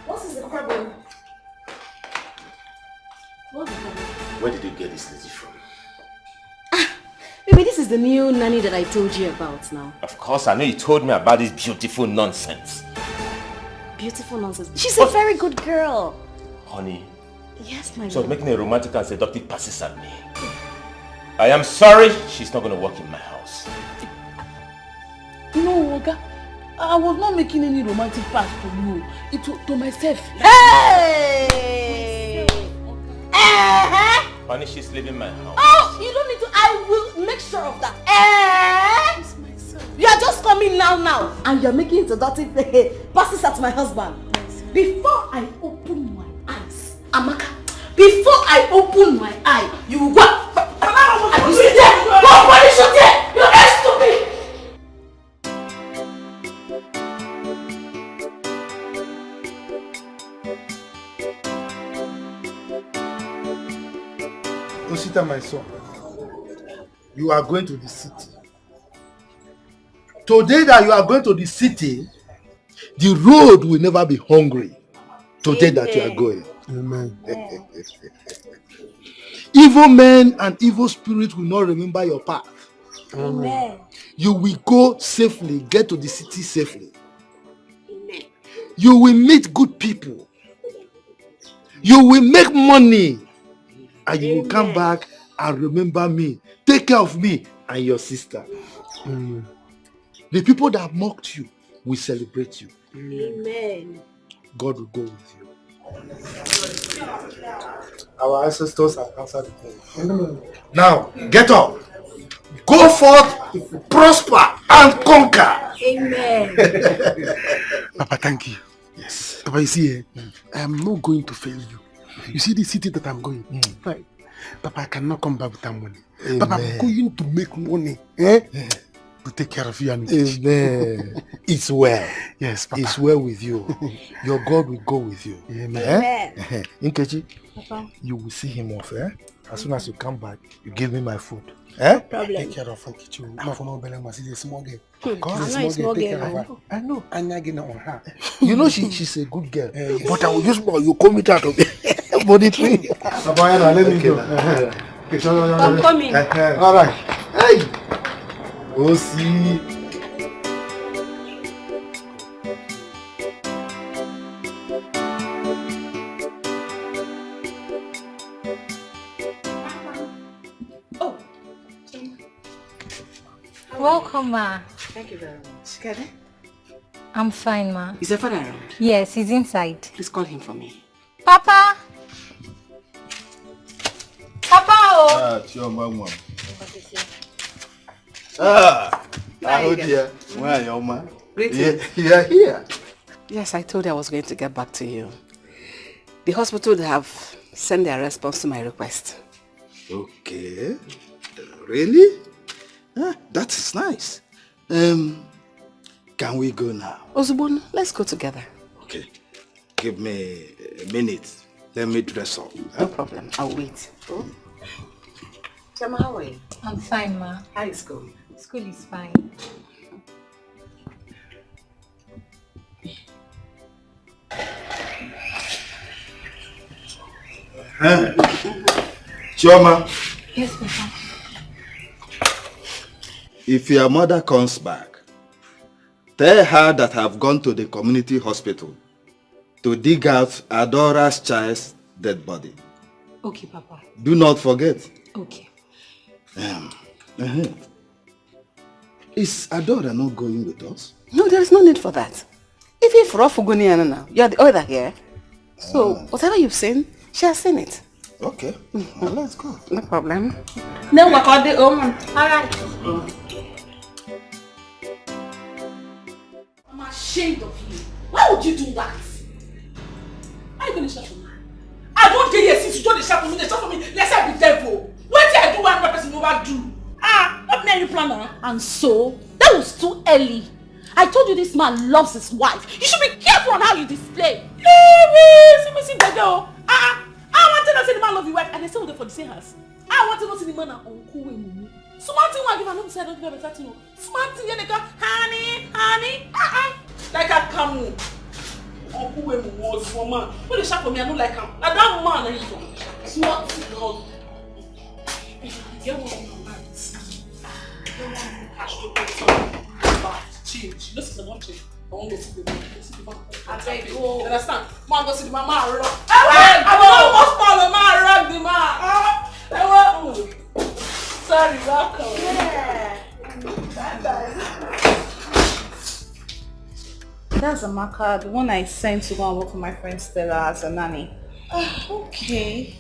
What is the problem? Where did you get this lady from? Maybe this is the new nanny that I told you about now. Of course, I know you told me about this beautiful nonsense. Beautiful nonsense. She's a very good girl. Honey, Yes, my so love. making a romantic and seductive passes at me. I am sorry, she's not going to work in my house. No, Oga. I was not making any romantic pass to you. It was to myself. Hey! Honey, she's leaving my house. Oh, you don't need to. I will make sure of that. You are just coming now, and you're making seductive passes at my husband. Before I open my eyes, Amaka, before I open my eye, you will go. And you sit there. Go punish you there. You're stupid. Osita, my son, you are going to the city. Today that you are going to the city, the road will never be hungry. Today that you are going. Amen. Evil men and evil spirits will not remember your path. Amen. You will go safely, get to the city safely. Amen. You will meet good people. You will make money. And you will come back and remember me. Take care of me and your sister. Amen. The people that mocked you will celebrate you. Amen. God will go with you. Our ancestors have answered the prayer. Now, get up. Go forth, prosper, and conquer. Amen. Papa, thank you. Yes. Papa, you see, I am not going to fail you. You see the city that I'm going? Right. Papa, I cannot come back without money. Amen. Papa, I'm going to make money. To take care of you and Amen. It's well. Yes, Papa. It's well with you. Your God will go with you. Amen. Nkechi, Papa. you will see him off. As soon as you come back, you give me my food. No problem. Take care of Nkechi. Not for no belly, but she's a small girl. I'm not a small girl. I know. I'm not getting on her. You know she's a good girl. But I will use more. You come it out of body tree. Papa, let me go. I'm coming. All right. Hey. We'll see. Welcome, ma. Thank you very much. Get it? I'm fine, ma. Is your father around? Yes, he's inside. Please call him for me. Papa! Papa! Oh! Chioma. Hello, dear. Where are you, ma? Greetings. You are here. Yes, I told you I was going to get back to you. The hospital have sent their response to my request. Okay. Really? That is nice. Can we go now? Ozubun, let's go together. Okay. Give me a minute. Let me dress up. No problem. I'll wait. Chama, how are you? I'm fine, ma. How is school? School is fine. Chioma, Yes, Papa. if your mother comes back, tell her that I've gone to the community hospital to dig out Adora's child's dead body. Okay, Papa. Do not forget. Okay. Is Adora not going with us? No, there is no need for that. Even for Ofuguniana now, you are the other here. So, whatever you've seen, she has seen it. Okay. Well, let's go. No problem. No, we're called the woman. Alright. I'm ashamed of you. Why would you do that? Are you going to shout for me? I don't get here since you don't shout for me. They shout for me. Let's say I be devil. What did I do one person overdo? What made you plan? And so, that was too early. I told you this man loves his wife. You should be careful on how you display. I want to know see the man love your wife and they say we're for the same house. I want to know see the man and uncle with me. Smart thing I give another side, don't give a better thing. Smart thing they go, honey. Like I come. Uncle with me was for man. When they shout for me, I don't like him. Now that man is smart thing. Get what you want. Chill. She knows she's not chill. I won't go see the mama. I beg you. You understand? Mom, go see the mama. I will almost follow the mama. Sorry, welcome. Yeah. That's Amaka, the one I sent to go and work for my friend Stella as a nanny. Okay.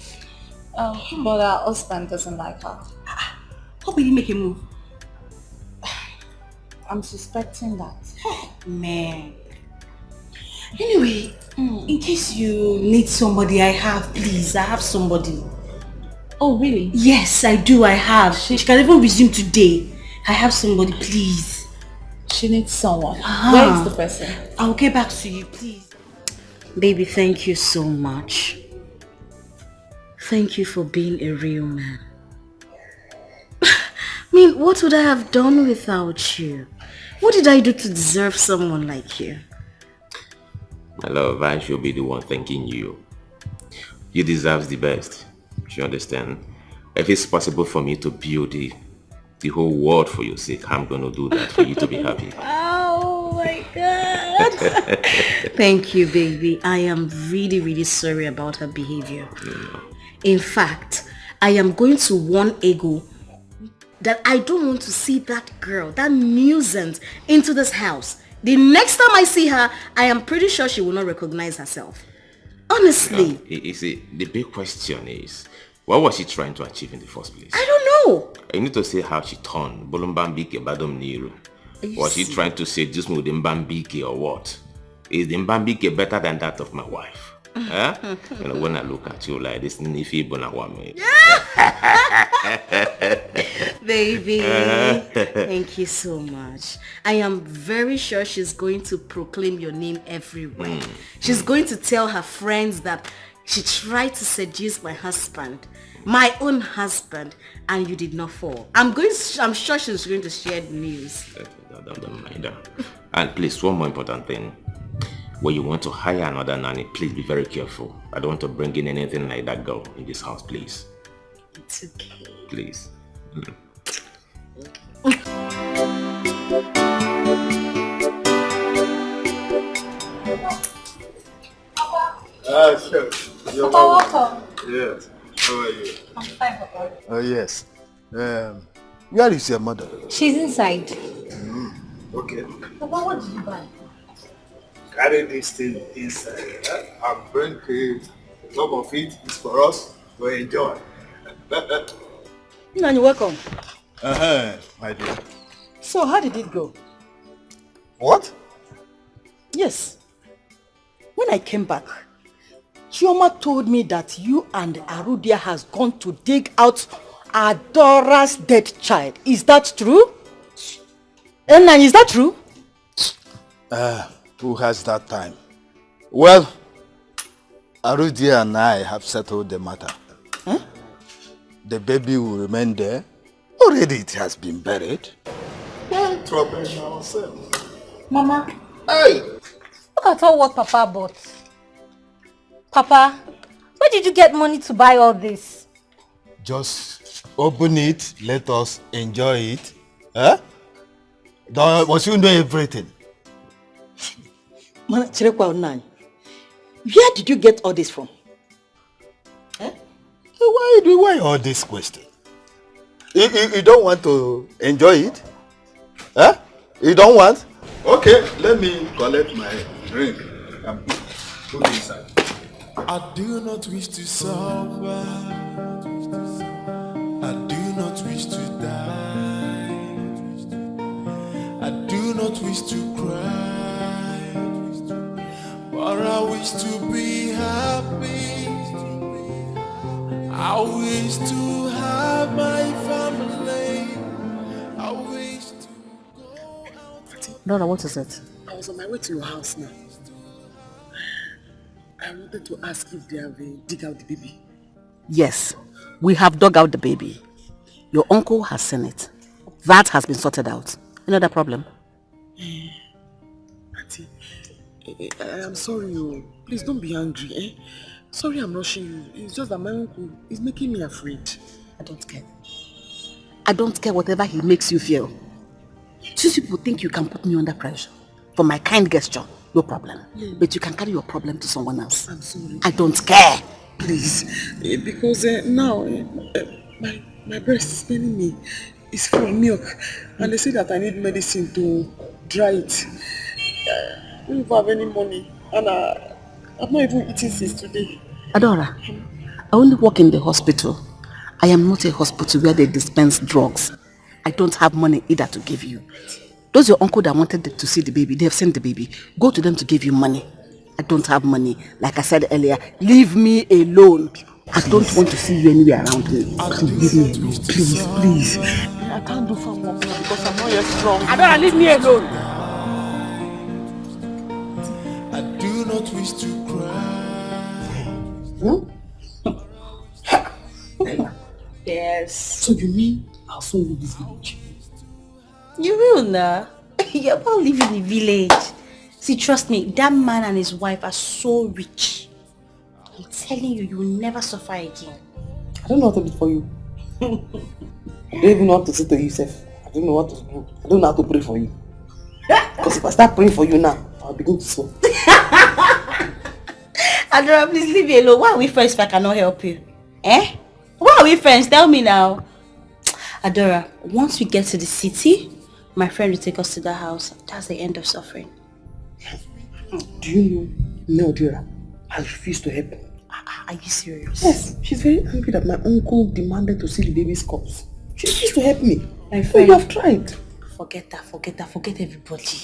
But her husband doesn't like her. How will you make a move? I'm suspecting that. Man. Anyway, in case you need somebody, I have somebody. Oh, really? Yes, I do, I have. She can even resume today. I have somebody, please. She needs someone. Where is the person? I'll get back to you, please. Baby, thank you so much. Thank you for being a real man. I mean, what would I have done without you? What did I do to deserve someone like you? My love, I should be the one thanking you. You deserve the best. You understand? If it's possible for me to build the whole world for your sake, I'm going to do that for you to be happy. Oh my God. Thank you, baby. I am really, really sorry about her behavior. In fact, I am going to warn Ego that I don't want to see that girl, that nuisance, into this house. The next time I see her, I am pretty sure she will not recognize herself. Honestly. You see, the big question is, what was she trying to achieve in the first place? I don't know. You need to say how she turned. Bolumbambike Badom Niru. Was she trying to say just with Mbambike or what? Is the Mbambike better than that of my wife? Huh? You know, when I look at you like this, Nifi Bonawame. Baby, thank you so much. I am very sure she's going to proclaim your name everywhere. She's going to tell her friends that she tried to seduce my husband, my own husband, and you did not fall. I'm sure she's going to share the news. Don't mind her. And please, one more important thing. When you want to hire another nanny, please be very careful. I don't want to bring in anything like that girl in this house, please. It's okay. Please. Sure. Papa, welcome. Yes. How are you? I'm fine, Papa. Oh, yes. Where is your mother? She's inside. Okay. Papa, what did you buy? Carry this thing inside. I'm bringing some of it is for us to enjoy. Nanny, welcome. My dear. So how did it go? What? Yes. When I came back, Chioma told me that you and Arudia has gone to dig out Adora's dead child. Is that true? Nanny, is that true? Who has that time? Well, Arudia and I have settled the matter. Huh? The baby will remain there. Already it has been buried. Why trouble ourselves? Mama. Hey! Look at all what Papa bought. Papa, where did you get money to buy all this? Just open it, let us enjoy it. Huh? Must you know everything? Where did you get all this from? Huh? Why all this question? You don't want to enjoy it? Huh? You don't want? Okay, let me collect my drink and put it inside. I do not wish to suffer. I do not wish to die. I do not wish to cry. But I wish to be happy. I wish to have my family. I wish to go out. Dora, what is it? I was on my way to your house now. I wanted to ask if they have dig out the baby. Yes, we have dug out the baby. Your uncle has seen it. That has been sorted out. Another problem? Auntie, I'm sorry. Please don't be angry. Sorry I'm rushing you. It's just that my uncle is making me afraid. I don't care. I don't care whatever he makes you feel. Since people think you can put me under pressure for my kind gesture, no problem. But you can carry your problem to someone else. I'm sorry. I don't care. Please, because now my breast is paining me. It's full of milk, and they say that I need medicine to dry it. I don't even have any money, and I've not even eaten since today. Adora, I only work in the hospital. I am not a hospital where they dispense drugs. I don't have money either to give you. Those your uncle that wanted to see the baby, they have sent the baby. Go to them to give you money. I don't have money. Like I said earlier, leave me alone. I don't want to see you anywhere around me. Leave me alone, please, please. I can't do farm work now because I'm not yet strong. Adora, leave me alone. I do not wish to cry. Yes. So you mean I'll soon leave this village? You will now. You're about living in the village. See, trust me, that man and his wife are so rich. I'm telling you, you will never suffer again. I don't know what to do for you. I don't even know what to say to you, Seth. I don't know what to do. I don't know how to pray for you. Because if I start praying for you now, I'll begin to sweat. Adora, please leave me alone. Why are we friends if I cannot help you? Eh? Why are we friends? Tell me now. Adora, once we get to the city, my friend will take us to the house. That's the end of suffering. Do you know, Adora, I refuse to help. Are you serious? Yes, she's very angry that my uncle demanded to see the baby's corpse. She refused to help me. My friend, you have tried. Forget everybody.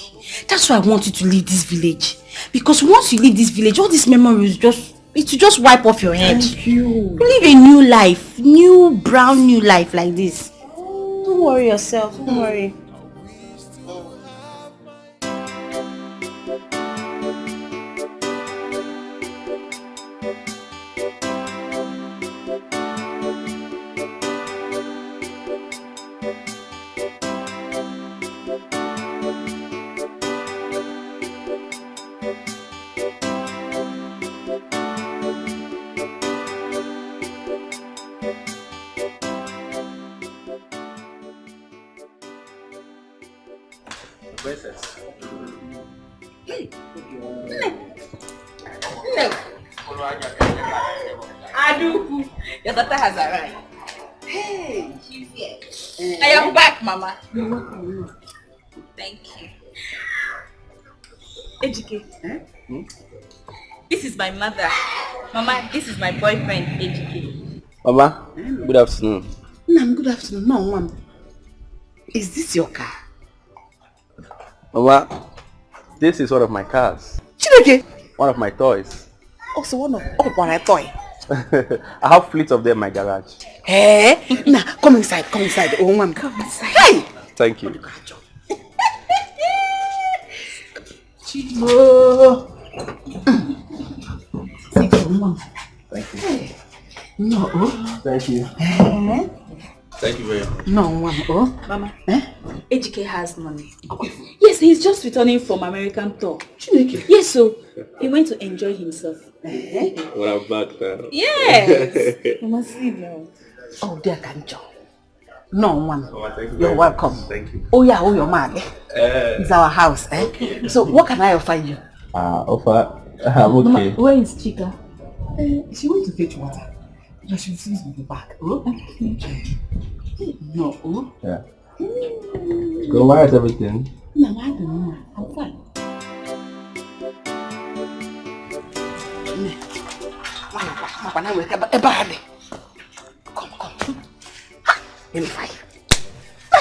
That's why I want you to leave this village. Because once you leave this village, all these memories it will just wipe off your head. Thank you. Live a new life. New life like this. Don't worry yourself. Don't worry. Princess. Adu, your daughter has arrived. Hey, she's here. I am back, Mama. Thank you. Ejike. This is my mother. Mama, this is my boyfriend, Ejike. Mama, good afternoon. Nam, good afternoon. No, Mom. Is this your car? Mama, this is one of my cars. Chineke? One of my toys. Also one of my toy. I have fleet of them in my garage. Hey, nah, come inside. Oh, Mom. Come inside. Hey! Thank you. Chico. Thank you, Mom. Thank you. Hey. No. Thank you. Thank you very much. No, Mom. Mama, Ejike has money. Yes, he's just returning from American tour. Yes, so he went to enjoy himself. What about that? Yes. You must leave now. Oh, dear Kanjo. No, Mom. Oh, thank you. You're welcome. Thank you. Oh, yeah, your man. It's our house. Okay. So, what can I offer you? Offer? I'm okay. Mama, where is Chika? She went to fetch water. But she sees me back. Oh? No. Yeah. So why is everything? No, I don't know. I'm fine. Come. Now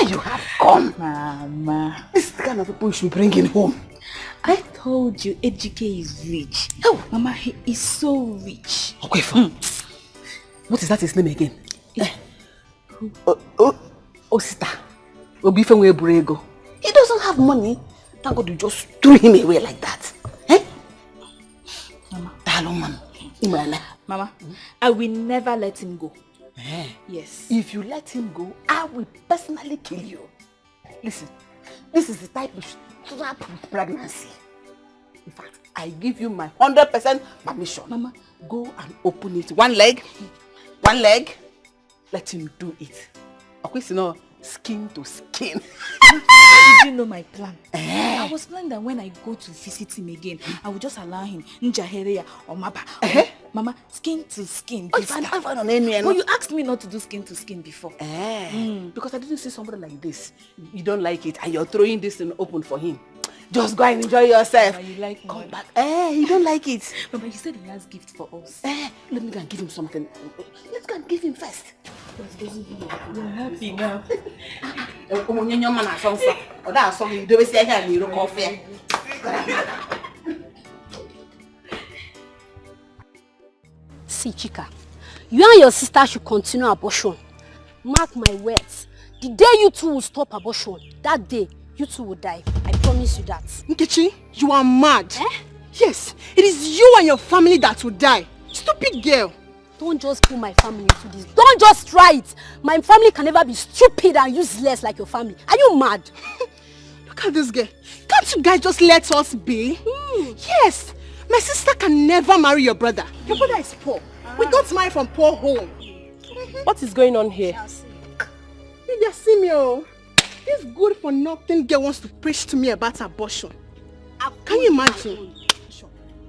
you have come. Mama. This is the kind of people you should bring in home. I told you Ejike is rich. Oh, Mama, he is so rich. Okay, what is that his name again? Sister. He doesn't have money. Thank God you just threw him away like that. Mama, I will never let him go. Yes. If you let him go, I will personally kill you. Listen, this is the type of trap with pregnancy. In fact, I give you my 100% permission. Mama, go and open it. One leg. Let him do it. Okay, so now skin to skin. didn't know my plan. I was planning that when I go to visit him again, I would just allow him Njahereya or Maba. Mama, skin to skin. But you asked me not to do skin to skin before. Because I didn't see somebody like this. You don't like it and you're throwing this thing open for him. Just go and enjoy yourself. Mama, you like Come back. You don't like it. Mama, you said he has gift for us. Let me go and give him something. Let's go and give him first. You're happy now. See, Chika, you and your sister should continue abortion. Mark my words. The day you two will stop abortion, that day you two will die. I promise you that. Nkechi, you are mad. Yes, it is you and your family that will die. Stupid girl. Don't just put my family into this. Don't just try it. My family can never be stupid and useless like your family. Are you mad? Look at this girl. Can't you guys just let us be? Yes, my sister can never marry your brother. Your brother is poor. We don't marry from poor home. What is going on here? Lydia, see me, oh. This good for nothing girl wants to preach to me about abortion. Can you imagine?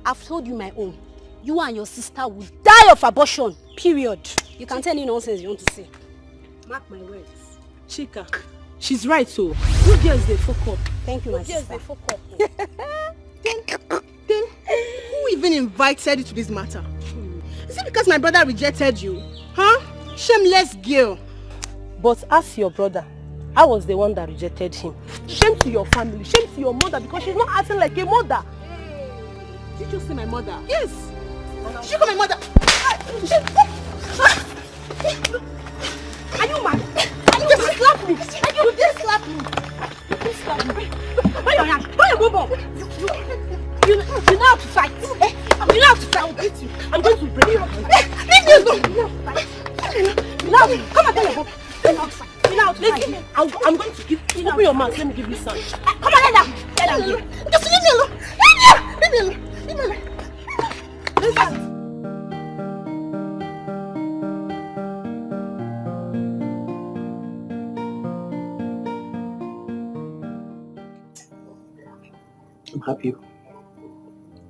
I've told you my own. You and your sister will die of abortion. Period. You can tell any nonsense you want to say. Mark my words. Chika, she's right, so. Good girls, they fuck up. Thank you, my sister. They fuck up. Then, who even invited you to this matter? Is it because my brother rejected you? Huh? Shameless girl. But ask your brother. I was the one that rejected him. Shame to your family. Shame to your mother because she's not acting like a mother. Did you see my mother? Yes. Did you call my mother? Are you mad? You just slap me. You just slap me. You slap me. Why your hand? Why your bum? You know how to fight. You know how to fight. I'll beat you. I'm going to break you. Leave me alone. You know how to fight. Come and tell your bum. You know how to fight. You know how to fight. I'm going to give you. Open your mouth. Let me give you some. Come on, let them. Just leave me alone. Leave me alone. Leave me alone. Listen. I'm happy.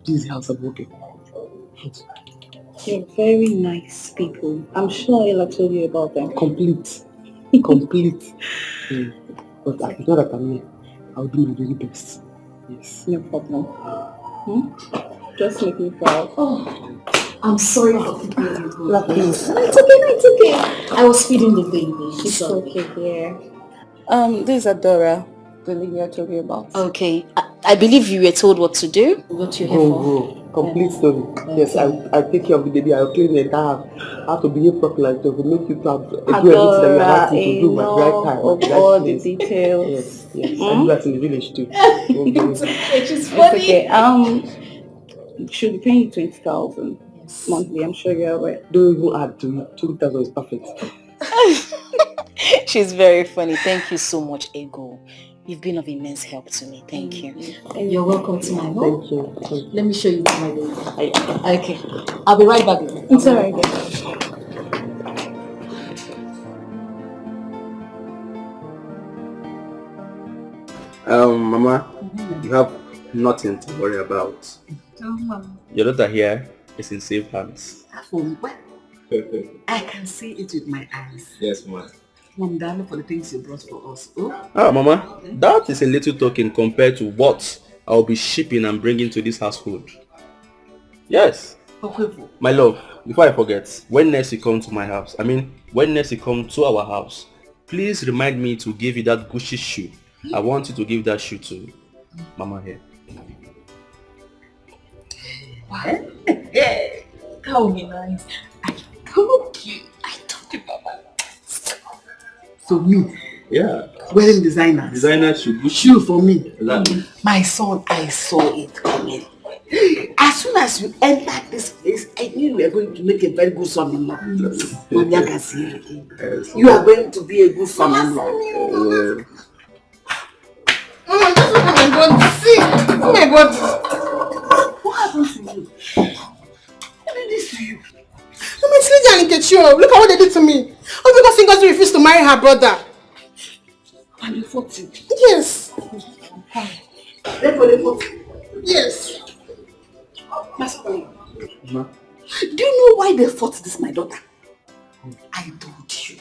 This is the house of working. You're very nice people. I'm sure Ella told you about them. Complete. Complete. But it's not that I'm here. I'll do my very best. Yes. No problem. Just make me proud. Oh, I'm sorry for keeping you going. Love you. It's okay. I was feeding the baby. It's okay, dear. This is Adora, the lady I told you about. Okay. I believe you were told what to do. What you're here for. Complete story. Yes, I take care of the baby. I'll clean the entire house. I have to behave properly to make you do everything that you are asking to do at the right time. All the details. Yes. I do that in the village too. It's okay. Should be paying you 20,000 monthly. I'm sure you're aware. Don't even add to it. 20,000 is perfect. She's very funny. Thank you so much, Ego. You've been of immense help to me. Thank you. And you're welcome to my home. Thank you. Let me show you my baby. Okay. I'll be right back. It's alright. Mama, you have nothing to worry about. Your daughter here is in safe hands. From where? I can see it with my eyes. Yes, Mama. Mom, darling, for the things you brought for us. Mama, that is a little token compared to what I'll be shipping and bringing to this household. Yes. My love, before I forget, when next you come to my house, when next you come to our house, please remind me to give you that Gucci shoe. I want you to give that shoe to Mama here. What? That would be nice. I told you, Mama. So me, wearing designer shoe for me. Exactly. My son, I saw it coming. As soon as you enter this place, I knew you were going to make a very good son-in-law. You are going to be a good son-in-law. Mama, that's what I'm going to see. Oh my God. What happened to you? Who did this to you? Mama, it's Lydia and Nkechi. Look at what they did to me. All because Ngozi refused to marry her brother. And you fought it? Yes. Yes. My son. Do you know why they fought this, my daughter? I told you.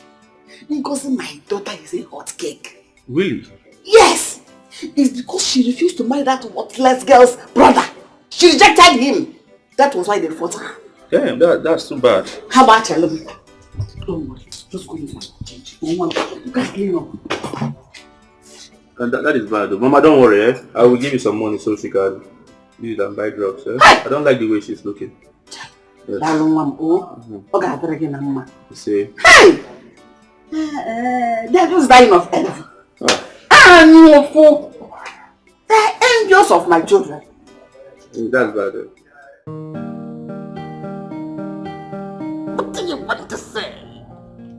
Because my daughter is a hot cake. Really? Yes! It's because she refused to marry that worthless girl's brother. She rejected him. That was why they fought her. Damn, that's too bad. How about you? Don't worry. Just go use my change. You guys clean up. And that is bad. Mama, don't worry, eh? I will give you some money so she can use it and buy drugs, eh? I don't like the way she's looking. Yes. You see? Hey! They're just dying of envy. And you fool! They're envious of my children. That's bad. Eh? What do you want to say?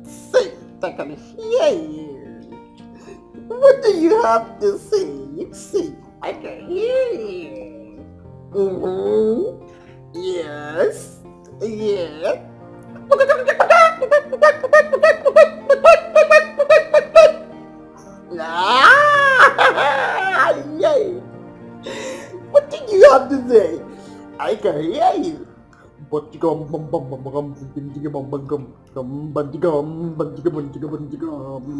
Say it, I can hear you. What do you have to say? Say, I can hear you. Yes. Yeah. Yay. What do you have to say? I can hear you.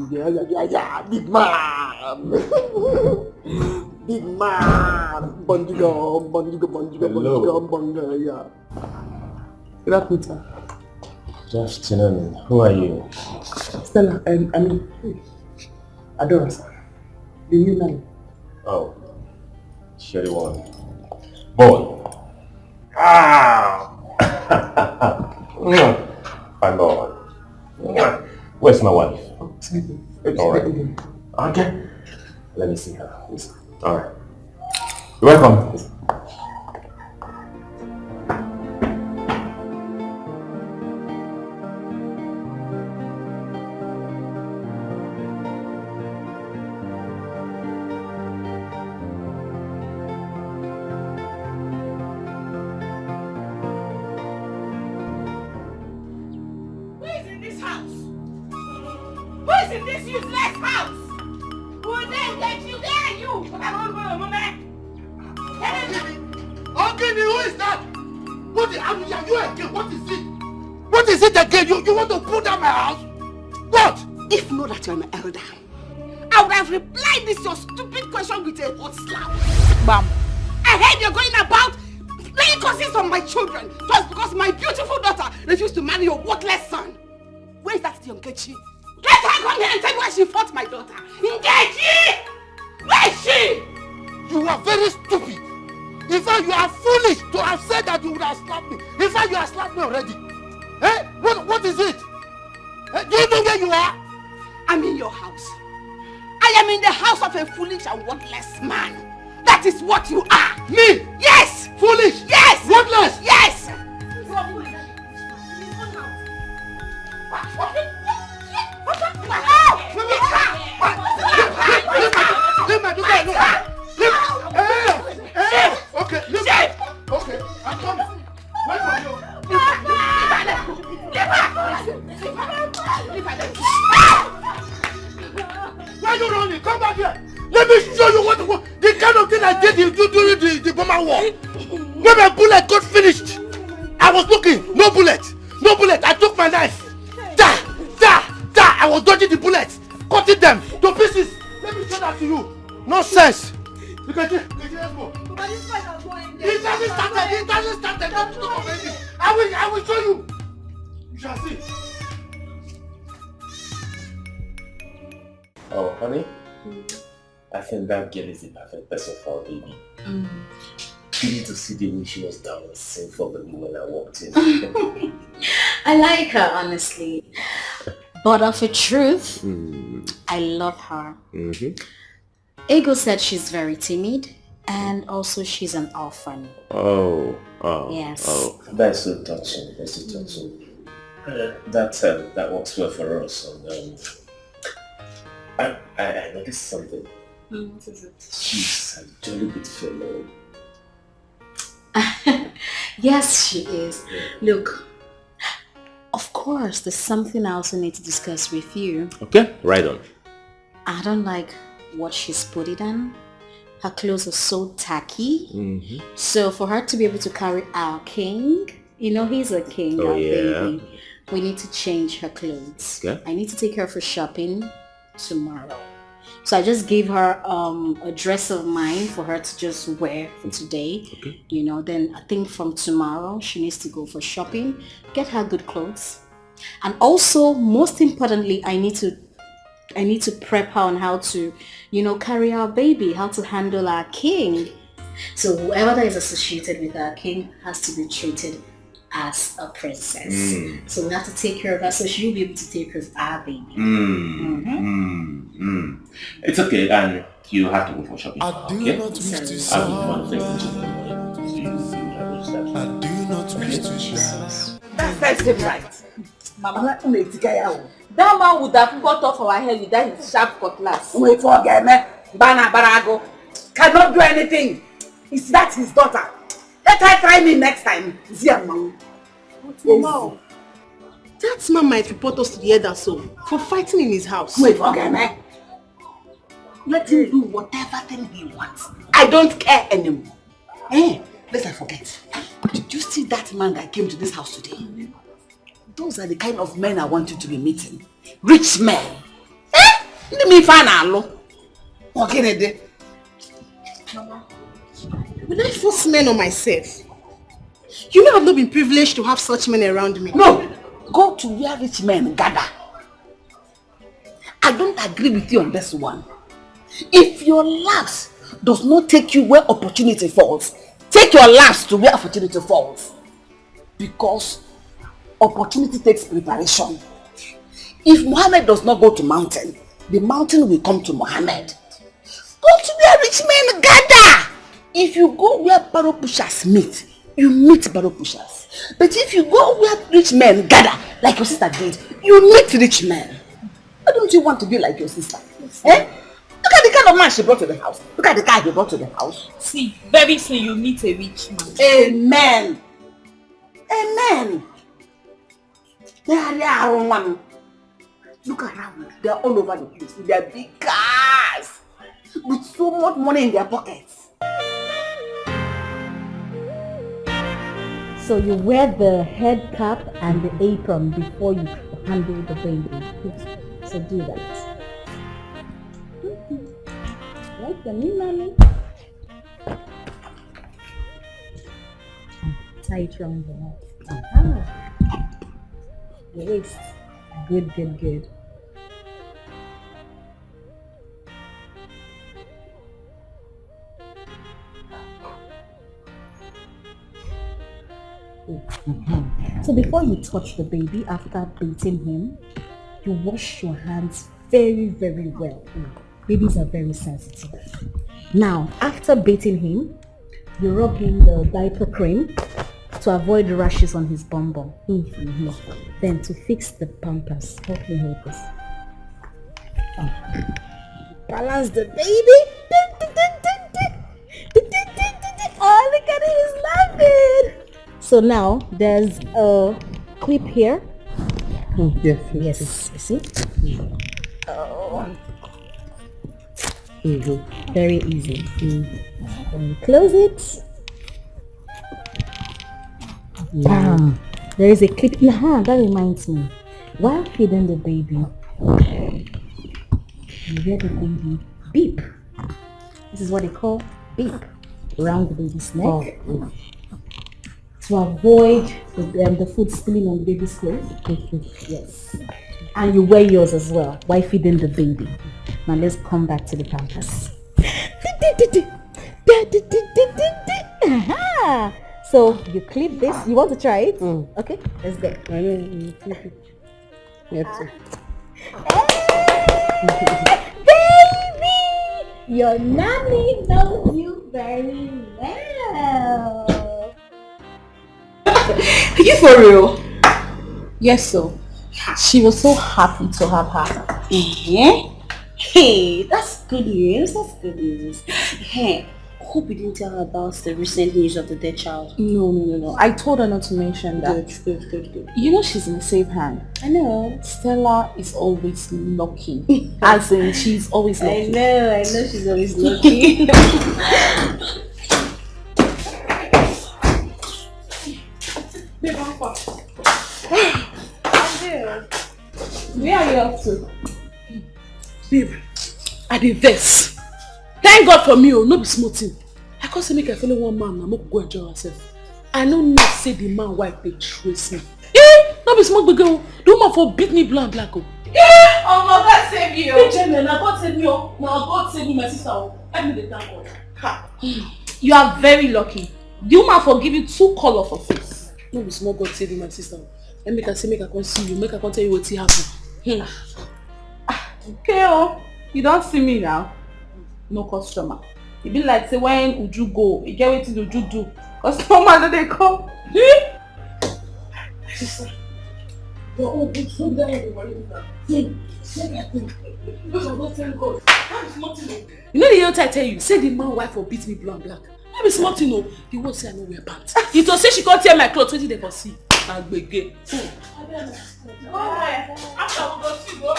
Yeah, big man. Big man. Yeah. Good afternoon. Good afternoon. Who are you? Stella, Adora, sir. The new nanny. Oh, you're the one. Boy. Ah! My boy. Where's my wife? Alright. Okay. Let me see her. Alright. You're welcome. You want to pull down my house? What? If not that you're an elder, I would have replied this your stupid question with a hot slap. Bam. I heard you're going about playing cousins on my children just because my beautiful daughter refused to marry your worthless son. Where is that young Nkechi? Let her come here and tell me why she fought my daughter. Nkechi! Where is she? You are very stupid. In fact, you are foolish to have said that you would have slapped me. In fact, you have slapped me already. Eh? What is it? Do you know where you are? I'm in your house. I am in the house of a foolish and worthless man. That is what you are. Me? Yes! Foolish? Yes! Worthless? Yes! Okay, okay, I'm coming. Wait for you. Why are you running? Come back here. Let me show you what the kind of thing I did during the Burma war. When my bullet got finished, I was looking. No bullet. No bullet. I took my knife. I was dodging the bullets, cutting them to pieces. Let me show that to you. Nonsense. Let's go. It doesn't start. Don't talk of anything. I will show you. You shall see. Oh, honey, I think that girl is the perfect person for our baby. You need to see the way she was down and sing for me when I walked in. I like her, honestly. But of a truth, I love her. Ego said she's very timid and also she's an orphan. Oh, yes. Oh, that's so touching. That's so touching. That works well for us. And I noticed something. What is it? She's a jolly good fellow. Yes, she is. Look, of course, there's something I also need to discuss with you. Okay, right on. I don't like what she's put it on. her clothes are so tacky. So for her to be able to carry our king, you know he's a king, our baby, we need to change her clothes. Okay. I need to take her for shopping tomorrow. So I just gave her a dress of mine for her to just wear for today. Okay. You know, then I think from tomorrow she needs to go for shopping, get her good clothes. And also, most importantly, I need to prep her on how to, you know, carry our baby, how to handle our king. So whoever that is associated with our king has to be treated as a princess. So we have to take care of her so she'll be able to take care of our baby. It's okay, and you have to go for shopping. I do Okay? not wish to I sound want to I do not wish to shout. That's it right. Mama, that man would have cut off our head with that his sharp cutlass. Wait for me. Bana Barago cannot do anything. Is that his daughter? Let her try me next time. Mama, that man might report us to the elder soul for fighting in his house. Wait for me. Let him do whatever thing he wants. I don't care anymore. Let's not forget. Did you see that man that came to this house today? Those are the kind of men I want you to be meeting. Rich men. Let me find out. Okay, Mama, will I force men on myself? You know I've not been privileged to have such men around me. No, go to where rich men gather. I don't agree with you on this one. If your laughs does not take you where opportunity falls, take your laughs to where opportunity falls. Because opportunity takes preparation. If Muhammad does not go to mountain, the mountain will come to Muhammad. Go to where rich men gather. If you go where barrow pushers meet, you meet barrow pushers. But if you go where rich men gather, like your sister did, you meet rich men. Why don't you want to be like your sister? Look at the kind of man she brought to the house. Look at the guy he brought to the house. See, very soon you meet a rich man. Amen. Amen. They are one. Look around. They are all over the place with their big cars. With so much money in their pockets. So you wear the head cap and the apron before you handle the baby. So do that. Like the new nanny. Tie it around the neck. The waist. Good, good, good. So before you touch the baby, after bathing him, you wash your hands very, very well. Babies are very sensitive. Now, after bathing him, you rub in the diaper cream to avoid rashes on his bum bum. Then to fix the pampers, help me hold this. Balance the baby. Oh, look at it, he's laughing. So now there's a clip here. Yes. You see? Oh. Very easy. Then you close it. Bam. There is a clip. That reminds me. While feeding the baby, you hear the baby beep. This is what they call beep around the baby's neck. To avoid the food spilling on the baby's clothes. Yes. And you wear yours as well while feeding the baby. Now let's come back to the pampers. So you clip this. You want to try it? Okay, let's go. Baby! Your nanny knows you very well. Are you for real? Yes, so. She was so happy to have her. Hey, that's good news. That's good news. Hey, Hope you didn't tell her about the recent news of the dead child. No. I told her not to mention that. Good. You know she's in a safe hand. I know. Stella is always lucky. As in, she's always lucky. I know she's always lucky. Babe, I'm fast. Where are you off to? Babe, I did this. Thank God for me, no be smoking. I can't say make I follow one man, I'm not go enjoy myself. I don't know say the man wife they trace me. No be smoke big girl. The woman for beat me black. Oh my God save you. Hey Jenna, now God save me. Now God save me, my sister. Help me the thank God. Ha. You are very lucky. The woman for give you 2 color for face. No be smoke God save you, my sister. Let me say make I come see you, make I come tell you what happened. Okay, you don't see me now. No customer. It be like say when Uju go, you get wetin Uju do. Customer no dey come. Sister. You know the other I tell you, say the man wife will beat me black. No be smart you know. The word say I no wear pants. You to say she can't tear my clothes, wetin dey for see? Agbege. After we go see go.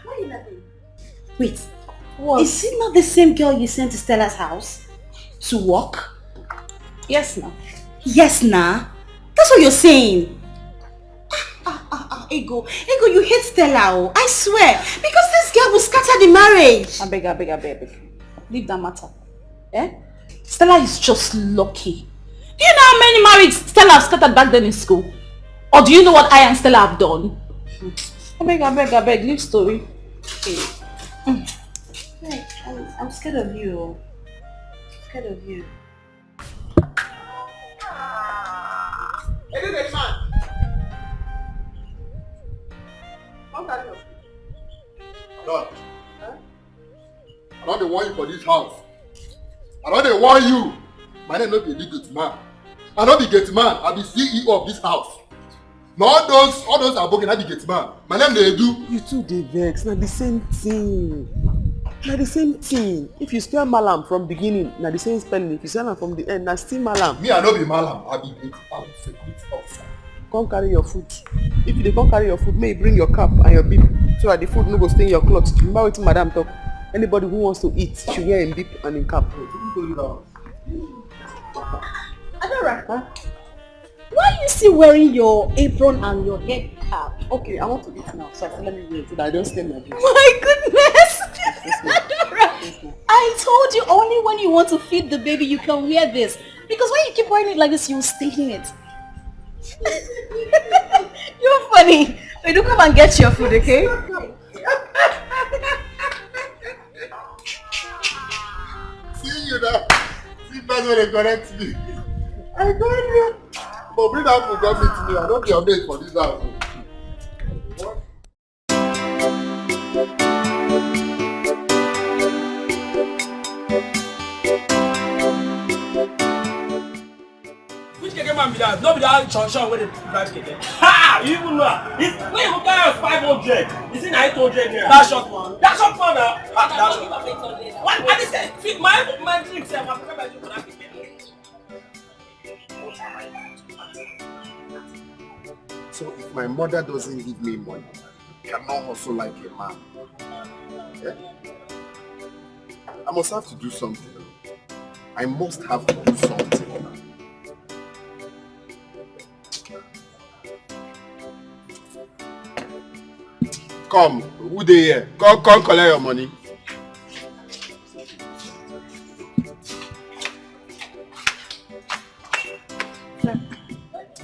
Why are you laughing? Wait. What? Is it not the same girl you sent to Stella's house? To work? Yes, nah. Yes, nah. That's what you're saying. Ego, you hate Stella, I swear. Because this girl will scatter the marriage. I beg. Leave that matter. Eh? Stella is just lucky. Do you know how many marriages Stella have scattered back then in school? Or do you know what I and Stella have done? I beg, leave story. Okay. Hey, I'm scared of you. Scared of you. Hey, this man. How can you? Huh? I don't want you for this house. I don't want you. My name not be gate man. I not be gate man. I be CEO of this house. Now all those are broken. I be gate man. My name they do. You two dey vex. Na the same thing. Na the same thing. If you spell malam from beginning, na the same spelling. If you spell am from the end, na still malam. Me I no be malam. I be gate officer. Come carry your food. If you dey come carry your food, may you bring your cap and your beep so that the food no go stay in your cloth. Remember wetin madam talk. Anybody who wants to eat should wear a beep and a cap. Adora, huh? Why are you still wearing your apron and your head cap? Okay, I want to eat now, so let me wear it so that I don't stain my dress. My goodness! Adora, I told you only when you want to feed the baby you can wear this. Because when you keep wearing it like this, you'll stain it. You're funny. We do come and get your food, okay? See you now. See that's when they correct me. I got you. But bring that food come meet me. I don't be your mate for this house. Which keke man be that? No be that Chonshan where they drive keke. Ha! You even know. This when you carry us 500. Is it 800 naira? That short one. That short one now. That short one. What? I just said, feed my drink. Say, I'm prepared by you for that keke. So if my mother doesn't give me money, I cannot hustle like a man. Yeah? I must have to do something. I must have to do something. Come, who they here? Come collect your money.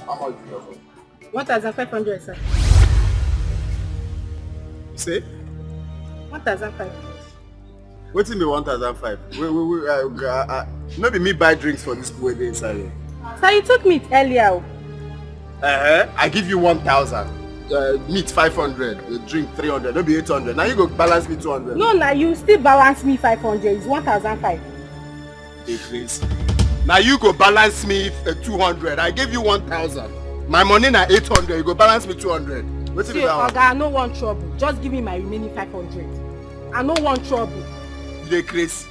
How much do you have? 1,500, sir. Say? 1,500. What's in me 1,500? No be me buy drinks for this boy inside here. Sir, you took meat earlier. I give you 1,000. Meat 500, drink 300, no be 800. Now you go balance me 200. No, now you still balance me 500. It's 1,500. Please. Now you go balance me 200. I gave you 1,000. My money na 800. You go balance me 200. What's See, it about? Oga, I no want trouble. Just give me my remaining 500. I no want trouble. You dey crazy.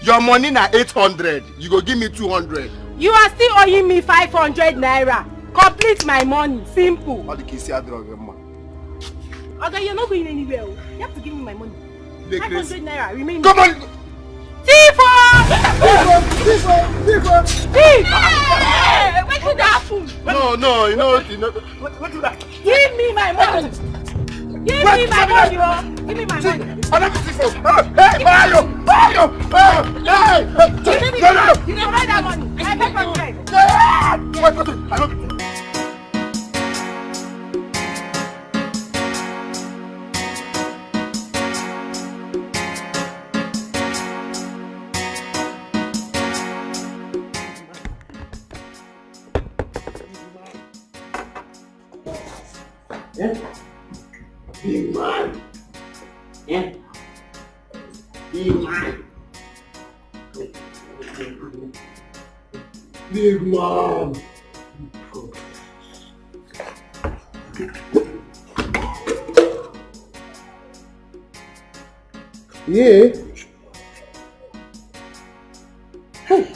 Your money na 800. You go give me 200. You are still owing me 500 naira. Complete my money. Simple. All the kids here drug them man. Okay, you're not going anywhere. You have to give me my money. 500 naira. Remain. Come on. Tifo! Thief! What did that happen? No, you know. What did that? Give me my money. Give me my money, oh. Give me my money. Hey, Mario! Hey! Give me that money. I beg for bread. Wait, I don't. Yeah. Big man. Yeah. Big man. Big man. Yeah. Hey.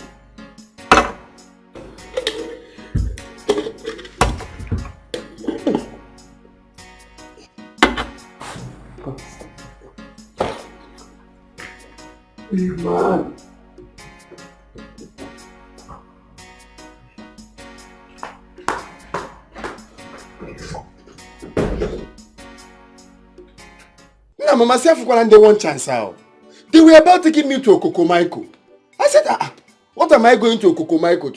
Big man. Now, Mama said they one chance out. They were about to give me to Okokomaiko. I said, what am I going to Okokomaiko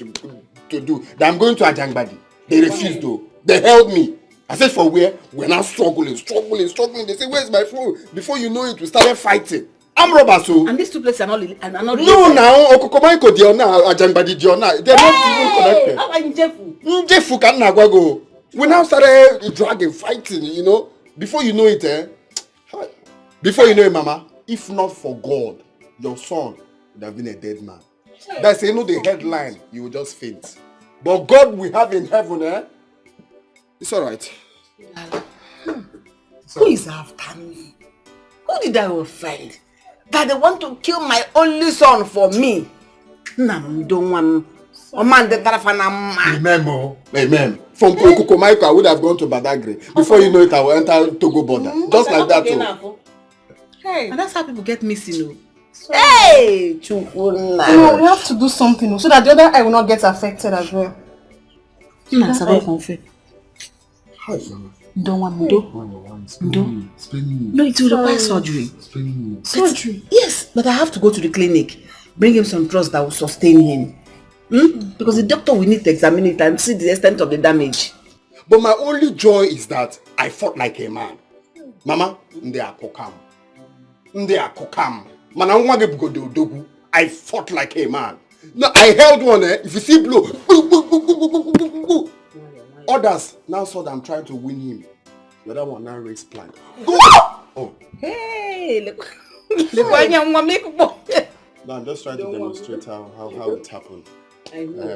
to do? That I'm going to Ajangbadi. They refused though. They held me. I said, for where? We're now struggling. They say, where's my phone? Before you know it, we started fighting. I'm robbers, so. And these two places are not related. No, now, Okokomaiko, Diona, Ajangbadi, Diona. They're not even connected. How are you, Jefu? Jefu can go. We now started dragging, fighting, you know. Before you know it, Before you know it, Mama, if not for God, your son would have been a dead man. That's the headline, you will just faint. But God we have in heaven, it's alright. Who is after me? Who did I offend? That they want to kill my only son for me? Nam don't want. Amen. From Kokomaiko, I would have gone to Badagry. Before you know it, I will enter Togo border. Just like that too. Hey. And that's how people get missing. Hey! No, we have to do something so that the other eye will not get affected as well. No, it will require surgery. Surgery? Yes, but I have to go to the clinic. Bring him some drugs that will sustain him. Because the doctor will need to examine it and see the extent of the damage. But my only joy is that I fought like a man. Mama, they are kokam. I fought like a man. No, I held one. If you see blow, others now saw that I'm trying to win him. The other one now raised plan. Go! Oh. Hey, look. No, I'm just trying to demonstrate how it happened.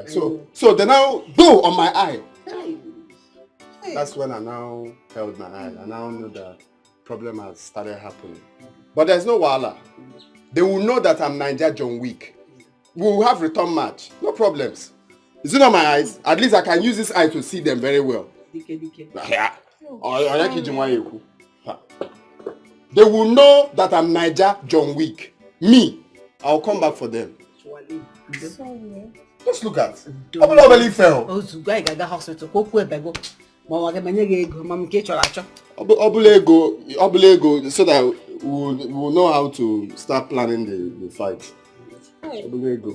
So they now go on my eye. That's when I now held my eye. I now know that problem has started happening. But there's no wahala. They will know that I'm Niger John Wick. We will have return match. No problems. Is it on my eyes? At least I can use this eye to see them very well. Yeah. They will know that I'm Niger John Wick. Me. I'll come back for them. Just look at. Obele fell. Obele, so that we will know how to start planning the fight. Obele.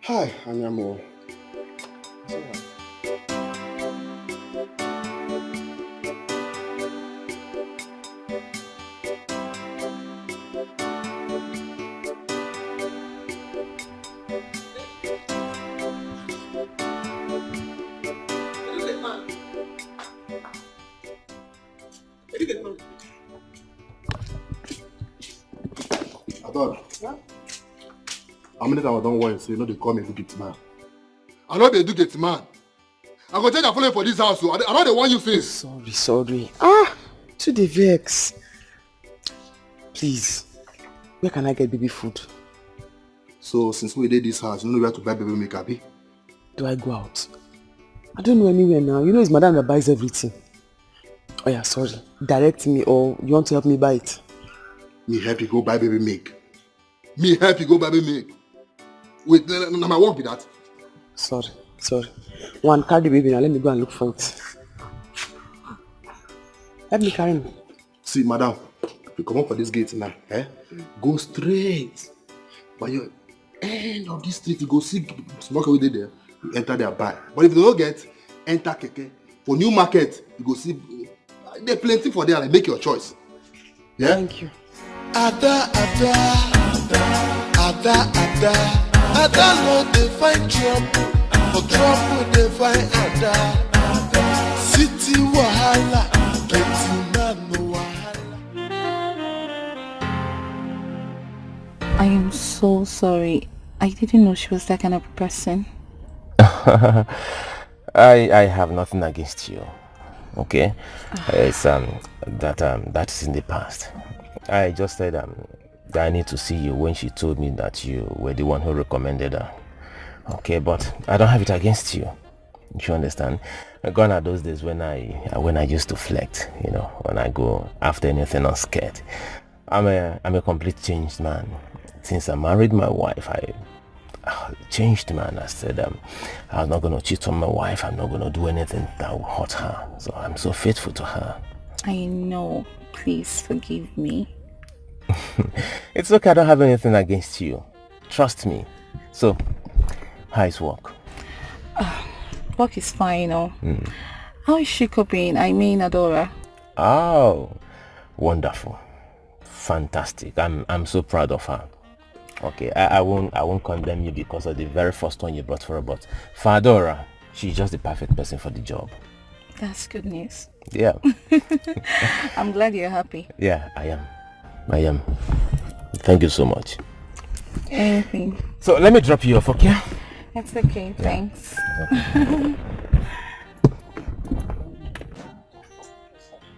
Hi, Anyamo. How many times I don't want to say, you know, they call me a do-get man. I know they do-get man. I'm going to tell you I'm following for this house, so I know they want you face. Sorry. To the vex. Please, where can I get baby food? So since we did this house, you know where to buy baby milk, abi? Do I go out? I don't know anywhere now. You know it's madam that buys everything. Oh yeah, sorry. Direct me, or you want to help me buy it? Me help you go buy baby milk. Me help you go buy baby milk. Wait, no, my work be that. Sorry. One, carry the baby now. Let me go and look for it. Help me carry me. See, madam, if you come up for this gate now, go straight. By your end of this street, you go see smoke away there. You enter there, buy. But if you don't get, enter Keke. For new market, you go see. There's plenty for there. Like, make your choice. Yeah. Thank you. Ada, no they find trouble. For trouble they find Ada. City wahala, getting man no wahala. I am so sorry. I didn't know she was that kind of person. I have nothing against you. Okay? It's that is in the past. I just said that I need to see you when she told me that you were the one who recommended her. Okay, but I don't have it against you. You understand? Gone are those days when I used to flex, you know, when I go after anything unscared. I'm a complete changed man. Since I married my wife, I changed, man. I said I'm not gonna cheat on my wife. I'm not gonna do anything that will hurt her. So I'm so faithful to her. I know. Please forgive me. It's okay. I don't have anything against you. Trust me. So, how is work? Work is fine, How is she coping? I mean, Adora. Oh, wonderful, fantastic. I'm so proud of her. Okay, I won't condemn you because of the very first one you brought for her, but for Adora, she's just the perfect person for the job. That's good news. Yeah. I'm glad you're happy. Yeah, I am. Thank you so much. Anything. So let me drop you off, okay? It's okay, thanks. Okay.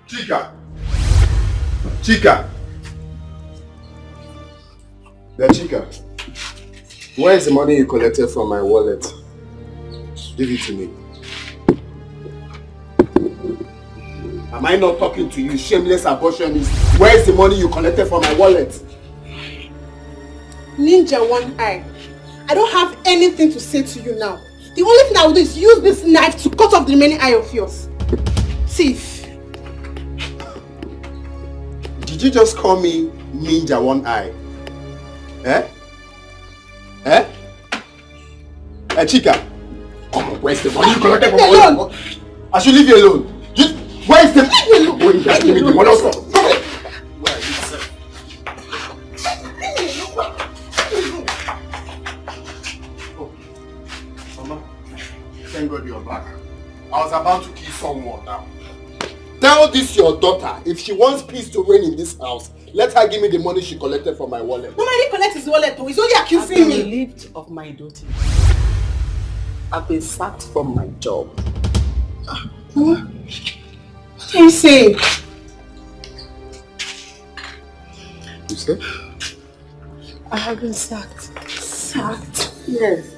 Chica. Yeah, Chica. Where is the money you collected from my wallet? Give it to me. Am I not talking to you, shameless abortionist? Where is the money you collected from my wallet? Ninja One Eye, I don't have anything to say to you now. The only thing I will do is use this knife to cut off the remaining eye of yours. Thief. Did you just call me Ninja One Eye? Hey, Chica. Come on, where's the money you collected from my wallet? I should leave you alone. Where is the money? You guys give me the money also. Mama, thank God you're back. I was about to kill someone now. Tell this your daughter, if she wants peace to reign in this house, let her give me the money she collected from my wallet. Mama, he didn't collect his wallet though. He's only accusing me. Relieved of my duty. I've been sacked from my job. Mama, what are you saying? You said? I have been sacked. Sacked? Yes.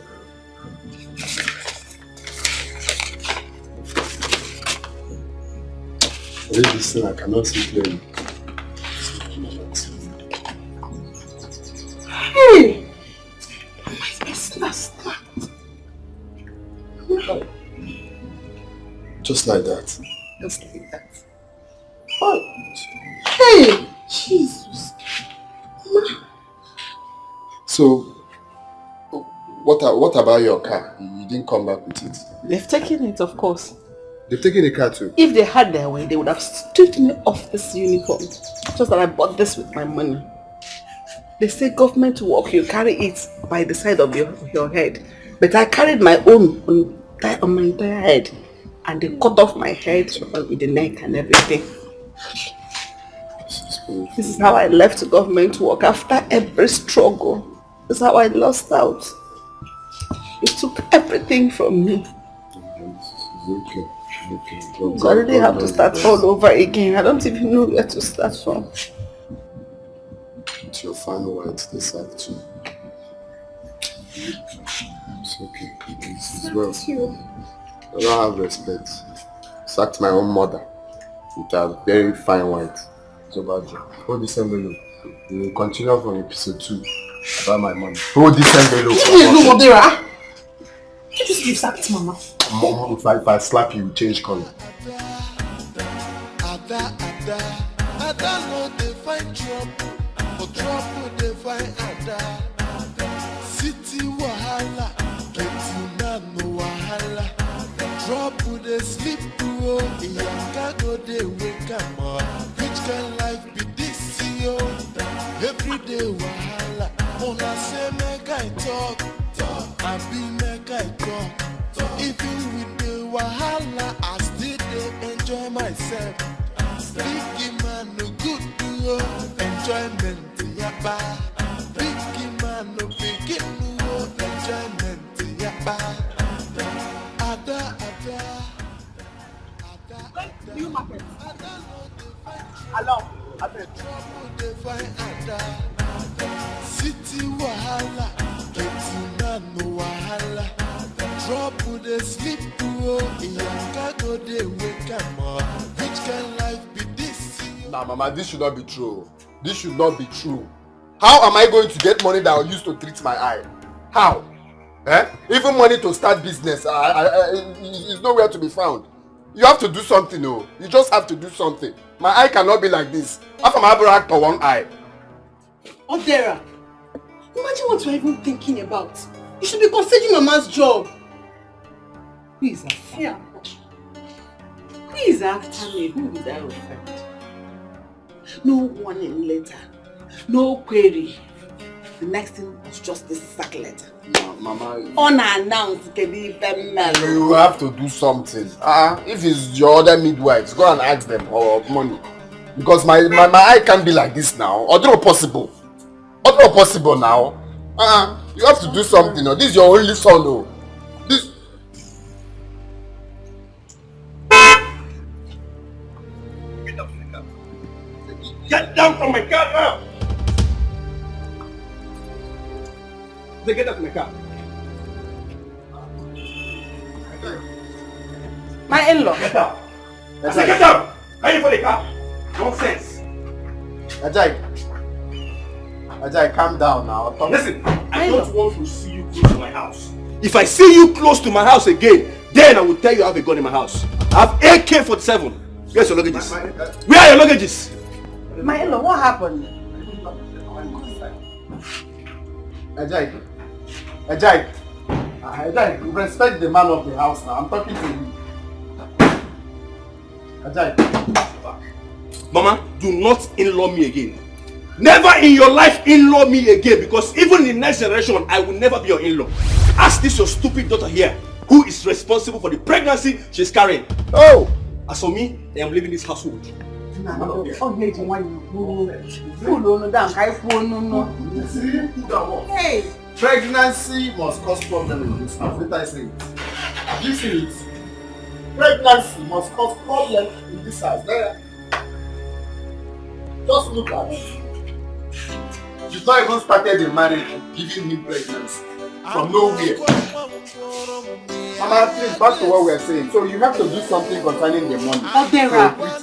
Read this thing, I cannot see clearly. Hey! My sister snapped. Just like that. Just like that. Oh. Hey! Jesus. So, what about your car? You didn't come back with it. They've taken it, of course. They've taken the car too. If they had their way, they would have stripped me off this uniform. Just that I bought this with my money. They say government work, you carry it by the side of your head. But I carried my own on my entire head. And they cut off my head with the neck and everything. This is how I left government work after every struggle. This is how I lost out. It took everything from me. It's okay. Okay. So I really have to start all over again. I don't even know where to start from. It's your fine white this side too. It's okay. It's well. I don't have respect. Sacked my own mother with a very fine white. So bad. Hold this envelope. We will continue from episode 2 about my money. Hold this envelope. No, Modera. You just give sacked Mama. Mom, if I slap you, change color. Ada no dey find trouble, for trouble dey find Ada. City wahala, getting man no wahala. Trouble dey sleep oh, Iyanga go dey wake am up. Which kind life be this yo? Every day wahala, una say make I talk, I be make I talk. Even with the wahala, I still dey enjoy myself. Big man no good to enjoyment yaba. Big man no begin no enjoyment yaba. Ada. New market. Hello. Trouble dey find Ada. City wahala, getting man no wahala. Trouble dey sleep oh, Iyanga go dey wake am up. Which kind life be this? Nah, Mama, this should not be true. This should not be true. How am I going to get money that I used to treat my eye? How? Even money to start business, is nowhere to be found. You have to do something, oh. You just have to do something. My eye cannot be like this. How am I able to one eye? Odera, imagine what you're even thinking about. You should be considering Mama's job. Who is after me? Who is after me? Who is that friend? No warning letter, no query. The next thing was just this sack letter. No, Mama. Unannounced, can be you have to do something. If it's your other midwives, go and ask them for money. Because my eye can't be like this now. Although possible. Although possible now. You have to do something. This is your only son, though. This. Get down from my car now! They get out of my car. My in-law. Get out! I said get out! Ready for the car? Nonsense! Ajay, calm down now. Listen, I don't want to see you close to my house. If I see you close to my house again, then I will tell you I have a gun in my house. I have AK-47. Where's your luggages? Where are your luggages? My in-law, what happened? Ajay, respect the man of the house now. I'm talking to you. Ajay. Mama, do not in-law me again. Never in your life in-law me again, because even in the next generation, I will never be your in-law. Ask this your stupid daughter here, who is responsible for the pregnancy she's carrying. Oh! As for me, I am leaving this household. Hey! Pregnancy must cause problem in this house. Let I say it. Have you seen it? Pregnancy must cause problem in this house. There. Just look at it. You've not even started the marriage giving him pregnancy. From nowhere. Mama, please, back to what we are saying. So you have to do something concerning the money. To treat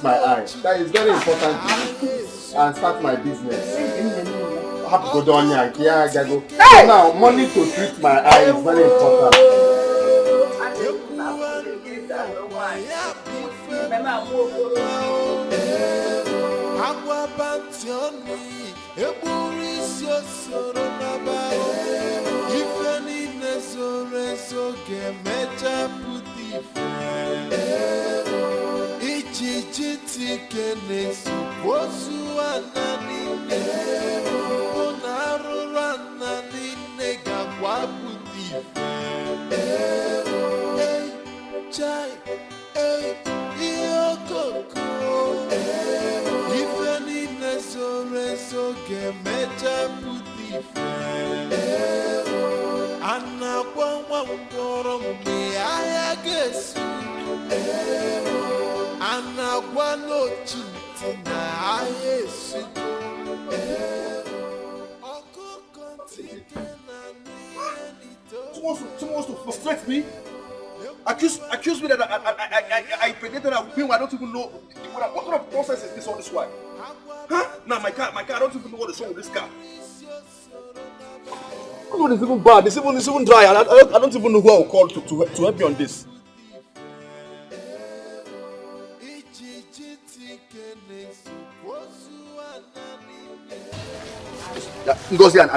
my eye. That is very important to me. And start my business. I have to go down here and go. So now, money to treat my eye is very important. Anna, Someone wants to frustrate me. Accuse me that I impregnated her with him. I don't even know what kind of process is this all this while? Huh? Now my car, I don't even know what is wrong with this car. Come on, it's even bad. It's even dry. I don't even know who I will call to help me on this. Yeah, Ngozi and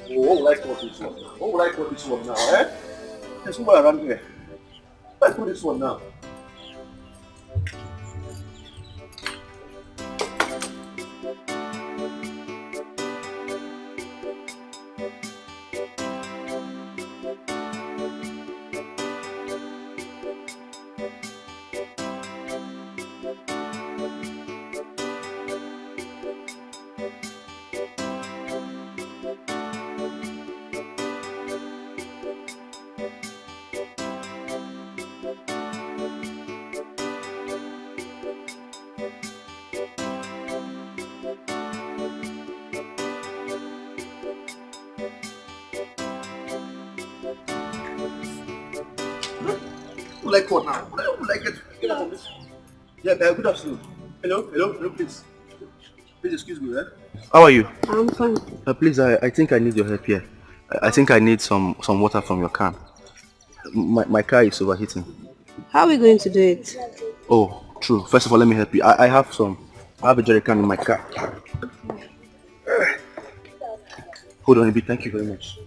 what would I call this one? What would I call this one now, eh? There's somebody around here. What would I call this one now? Like what now? What would I get out of this? Yeah, good afternoon. Hello, please. Please excuse me, eh? How are you? I'm fine. Please, I think I need your help here. I think I need some water from your can. My car is overheating. How are we going to do it? Oh, true. First of all, let me help you. I have a jerry can in my car. Hold on a bit. Thank you very much.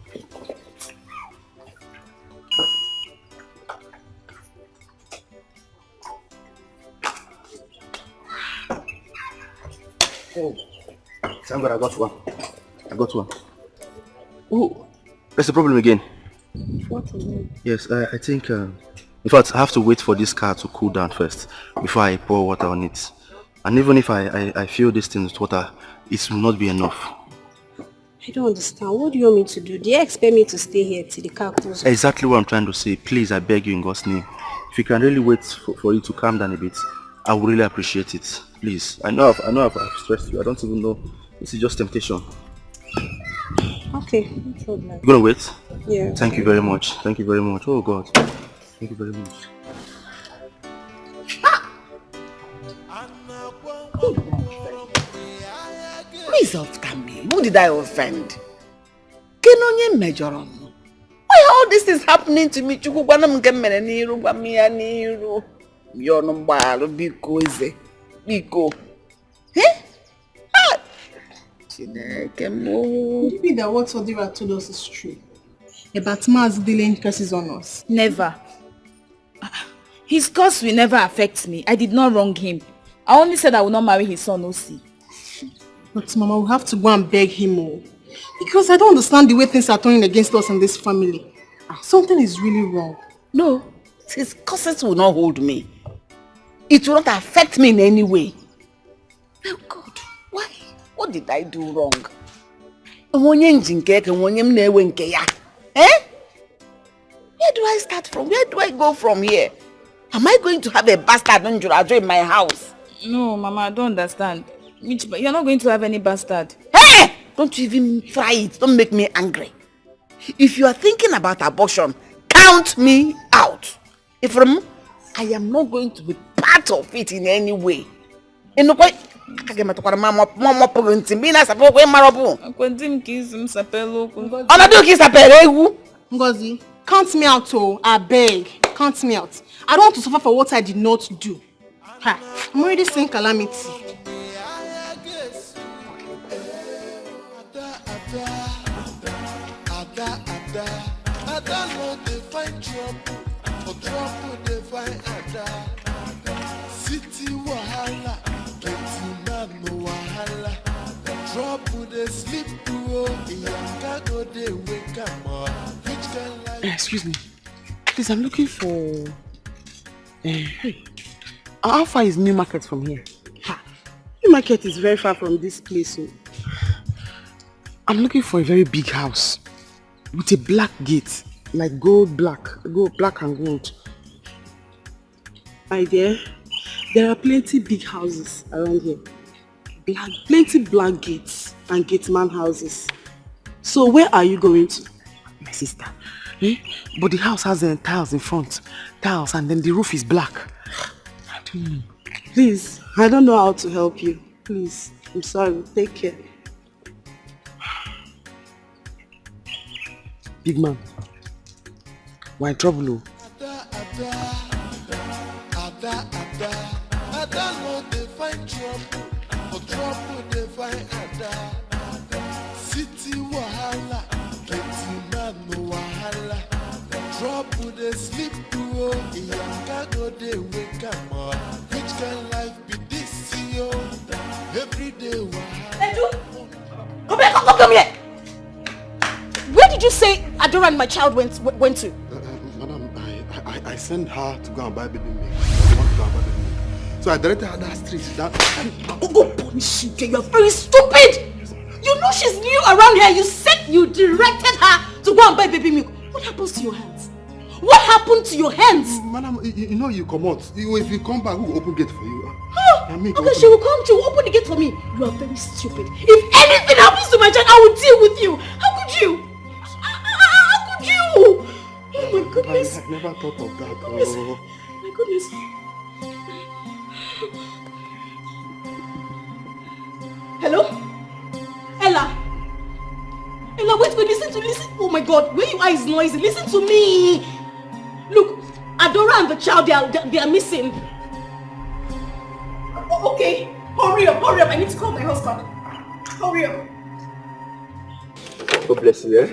Oh, thank God I got one. Oh, that's the problem again. What is it? Yes, I think, in fact, I have to wait for this car to cool down first before I pour water on it. And even if I fill this thing with water, it will not be enough. I don't understand. What do you want me to do? Do you expect me to stay here till the car cools? Exactly what I'm trying to say. Please, I beg you in God's name. If you can really wait for it to calm down a bit, I would really appreciate it. Please. I know I've stressed you. I don't even know. This is just temptation. Okay, no problem. You're gonna wait? Yeah. Thank you very much. Thank you very much. Oh God. Thank you very much. Please offend me. Who did I offend? Kenonye mejoron. Why all this is happening to me? Chuku gwanam kemere niru gwamia niru. Yono mbalo biko eze. Biko. Eh? Could it be that what Odira told us is true? About Mars dealing curses on us? Never. His curse will never affect me. I did not wrong him. I only said I will not marry his son, Osi. But Mama, we have to go and beg him more. Because I don't understand the way things are turning against us in this family. Something is really wrong. No, his curses will not hold me. It will not affect me in any way. Oh God, why? What did I do wrong? Eh? Where do I start from? Where do I go from here? Am I going to have a bastard in my house? No, Mama, I don't understand. You're not going to have any bastard. Hey! Don't you even try it. Don't make me angry. If you are thinking about abortion, count me out. I am not going to be part of it in any way. Ngozi, count me out, oh, I beg. Count me out. I don't want to suffer for what I did not do. Ha, I'm already seeing calamity. Ada no dey find trouble, for trouble dey find Ada. City wahala, plenty man no wahala. Trouble dey sleep through, Iyaka go dey wake am up. Which kind life? Excuse me. Please, I'm looking for... Hey, how far is New Market from here? New market is very far from this place. So I'm looking for a very big house with a black gate, like black and gold. My dear, there are plenty big houses around here. Plenty black gates and gateman houses. So where are you going to? My sister. But the house has tiles in front. Tiles, and then the roof is black. I don't know. Please, I don't know how to help you. Please, I'm sorry. Take care. Big man, we're in trouble. Ada no dey find trouble, for trouble dey find Ada. City wahala, getting man no wahala. Trouble dey sleep through, Iyanga go dey wake am up. Which kind life be this, yo? Every day wahala. Edu! Come here! Where did you say Adora and my child went to? Madam, I sent her to go and buy baby milk. So I directed her that street. Go punish you, you're very stupid! You know she's new around here. You said you directed her to go and buy baby milk. What happens to your hands? What happened to your hands? Madam, you know you come out. If you come back, we will open gate for you. Okay, she will come, she will open the gate for me. You are very stupid. If anything happens to my child, I will deal with you. How could you? How could you? Oh my goodness. I never thought of that. Oh. My goodness. Hello? Ella, wait, listen. Oh my God, where you are is noisy. Listen to me. Look, Adora and the child, they are missing. Oh, okay, hurry up. I need to call my husband. Hurry up. God bless you, eh?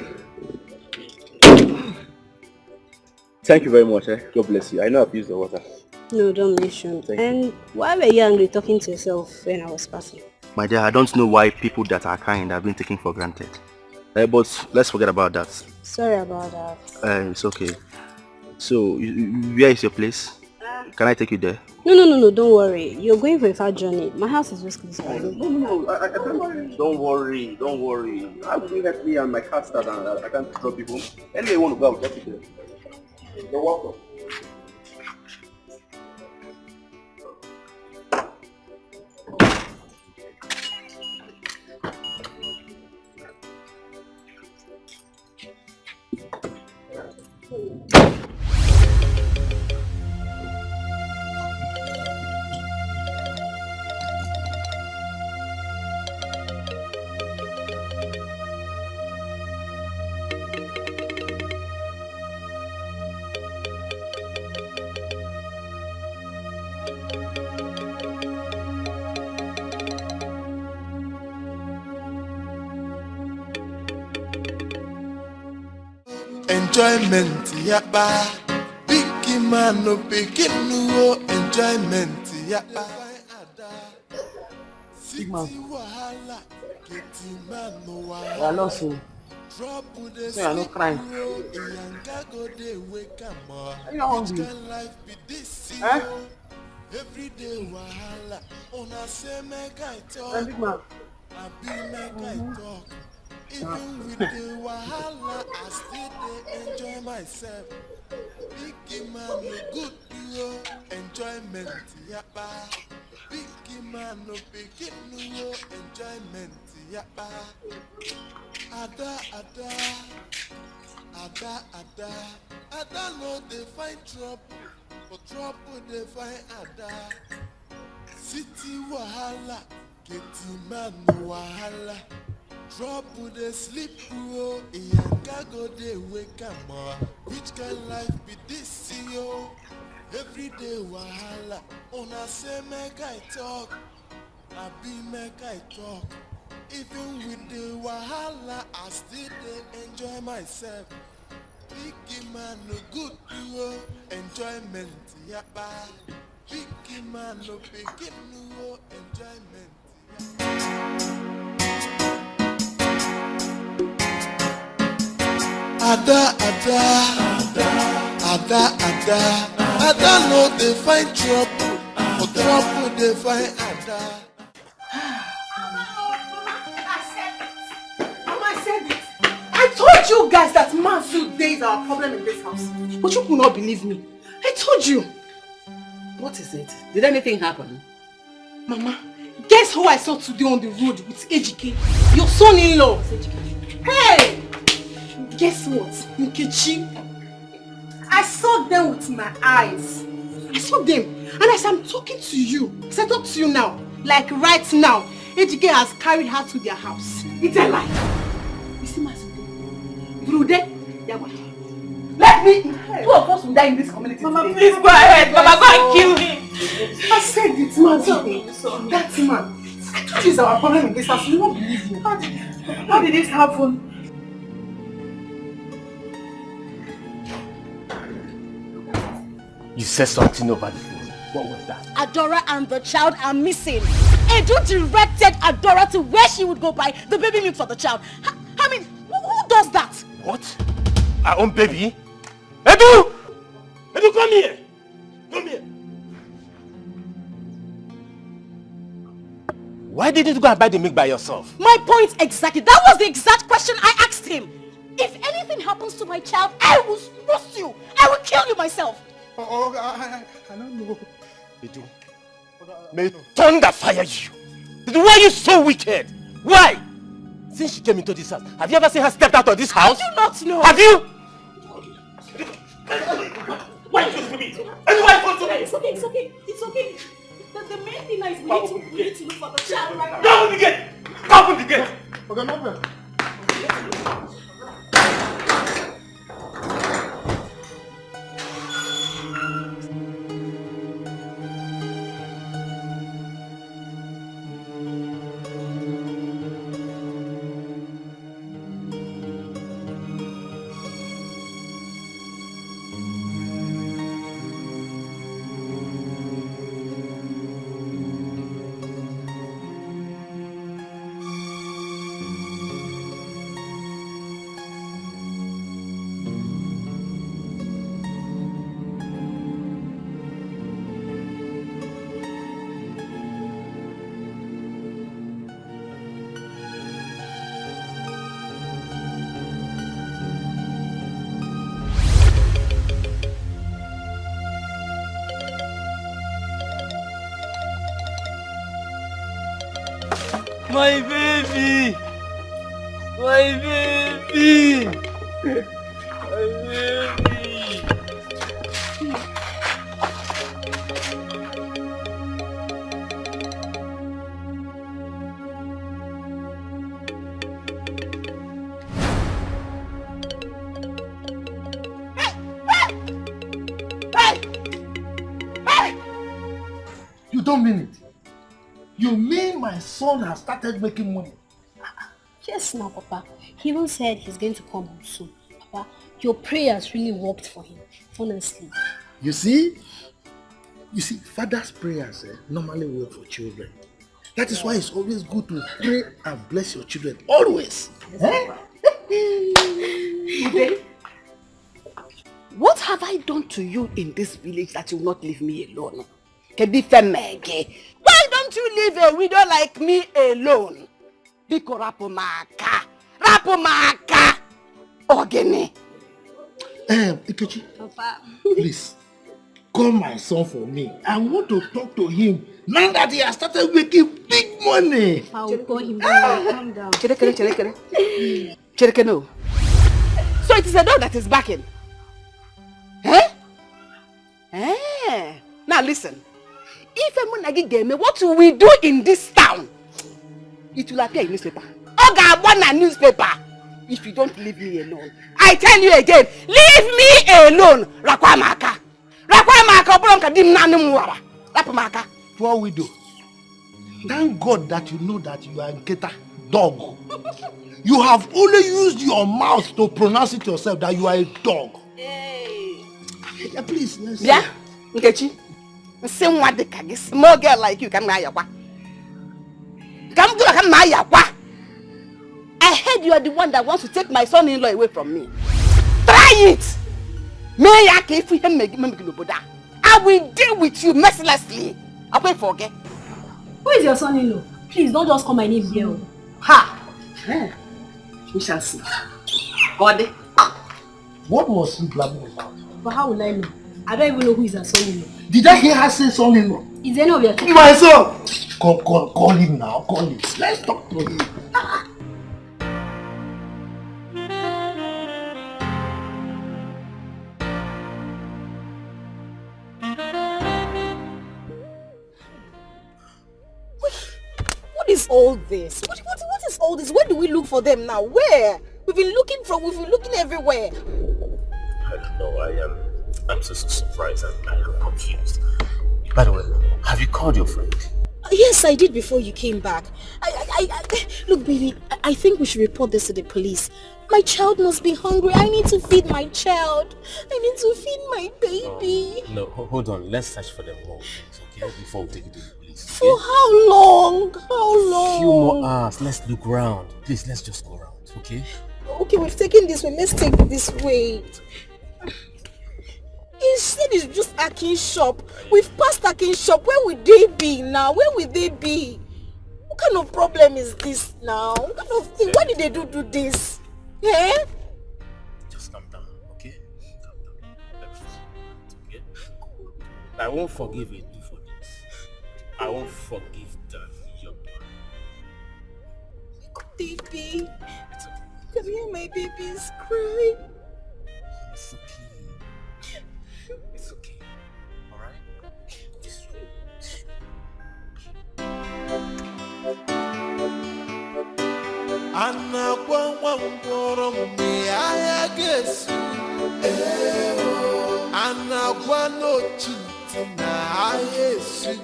Thank you very much, eh? God bless you. I know I've used the water. No, don't mention. And why were you angry talking to yourself when I was passing? My dear, I don't know why people that are kind have been taken for granted. But let's forget about that. Sorry about that. It's okay. So, where is your place? Can I take you there? No, don't worry. You're going for a far journey. My house is just close by. No, I don't worry. I will let me and my car start and I can't drop you home. Anyway, you want to go, I'll get you there. You're welcome. Enjoyment, yapa. Big man no picking no enjoyment, yapa. Big man. I lost you. So you're not crying. Are you not hungry? Eh? Hey, big man. Even with the wahala, I still enjoy myself. Big man, no good yo, enjoyment, yapa. Big man, no picking no enjoyment, yapa. Ada, no they find trouble, for trouble they find Ada. City wahala, getting man no wahala. Trouble they sleep through, Iyanga go they wake am up. Which kind life be this, yo? Every day wahala, una say make I talk, I be make I talk. Even with the wahala, I still dey enjoy myself. Big man no good yo, enjoyment yapa. Big man no pikin no enjoyment. Ada no they find trouble, for trouble they find Ada. told you guys that manhood days are a problem in this house. But you could not believe me. I told you. What is it? Did anything happen? Mama, guess who I saw today on the road with Ejike? Your son-in-law. Hey! Guess what? Nkechi. I saw them with my eyes. I saw them. And as I'm talking to you, as I talk to you now, like right now, Ejike has carried her to their house. It's a lie. You see my son? Through there, they are going. Let me! Two of us will die in this community. Mama, today. Please go ahead. Mama, go and kill him. I said it, man. That man. I told you it's our problem in this house. You won't believe me. How did this happen? You said something over the phone. What was that? Adora and the child are missing. Edu directed Adora to where she would go buy the baby milk for the child. I mean, who does that? What? Our own baby? Edu! Edu, come here! Come here! Why didn't you go and buy the milk by yourself? My point exactly. That was the exact question I asked him. If anything happens to my child, I will roast you. I will kill you myself. Oh, I don't know. Edu, may thunder fire you. Why are you so wicked? Why? Since she came into this house, have you ever seen her step out of this house? I do not know. Have you? Why you to me? It's okay, it's okay, it's okay. The main thing is we need to look for the child right now. Open the gate! Open the gate! Okay, no problem. My baby! My baby! My baby! You don't mean it. You mean my son has started making money? Yes, now, Papa. He even said he's going to come home soon. Papa, your prayers really worked for him, honestly. You see, father's prayers normally work for children. That is why it's always good to pray and bless your children. Always. What have I done to you in this village that you will not leave me alone? Why don't you leave a widow like me alone? Biko rapumaka. Rapumaka. Ogene. Ikechi, Papa. please, call my son for me. I want to talk to him now that he has started making big money. I will call him down. Calm down. Chereke no. So it is a dog that is backing. Now listen. If Emunagi gave me, what will we do in this town? It will appear in newspaper. Oga Abona newspaper. If you don't leave me alone. I tell you again, leave me alone. Rakwamaka. Rakwamaka bronka dim nanu muwara. Rapamaka. Poor widow. Thank God that you know that you are Nketa, dog. You have only used your mouth to pronounce it yourself that you are a dog. Hey. Yeah, please, let's see. Yeah, Nkechi. Same what the kagi small girl like you come yakwa. Come do come yakwa. I heard you are the one that wants to take my son-in-law away from me. Try it. I will deal with you mercilessly. I will forget. Who is your son-in-law? Please don't just call my name here. Ha! We shall see. God. What was he blabbing about? But how will I know? I don't even know who is her son-in-law. Did I hear her say son-in-law? Is any of your kids? My son! Call him now. Call him. Let's talk to him. What is all this? What is all this? Where do we look for them now? Where? We've been looking everywhere. I don't know. I'm so surprised and I am confused. By the way, have you called your friend? Yes, I did before you came back. Look, baby, I think we should report this to the police. My child must be hungry. I need to feed my child. I need to feed my baby. No, hold on. Let's search for them more, okay? Before we take it to the police. Okay? For how long? How long? A few more hours. Let's look around. Please, let's just go around, okay? Okay, we've taken this way. Let's take this way. He said it's just Akin's shop. We've passed Akin's shop. Where would they be now? Where would they be? What kind of problem is this now? What kind of thing? Why did they do this? Eh? Just calm down, okay? Calm down. Okay? I won't forgive you for this. I won't forgive that young man. Baby. Can you hear my baby's cry? It's okay. It's okay. Alright? It's Anna kwa mkoro mbe aya gesu. Anna kwa no chitina ayesu.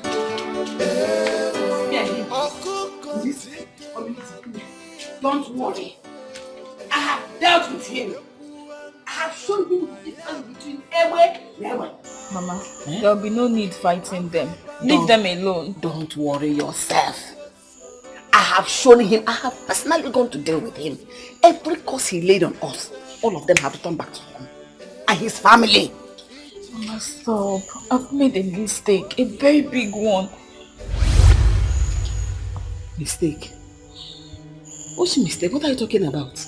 Don't worry. I have dealt with him. I have shown him the difference between Ewe and Ewe. Mama, there will be no need fighting them. Leave them alone. Don't worry yourself. I have shown him, I have personally gone to deal with him. Every curse he laid on us, all of them have returned back to him. And his family. Mama, stop. I've made a mistake. A very big one. Mistake? What's your mistake? What are you talking about?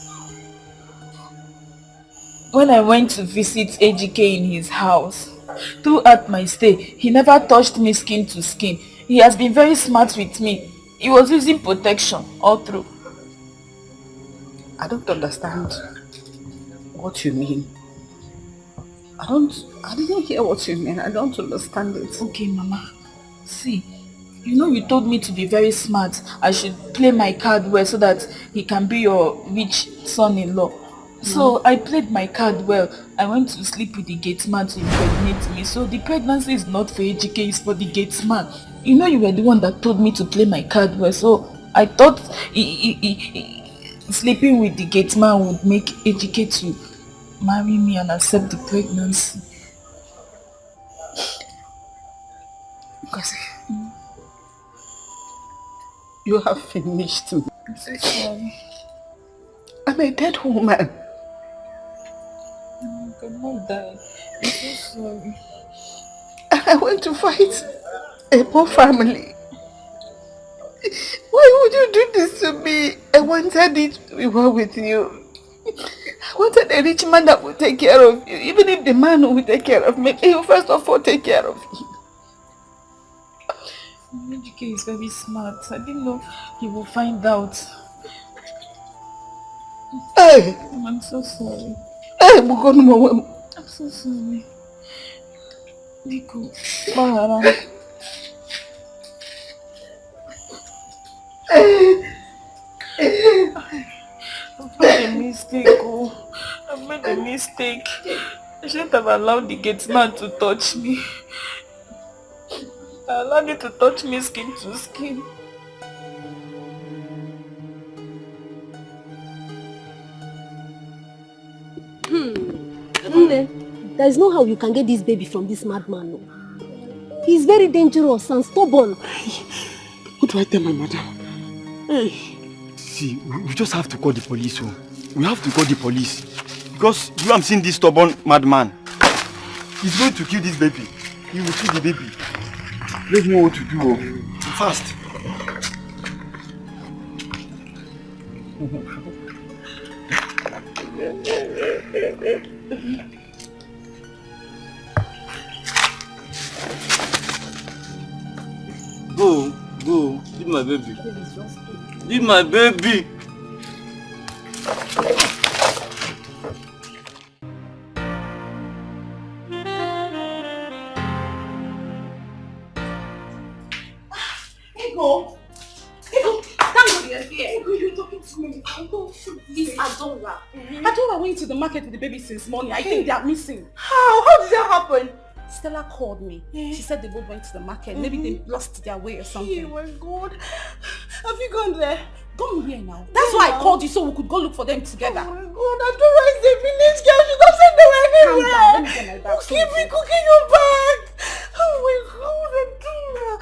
When I went to visit AGK in his house, throughout my stay, he never touched me skin to skin. He has been very smart with me. He was using protection all through. I don't understand what you mean. I didn't hear what you mean. I don't understand it. Okay, Mama. See, you know you told me to be very smart. I should play my card well so that he can be your rich son-in-law. So I played my card well. I went to sleep with the gate man to impregnate me. So the pregnancy is not for AGK, it's for the gate man. You know you were the one that told me to play my card well. So I thought sleeping with the gate man would make AGK to marry me and accept the pregnancy. Because you have finished me. I'm so sorry. I'm a dead woman. I cannot die. I'm so sorry. I went to fight a poor family. Why would you do this to me? I wanted it to be well with you. I wanted a rich man that would take care of you. Even if the man who will take care of me, he will first of all take care of you. AGK is very smart. I didn't know he will find out. Hey! I'm so sorry. Hey, I'm so sorry. Nico, Bahara. I've made a mistake. I've made a mistake. I shouldn't have allowed the gate man to touch me. I allowed you to touch me skin to skin. There is no how you can get this baby from this madman. No. He's very dangerous and stubborn. What do I tell my mother? Hey. See, we just have to call the police. Oh. We have to call the police. Because you have seen this stubborn madman. He's going to kill this baby. He will kill the baby. Let's know what to do. Oh. Fast. Go. Leave my baby. Leave my baby. Ego, thank God you're here. Ego, you're talking to me. It's Adora. Adora went to the market with the baby since morning. I think they are missing. How did that happen? Stella called me. She said they both went to the market. Maybe they lost their way or something. Oh my God. Have you gone there? Gone where now? That's why I called you so we could go look for them together. Oh my God, Adora is a village girl. She doesn't know anywhere. Calm down. Let me get my bag. Keep me cooking your bag. Oh my God, Adora.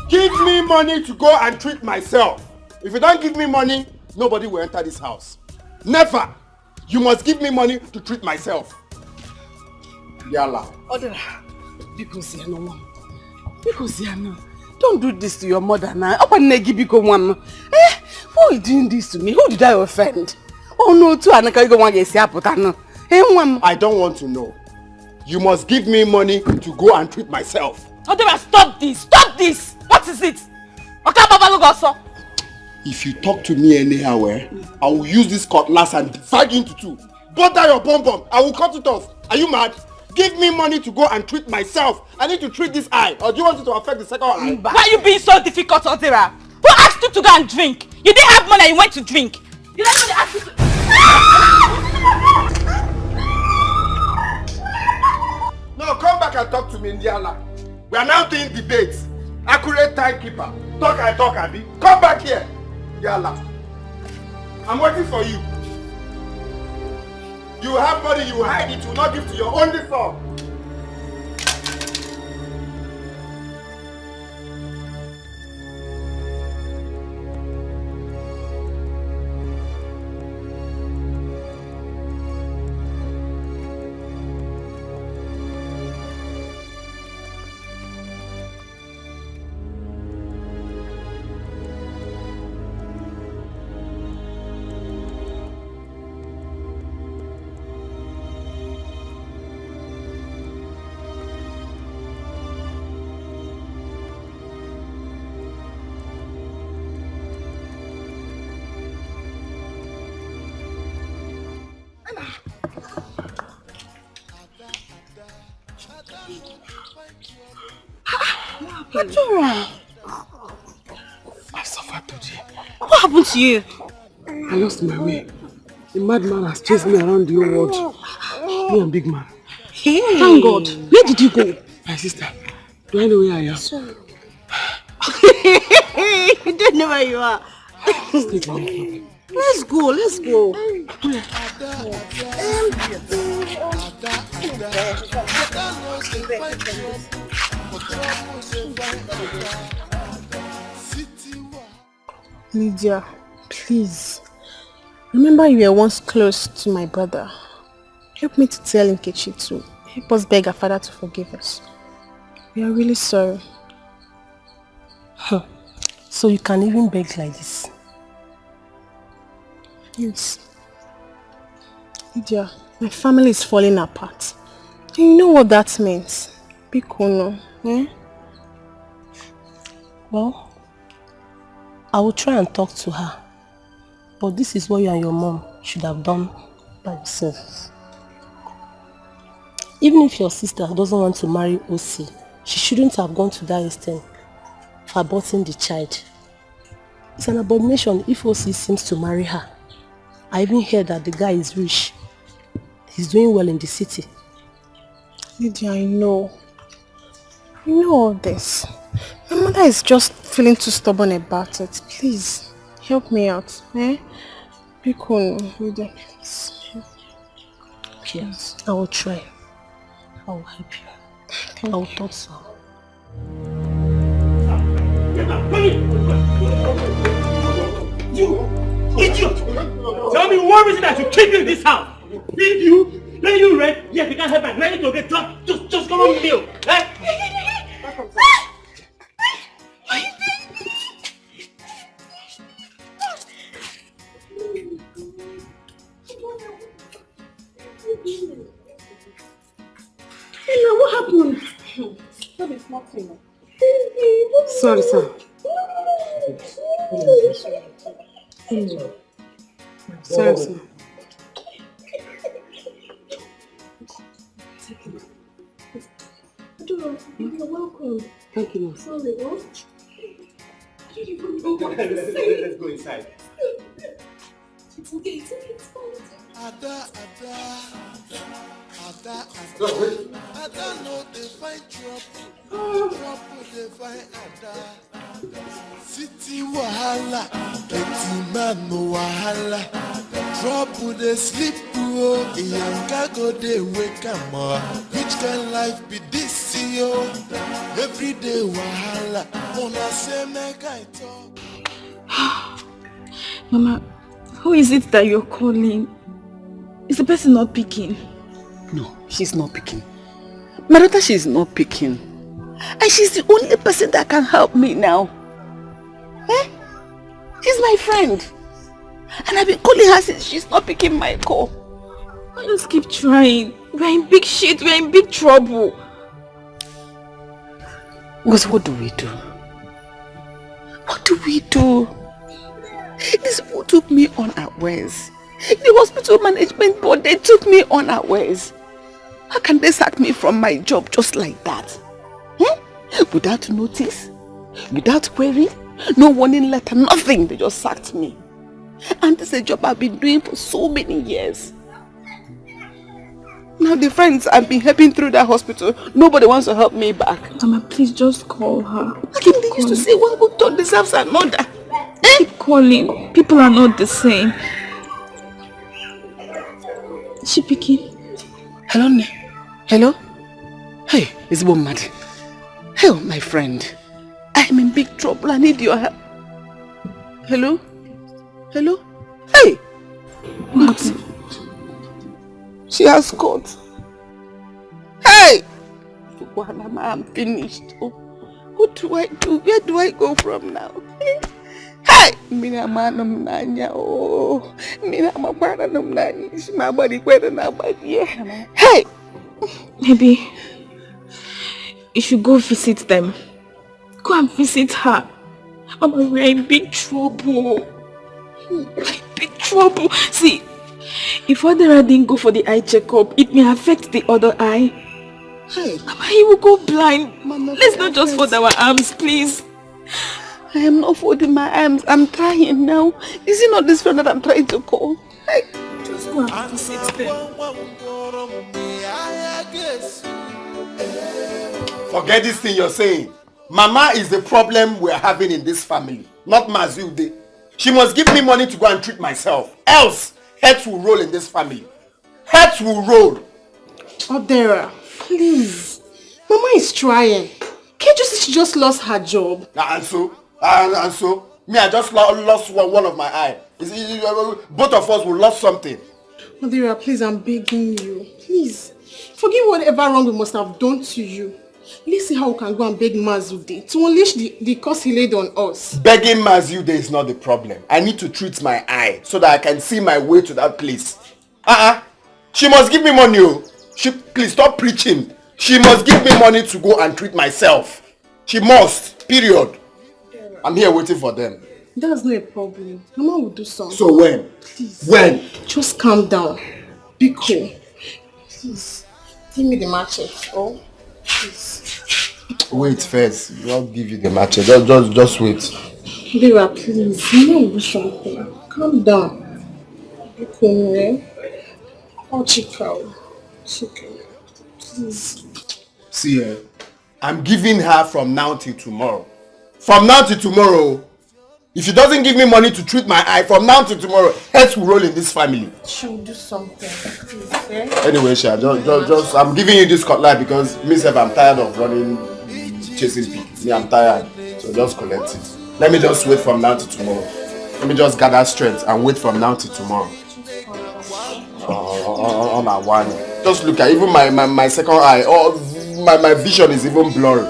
Give me money to go and treat myself. If you don't give me money, nobody will enter this house. Never. You must give me money to treat myself. Yalla. Odera, because don't do this to your mother now. Who is doing this to me? Who did I offend? Oh no, too. I don't want to know. You must give me money to go and treat myself. Odera, stop this! Stop this! What is it? If you talk to me anyhow, I will use this cutlass and divide you into two. Butter your bum. I will cut it off. Are you mad? Give me money to go and treat myself. I need to treat this eye. Or do you want it to affect the second eye? Why are you being so difficult, Odera? Who asked you to go and drink? You didn't have money and you went to drink. You let me ask you to... No, come back and talk to me, Indiana. We are now doing debates. Accurate timekeeper. Talk, Abi. Come back here. Yalla. I'm waiting for you. You have money, you hide it, you will not give to your only son. Adora! I suffered today. What happened to you? I lost my way. A madman has chased me around the whole world. Me and big man. Hey! Thank God. Where did you go? My sister, do I know where I am? Sorry. You don't know where you are. Let's go. Lydia, please. Remember you were once close to my brother. Help me to tell Nkechi to help us beg our father to forgive us. We are really sorry. So you can even beg like this? Yes. Lydia, my family is falling apart. Do you know what that means? Bikono, eh? Well, I will try and talk to her. But this is what you and your mom should have done by yourselves. Even if your sister doesn't want to marry OC, she shouldn't have gone to that extent for aborting the child. It's an abomination if OC seems to marry her. I even heard that the guy is rich. He's doing well in the city. Lydia, I know. You know all this. My mother is just feeling too stubborn about it. Please, help me out, eh? Bikono, Lydia, please. Yes, I will try. I will help you. I will talk to her. You idiot! Tell me one reason I should keep you in this house. Leave you, let you rent. Yes, we can't help it. Ready to get drunk. Just come on, meal. Eh? Hey, now what happened? That is nothing. Sorry, sir. Sorry, sir. You're welcome. Thank you, ma'am. Sorry, what? Let's go inside. It's okay, it's okay, it's fine. Ada no dey find trouble, trouble dey find Ada. City wahala, plenty man no wahala. Trouble dey sleep oh, Iyanka go dey wake am up. Which kind life be this yo? Every day wahala, una say make I talk. Mama, who is it that you're calling? Is the person not picking? No, she's not picking. My daughter, she's not picking. And she's the only person that can help me now. Eh? She's my friend. And I've been calling her since she's not picking my call. I just keep trying. We're in big shit, we're in big trouble. Because what do we do? What do we do? These people took me unawares. The hospital management board, they took me unawares. How can they sack me from my job just like that? Without notice, without query, no warning letter, nothing. They just sacked me. And this is a job I've been doing for so many years. Now the friends I've been helping through that hospital, nobody wants to help me back. Mama, please just call her. Like they used to say, one good turn deserves another. Keep calling. People are not the same. Is she picking? Hello, Ne. Hello? Hey, it's mad. Hey, my friend. I'm in big trouble. I need your help. Hello? Hello? Hey! What? She has caught. Hey! I'm finished. Oh, what do I do? Where do I go from now? Hey! Mina manum nanya. Oh, mina mapana num nanya. Is my body better now, but yeah. Hey! Maybe you should go visit them. Go and visit her. Mama, we're in big trouble. We're in big trouble. See, if Adera didn't go for the eye checkup, it may affect the other eye. Hey. Mama, he will go blind. Mama, let's not just fold our arms, please. I am not folding my arms. I'm trying now. Is it not this friend that I'm trying to call? Hey. Just go and visit them. Forget this thing you're saying. Mama is the problem we're having in this family, not Mazilde. She must give me money to go and treat myself. Else, heads will roll in this family. Heads will roll. Adera, please. Mama is trying. Can't you see she just lost her job? And so? Me, I just lost one of my eye. Both of us will lost something. Adera, please, I'm begging you. Please. Forgive whatever wrong we must have done to you. Let's see how we can go and beg Mazude to unleash the curse he laid on us. Begging Mazude is not the problem. I need to treat my eye so that I can see my way to that place. She must give me money. Please stop preaching. She must give me money to go and treat myself. She must. Period. I'm here waiting for them. That's not a problem. Mama will do something. So when? Please. When? Just calm down. Be cool. Please. Give me the machete. Oh, please. Wait first. I'll give you the machete. Just wait. Vera, please. Mama will do something. Calm down. Be cool, eh? I'll check out. It's okay. Please. See, I'm giving her from now till tomorrow. From now till tomorrow. If she doesn't give me money to treat my eye, from now till tomorrow, heads will roll in this family. She'll do something. Please, eh? Anyway, Sha, just I'm giving you this cutlass because myself, I'm tired of running, chasing pigs. Me, I'm tired. So just collect it. Let me just wait from now till tomorrow. Let me just gather strength and wait from now till tomorrow. On a one. Just look at even my second eye. Oh, my vision is even blurry.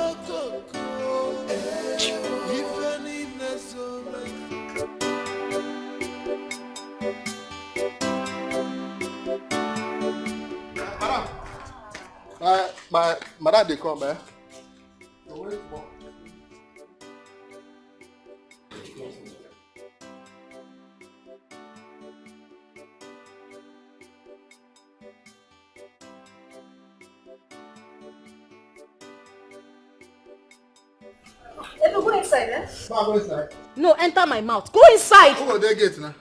My dad, they come, eh? Hello, go inside, eh? Go inside. No, enter my mouth. Go inside. Who will they get now?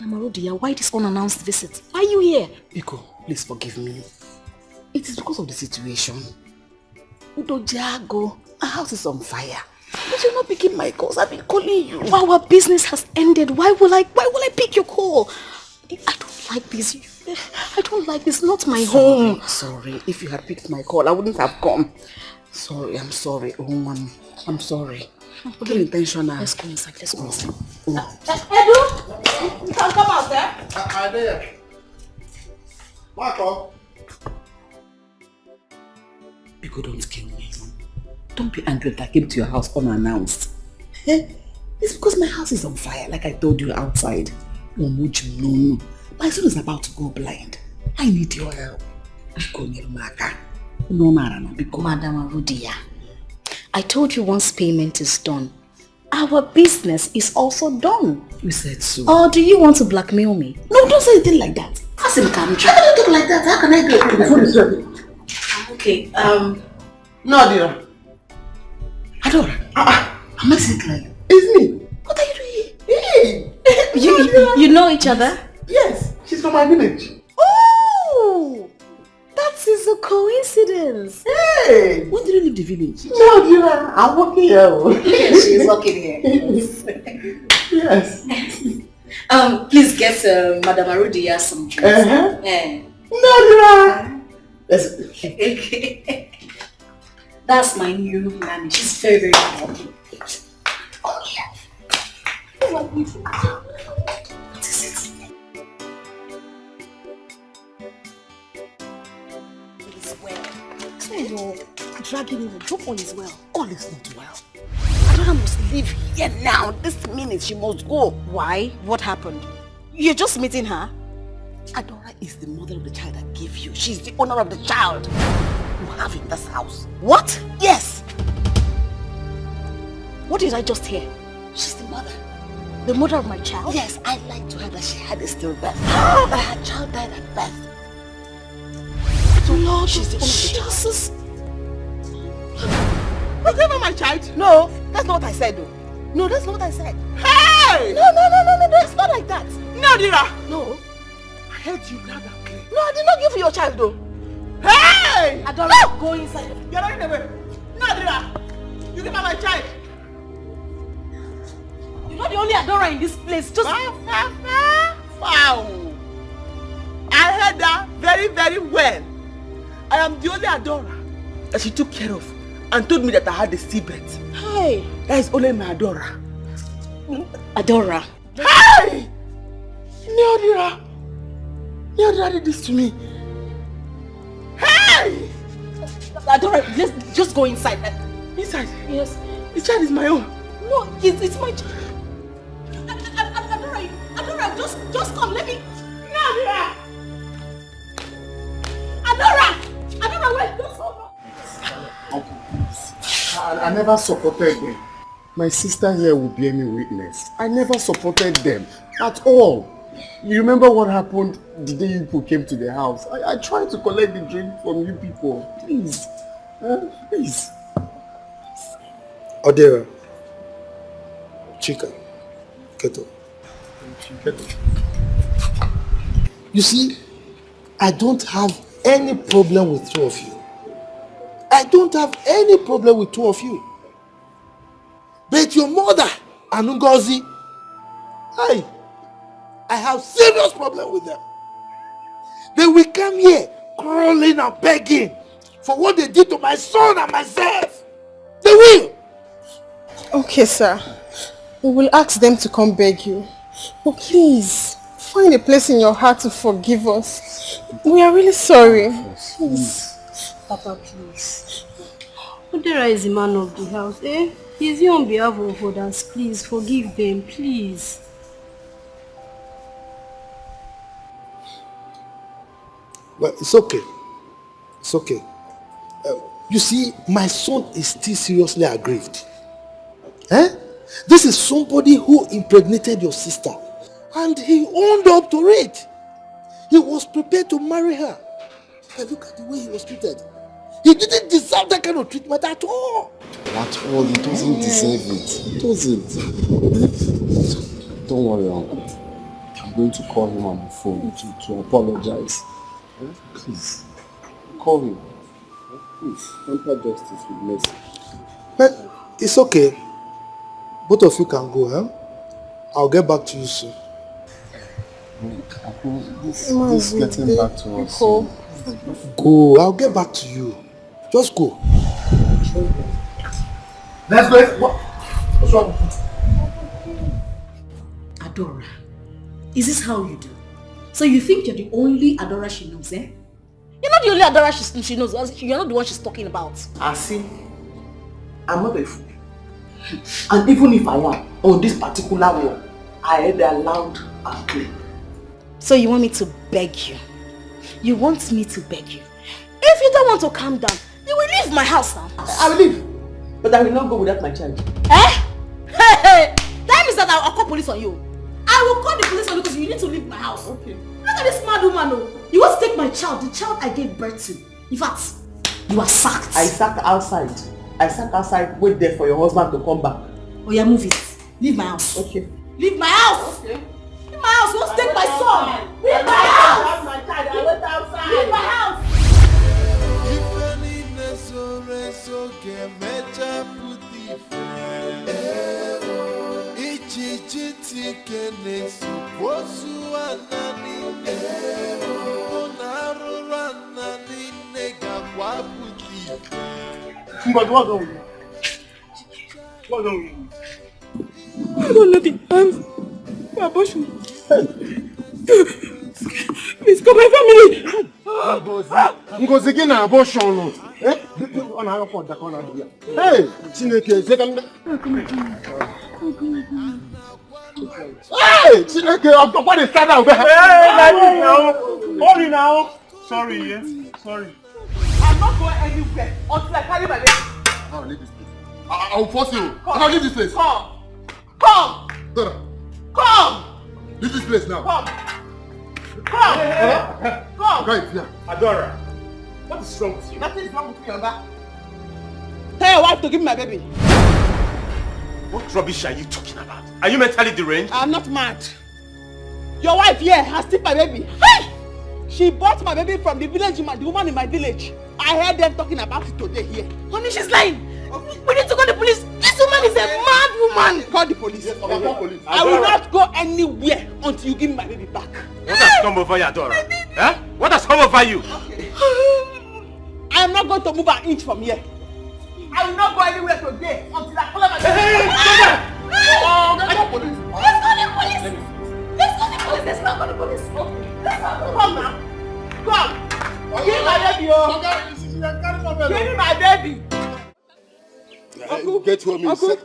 Namarudia, why this unannounced visit? Why are you here? Iko, please forgive me. It is because of the situation. Udojago, our house is on fire. But you're not picking my calls. I've been calling you. Our business has ended. Why will I pick your call? I don't like this. I don't like this. Not my home. Sorry. If you had picked my call, I wouldn't have come. Sorry, I'm sorry. Oh, I'm sorry. Not intentional. Let's go inside. Let's go inside. Edu, you can come out there. I'm there. Marco. People don't kill me. Don't be angry that I came to your house unannounced. It's because my house is on fire, like I told you outside. No. My son is about to go blind. I need your help. Madam Rudia, I told you once payment is done, our business is also done. You said so. Or do you want to blackmail me? No, don't say anything like that. Ask him, come. How can you talk like that? How can I do it? The phone is ready. Okay, No, Adira. Adora. Am I sick like? It's me. What are you doing here? Hey! You know each other? Yes, she's from my village. Oh! That is a coincidence. Hey! When did you leave the village? No, Adira. I'm working here. Yes, she's working here. Yes. Please get Madam Arudia some drinks. No, Adira. Okay. That's my new nanny. She's very, very happy. Oh, yeah. What is it? It is well. So you're dragging me. Drop all is well. All is not well. Adora must leave here now. This minute she must go. Why? What happened? You're just meeting her? Adora is the mother of the child I gave you. She's the owner of the child you have in this house. What? Yes. What did I just hear? She's the mother. The mother of my child? Yes, I lied to her that she had a stillbirth. That her child died at birth. So Lord, she's the owner of the child. You gave her my child? No, that's not what I said though. No, that's not what I said. Hey! No, it's not like that. No, Dira. No. I heard you loud and clear. No, I did not give you your child though. Hey! Adora, go inside. You're running away. No, Dira. You gave her my child. You're not the only Adora in this place. Just... Wow. I heard that very, very well. I am the only Adora that she took care of and told me that I had a stillbirth. Hey. That is only my Adora. Adora. Hey! Neodira did this to me. Adora, let's just go inside. Inside? Yes. The child is my own. No, it's my child. Adora, just come. Let me. No, Adora, wait. Don't stop. I never supported them. My sister here will bear me witness. I never supported them at all. You remember what happened the day you people came to the house? I tried to collect the drink from you people. Please. Please. Odera. Chica. Keto. You see, I don't have any problem with two of you. I don't have any problem with two of you. But your mother, Anungozi, I have serious problem with them. They will come here crawling and begging for what they did to my son and myself. They will. Okay, sir. We will ask them to come beg you. But please, find a place in your heart to forgive us. We are really sorry. Please. Papa, please. Odera is the man of the house, eh? He's here on behalf of others. Please, forgive them, please. Well, it's okay. It's okay. You see, my son is still seriously aggrieved. This is somebody who impregnated your sister. And he owned up to it. He was prepared to marry her. But look at the way he was treated. He didn't deserve that kind of treatment at all. At all, he doesn't deserve it. He doesn't. Don't worry, Uncle. I'm going to call him on the phone to apologize. Please, call him. Please, temper justice with mercy. But it's okay. Both of you can go, I'll get back to you soon. This is getting back to us. Go, I'll get back to you. Just go. Let's go. What's wrong? Adora, is this how you do? So you think you're the only Adora she knows, eh? You're not the only Adora she knows. You're not the one she's talking about. I see. I'm not a fool. And even if I am, on this particular one, I heard a loud and clear. So you want me to beg you? You want me to beg you? If you don't want to calm down, you will leave my house now. I will leave. But I will not go without my child. Eh? Hey! That means that I'll call police on you. I will call the police on you because you need to leave my house. Okay. Look at this mad woman. Oh. You want to take my child, the child I gave birth to. In fact, you are sacked. I sat outside. Wait there for your husband to come back. Oh yeah, move it. Leave my house. Okay. Leave my house. Okay. Leave my house. You want to take my son. Leave my house. I went outside. Leave my house. What's wrong with you? What's wrong with you? I don't know the arms for abortion. Please come my family. Ngozi na abortion. Hey, Chineke, hey, Chineke, what is that now? Hey, hold it now. Sorry, yes. Sorry. I'm not going anywhere until I carry my baby. I'll leave this place. I'll force you. I'll leave this place. Come. Leave this place now. Come. Right, yeah. Adora, what is wrong with you? Nothing is wrong with me, Oga. Tell your wife to give me my baby. What rubbish are you talking about? Are you mentally deranged? I'm not mad. Your wife here has taken my baby. Hey! She bought my baby from the village, the woman in my village. I heard them talking about it today here. Honey, she's lying. Okay. We need to call the police. This woman is a mad woman. Call the police. Yes, call police. I will not go anywhere until you give me my baby back. What has come over you, Adora? Huh? What has come over you? Okay. I am not going to move an inch from here. I will not go anywhere today until I call my baby. Hey, let's call the police. Let's call the police. Let's not call the police. Okay. Let's not come now. Come. Give me my baby, oh! Give me my baby! Uncle, get home, Uncle.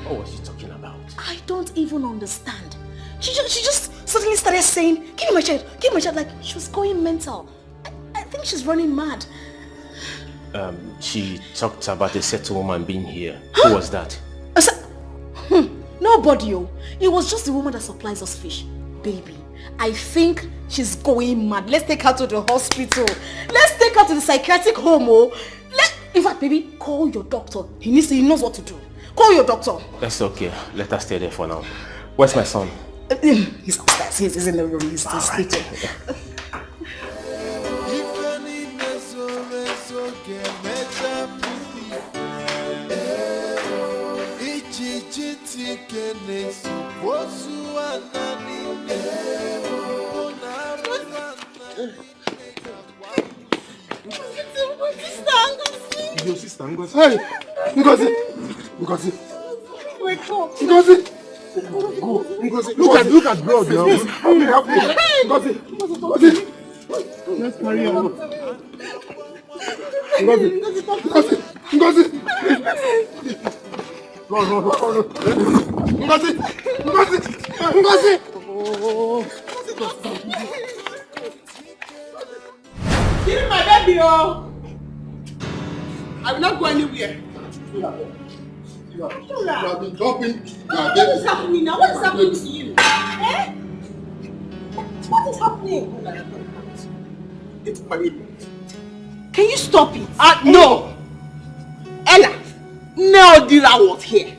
What was she talking about? I don't even understand. She just suddenly started saying, give me my child, like she was going mental. I think she's running mad. She talked about a certain woman being here. Who was that? Nobody, oh. It was just the woman that supplies us fish. Baby, I think she's going mad. Let's take her to the hospital. Let's take her to the psychiatric home, oh. In fact, baby, call your doctor. He knows what to do. Call your doctor. That's okay. Let us stay there for now. Where's my son? He's upstairs. He's in the room. He's sleeping. Your sister, Ngozi. Hey, Ngozi. Wake up. Ngozi. Go, Ngozi. Look at blood, yo. Help me. Ngozi. Let's carry her. Ngozi. No. Ngozi. Give me my baby, oh! I will not go anywhere. You have been dropping. What is happening now? What is happening to you? Eh? What is happening? It's my baby. Can you stop it? No! Ella, Neodira was here.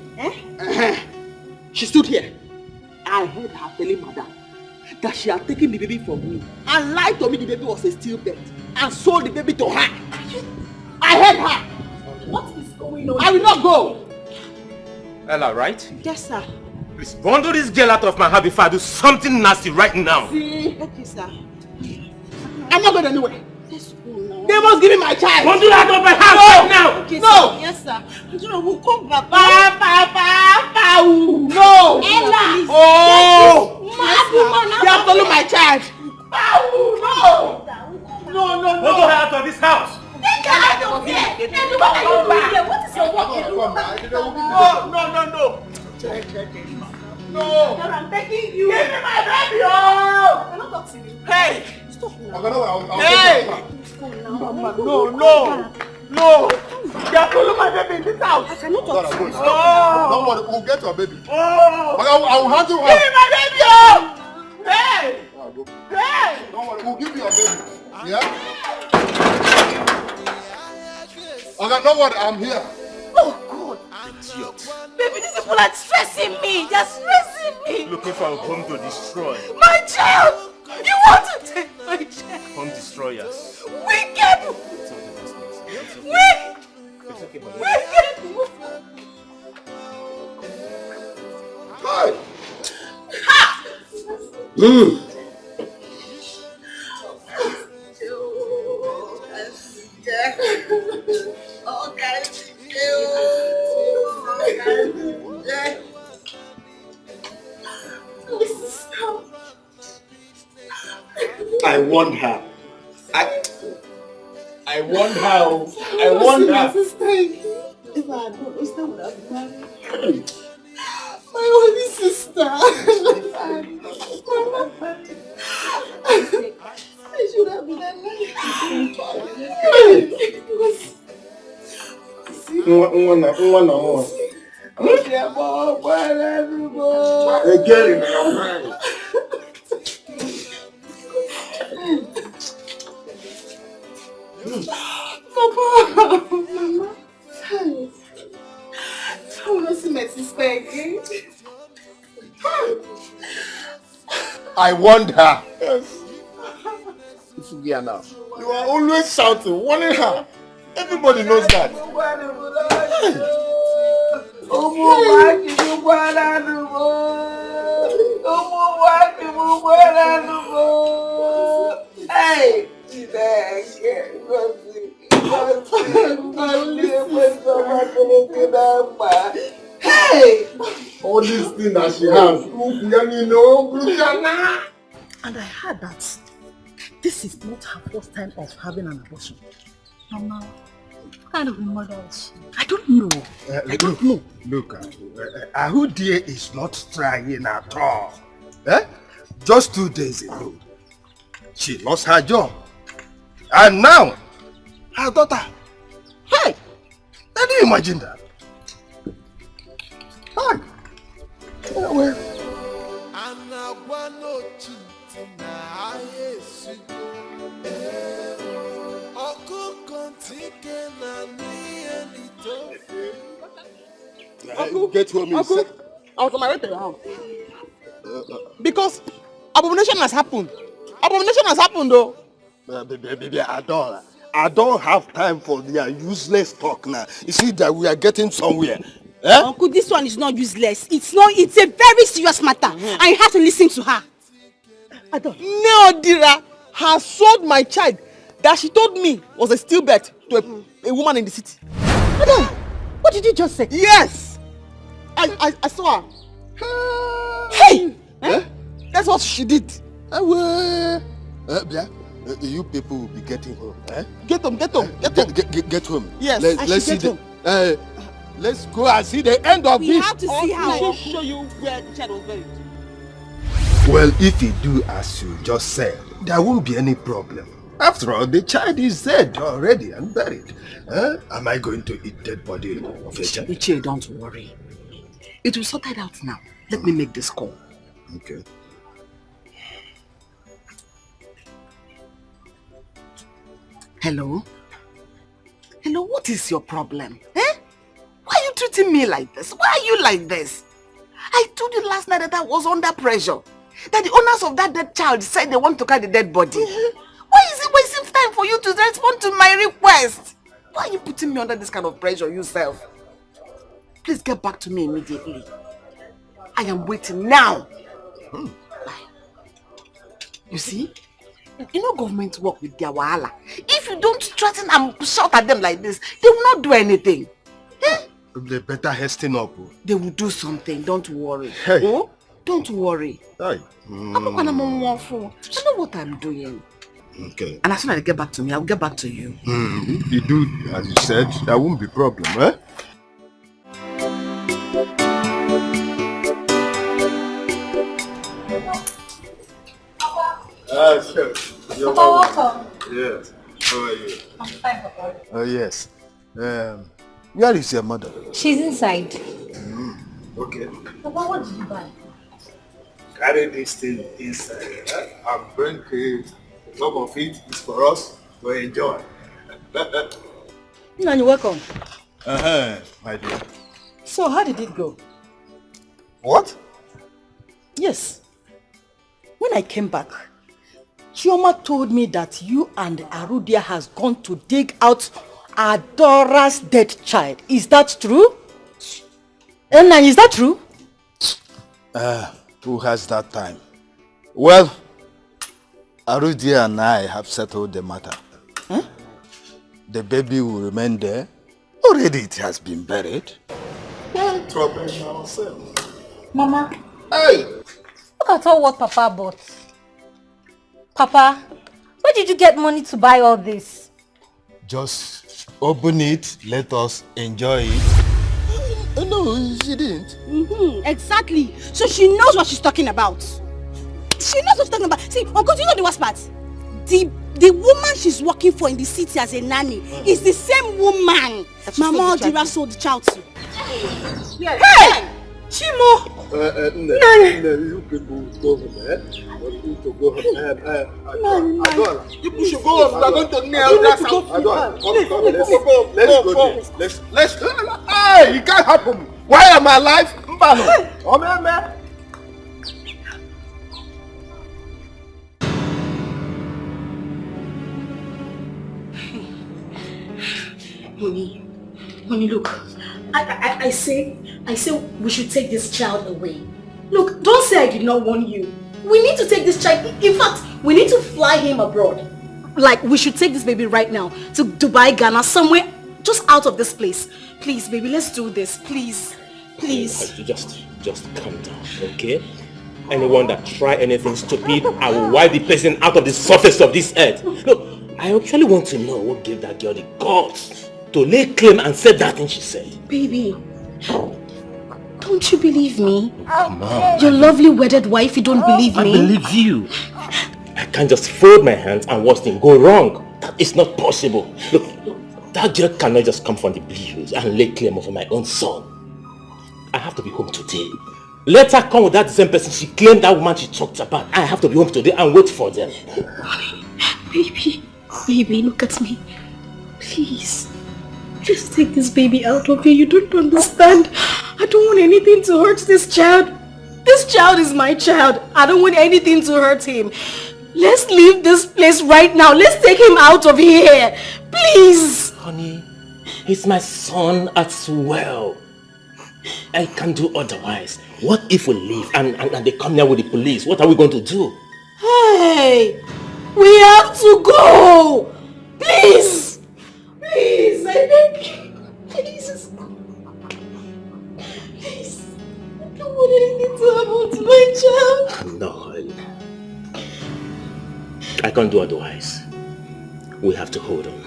She stood here. I heard her telling madam that she had taken the baby from me and lied to me the baby was a stillbirth and sold the baby to her. I heard her. What is going on? I will not go. Ella, right? Yes, sir. Please bundle this girl out of my house before I do something nasty right now. See? Okay, sir. I'm not going anywhere. They must give me my child. Bundle out of my house right now. Okay, no. Sir. Yes, sir. We'll come back. No. Ella. Oh. You have stolen my child. No. Bundle her out of this house. Take her out of here. What are you doing here? What is your work? No. No. I'm begging you. Give me my baby. Oh. I'm not talking to you. Hey. Stop now. Hey. No. They are calling my baby in this house. I cannot talk to you. Don't worry, we'll get your baby. I will handle her. Give me my baby. Hey. Don't worry, we'll give you your baby. Yeah? Okay, don't worry, I'm here. Oh God. Idiot. Baby, these people are stressing me. They're stressing me. Looking for a home to destroy. My child. You want to take my child. Home destroyers. Wicked. Wicked. Hi. Ha. I want her. I want her. I want her. If I had not lost, I would have married. My only sister. I should have been alive. Papa, Mama, I want to see my sister again. I want her. Yes. It's now. You are always shouting, warning her. Everybody knows that. Hey! Hey! All these thing that she has. And I heard that this is not her first time of having an abortion. Mama, what kind of a mother is she? I don't know. I don't know. Look, Ahudia is not trying at all. Just 2 days ago, she lost her job. And now, her daughter. Hey! Can you imagine that? Hi. Well. Get home. Uncle, I was on my way to the house. Because abomination has happened. Abomination has happened though. Baby, I don't have time for their useless talk now. You see that we are getting somewhere. Uncle, this one is not useless. It's a very serious matter. And you have to listen to her. No, Dira has sold my child that she told me was a stillbirth to a woman in the city. Madam, what did you just say? Yes! I saw her. Hey! That's what she did. You people will be getting home. Get home. Get home. Yes, let's see the. Let's go and see the end of this. We have to see how. I will show you where the child was buried. Well, if you do as you just said, there won't be any problem. After all, the child is dead already and buried. Am I going to eat dead body of a child? Ichie, don't worry. It will sort it out now. Let me make this call. Okay. Hello? Hello, what is your problem? Why are you treating me like this? Why are you like this? I told you last night that I was under pressure. That the owners of that dead child said they want to carry the dead body. Why is it wasting time for you to respond to my request? Why are you putting me under this kind of pressure yourself? Please get back to me immediately. I am waiting now. You see? You know government work with their wahala. If you don't threaten and shout at them like this, they will not do anything. They better hasten up. They will do something, don't worry. Hey. Oh? Don't worry. Hey. I know what I'm doing. Okay. And as soon as I get back to me, I'll get back to you. If you do as you said, there won't be problem, Sure. You're welcome. Yes. How are you? I'm fine, Papa. Oh, yes. Where is your mother? She's inside. Okay. Papa, what did you buy? Carry this thing inside. I'm bringing some of it is for us to enjoy. Nanny, welcome. My dear. So, how did it go? What? Yes. When I came back, Chioma told me that you and Arudia has gone to dig out Adora's dead child. Is that true? Nanny, is that true? Who has that time? Well, Arudia and I have settled the matter. The baby will remain there. Already it has been buried. Why trouble ourselves? Mama. Hey! Look at all what Papa bought. Papa, where did you get money to buy all this? Just open it, let us enjoy it. No, she didn't. Exactly. So she knows what she's talking about. She knows what she's talking about. See, Uncle, do you know the worst part? The woman she's working for in the city as a nanny is the same woman Mama Odira sold the child to. Hey! Chimo! You people go home, You need to go home. Adora, you should go home. We are going to nail that house. Adora, come. Let's go. Hey, it can't happen. Why am I alive? Honey, look. I say we should take this child away. Look, don't say I did not warn you. We need to take this child. In fact, we need to fly him abroad. Like, we should take this baby right now to Dubai, Ghana, somewhere just out of this place. Please, baby, let's do this. Please. Please. Just calm down, okay? Anyone that try anything stupid, I will wipe the person out of the surface of this earth. Look, I actually want to know what gave that girl the guts to lay claim and say that thing she said. Baby, don't you believe me? Come on. Your lovely wedded wife, you don't believe me? I believe you. I can't just fold my hands and watch things go wrong. That is not possible. Look, that girl cannot just come from the blues and lay claim over my own son. I have to be home today. Let her come with that same person she claimed that woman she talked about. I have to be home today and wait for them. Baby, look at me. Please. Just take this baby out of here. You don't understand. I don't want anything to hurt this child. This child is my child. I don't want anything to hurt him. Let's leave this place right now. Let's take him out of here. Please. Honey, he's my son as well. I can't do otherwise. What if we leave and they come here with the police? What are we going to do? Hey, we have to go. Please. Please, I beg you. Please. Please. I don't want anything to happen to my child. No, I can't do otherwise. We have to hold on.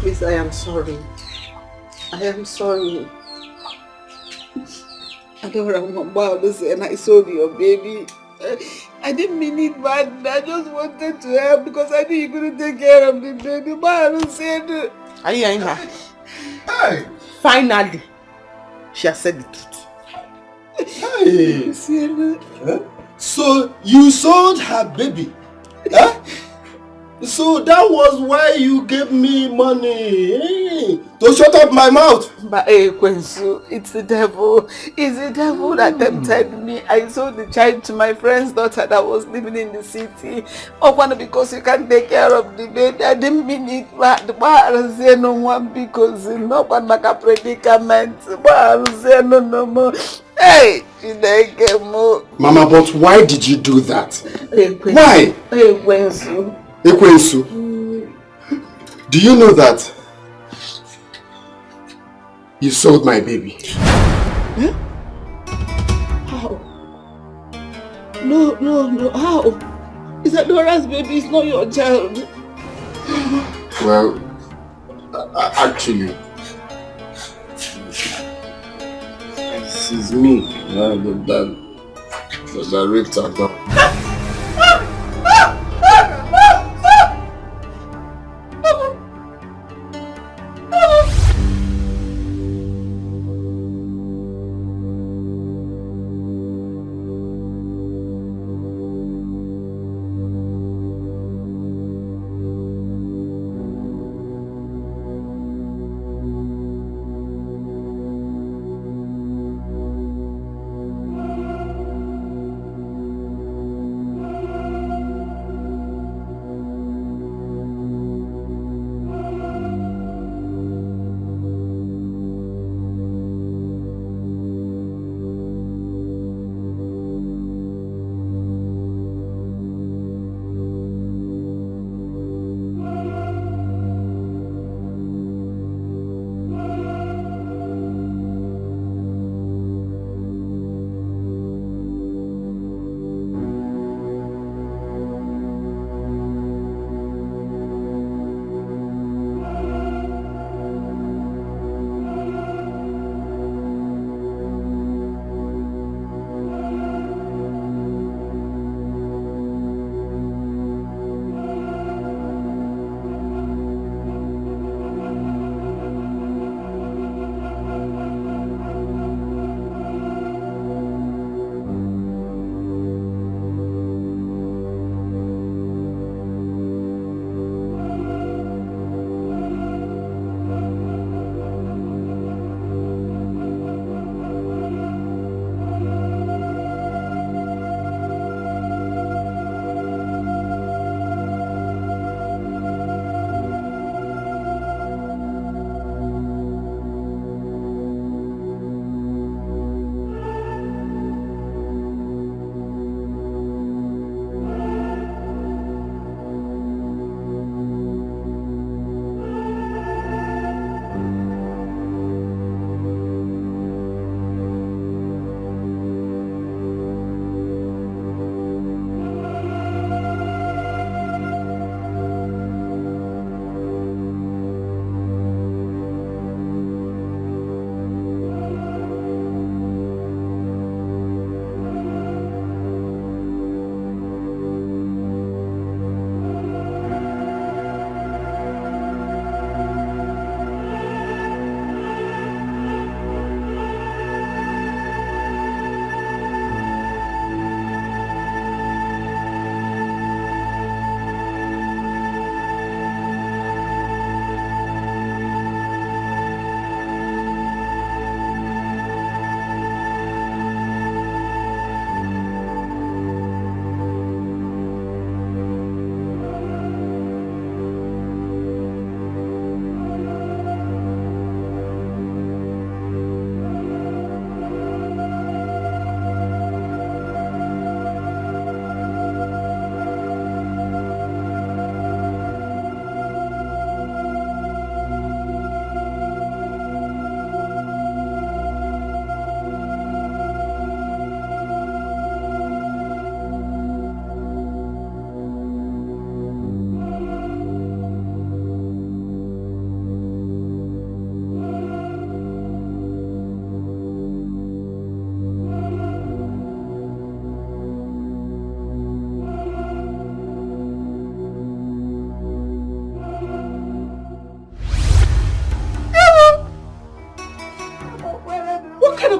Please, I am sorry. I am sorry. I don't remember about this and I saw your baby. I didn't mean it bad. I just wanted to help because I knew you couldn't take care of the baby. But I don't say it. Are you hearing her? Hey! Finally, she has said the truth. Hey! So you sold her baby? Huh? So that was why you gave me money to shut up my mouth. But Kwensu, it's the devil. It's the devil that tempted me. I sold the child to my friend's daughter that was living in the city. One because you can't take care of the baby. I didn't mean it. But no one because no one like a predicament. No more. Hey, Mama, but why did you do that? Why? Kwensu. Ekwensu, do you know that you sold my baby? Huh? How? No, how? Is that Dora's baby? It's not your child. Well, actually, this is me. The raped her down.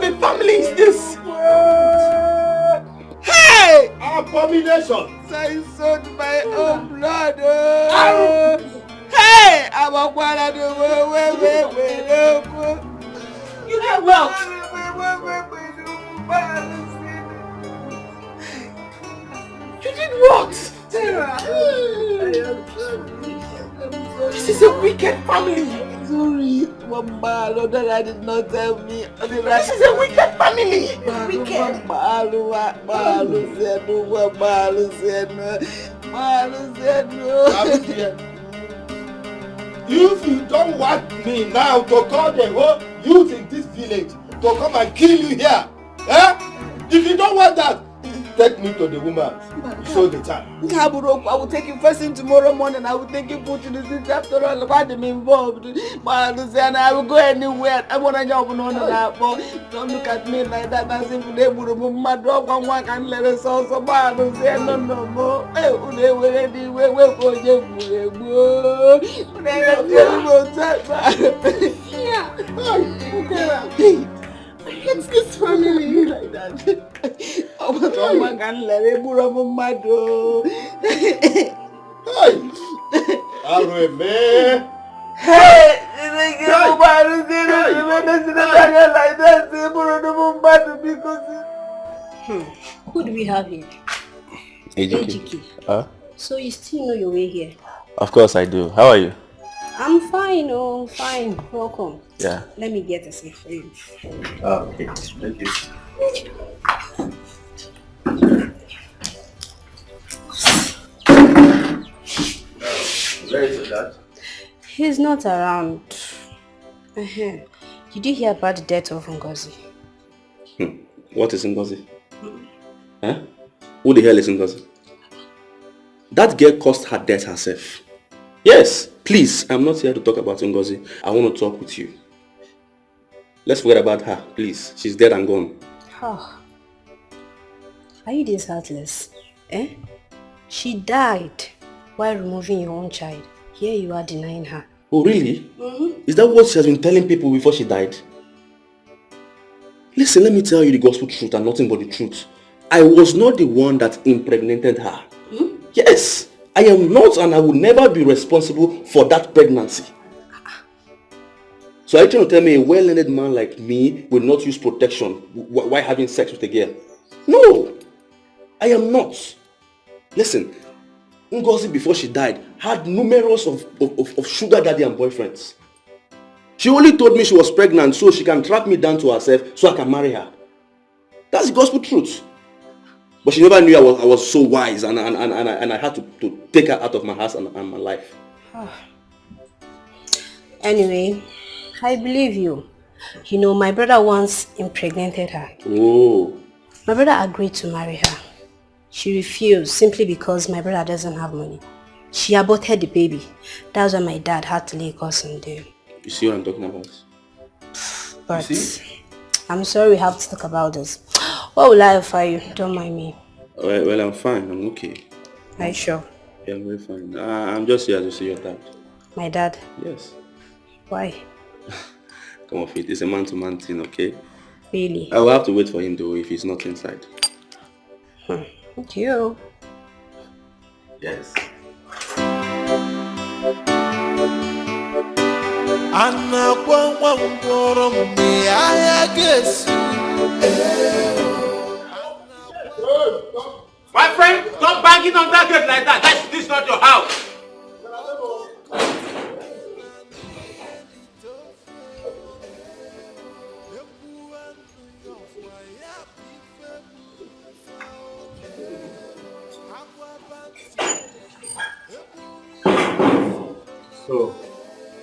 of family is this? Hey! Abomination! So he sold my own blood. Oh. Hey! I'm a one of the You get well. You did what? Sarah. This is a wicked family. Sorry, Mama, Lord, I did not tell me. This is a wicked family. Wicked. If you don't want me now to call the whole youth in this village to come and kill you here, eh? If you don't want that, take me to the woman. Show the time. I will take you first thing tomorrow morning. I will take you to the city after all. Why am involved? I will go anywhere. I want to jump on that. Don't look at me like that. As if they would remove my dog one can let us also. I will say no more. They will anywhere. We're going to I hate this family like that. Oh, but one can let it move on my door. Hey! Who do we have here? Ejiki. So you still know your way here? Of course I do. How are you? I'm fine, oh, fine. Welcome. Yeah. Let me get a seat for you. Okay, thank you. Where is your dad? He's not around. Did you hear about the death of Ngozi? What is Ngozi? Huh? Who the hell is Ngozi? That girl caused her death herself. Yes, please, I'm not here to talk about Ngozi. I want to talk with you. Let's forget about her, please. She's dead and gone. Oh. Are you this heartless? Eh? She died while removing your own child. Here you are denying her. Oh, really? Is that what she has been telling people before she died? Listen, let me tell you the gospel truth and nothing but the truth. I was not the one that impregnated her. Yes, I am not, and I will never be responsible for that pregnancy. So are you trying to tell me a well-learned man like me will not use protection while having sex with a girl? No, I am not. Listen, Ngozi before she died had numerous of sugar daddy and boyfriends. She only told me she was pregnant so she can track me down to herself so I can marry her. That's the gospel truth. But she never knew I was so wise and I had to take her out of my house and my life. Anyway, I believe you. You know, my brother once impregnated her. Oh. My brother agreed to marry her. She refused simply because my brother doesn't have money. She aborted the baby. That's why my dad had to lay curse on them. You see what I'm talking about? But I'm sorry we have to talk about this. What will I offer you? Don't mind me. Well, I'm fine. I'm okay. Are you sure? Yeah, I'm very fine. I'm just here to see your dad. My dad? Yes. Why? Come off it. It's a man-to-man thing, okay? Really? I will have to wait for him though if he's not inside. Thank you. Yes. My friend, stop banging on that gate like that. This is not your house. So,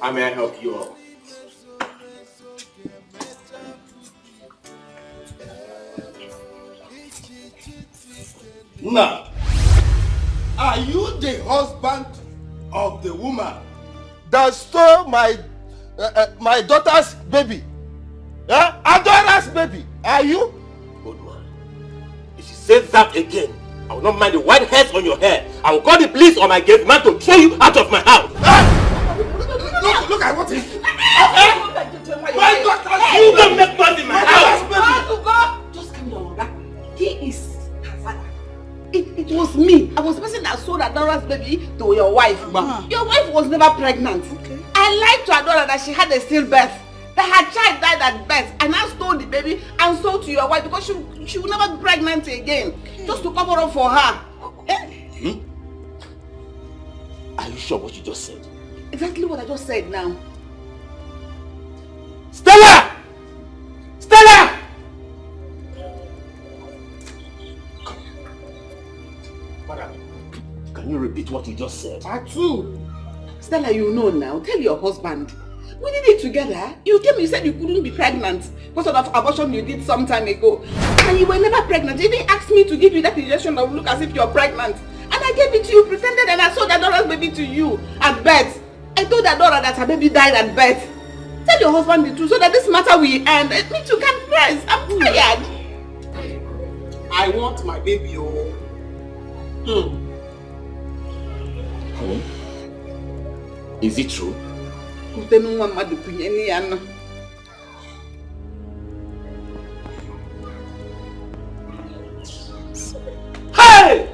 how may I help you all? Now, are you the husband of the woman that stole my daughter's baby? Adora's baby? Are you? Good one. If you say that again, I will not mind the white hairs on your head. I will call the police or my gate man to throw you out of my house. Look at what he... My daughter, you don't make noise in my house. Adora's baby to your wife. Your wife was never pregnant. Okay. I lied to Adora that she had a stillbirth. That her child died at birth, and I stole the baby and sold to your wife because she will never be pregnant again. Okay. Just to cover up for her. Are you sure what you just said? Exactly what I just said now. Stella! Stella! Madam, can you repeat what you just said? Atu! Stella, you know now. Tell your husband. We did it together. You came, you said you couldn't be pregnant because of the abortion you did some time ago. And you were never pregnant. You didn't ask me to give you that injection that would look as if you're pregnant. And I gave it to you, pretended, and I sold Adora's baby to you at birth. I told Adora that her baby died at birth. Tell your husband the truth so that this matter will end. Me too can press. I'm tired. I want my baby, oh. Is it true? Hey!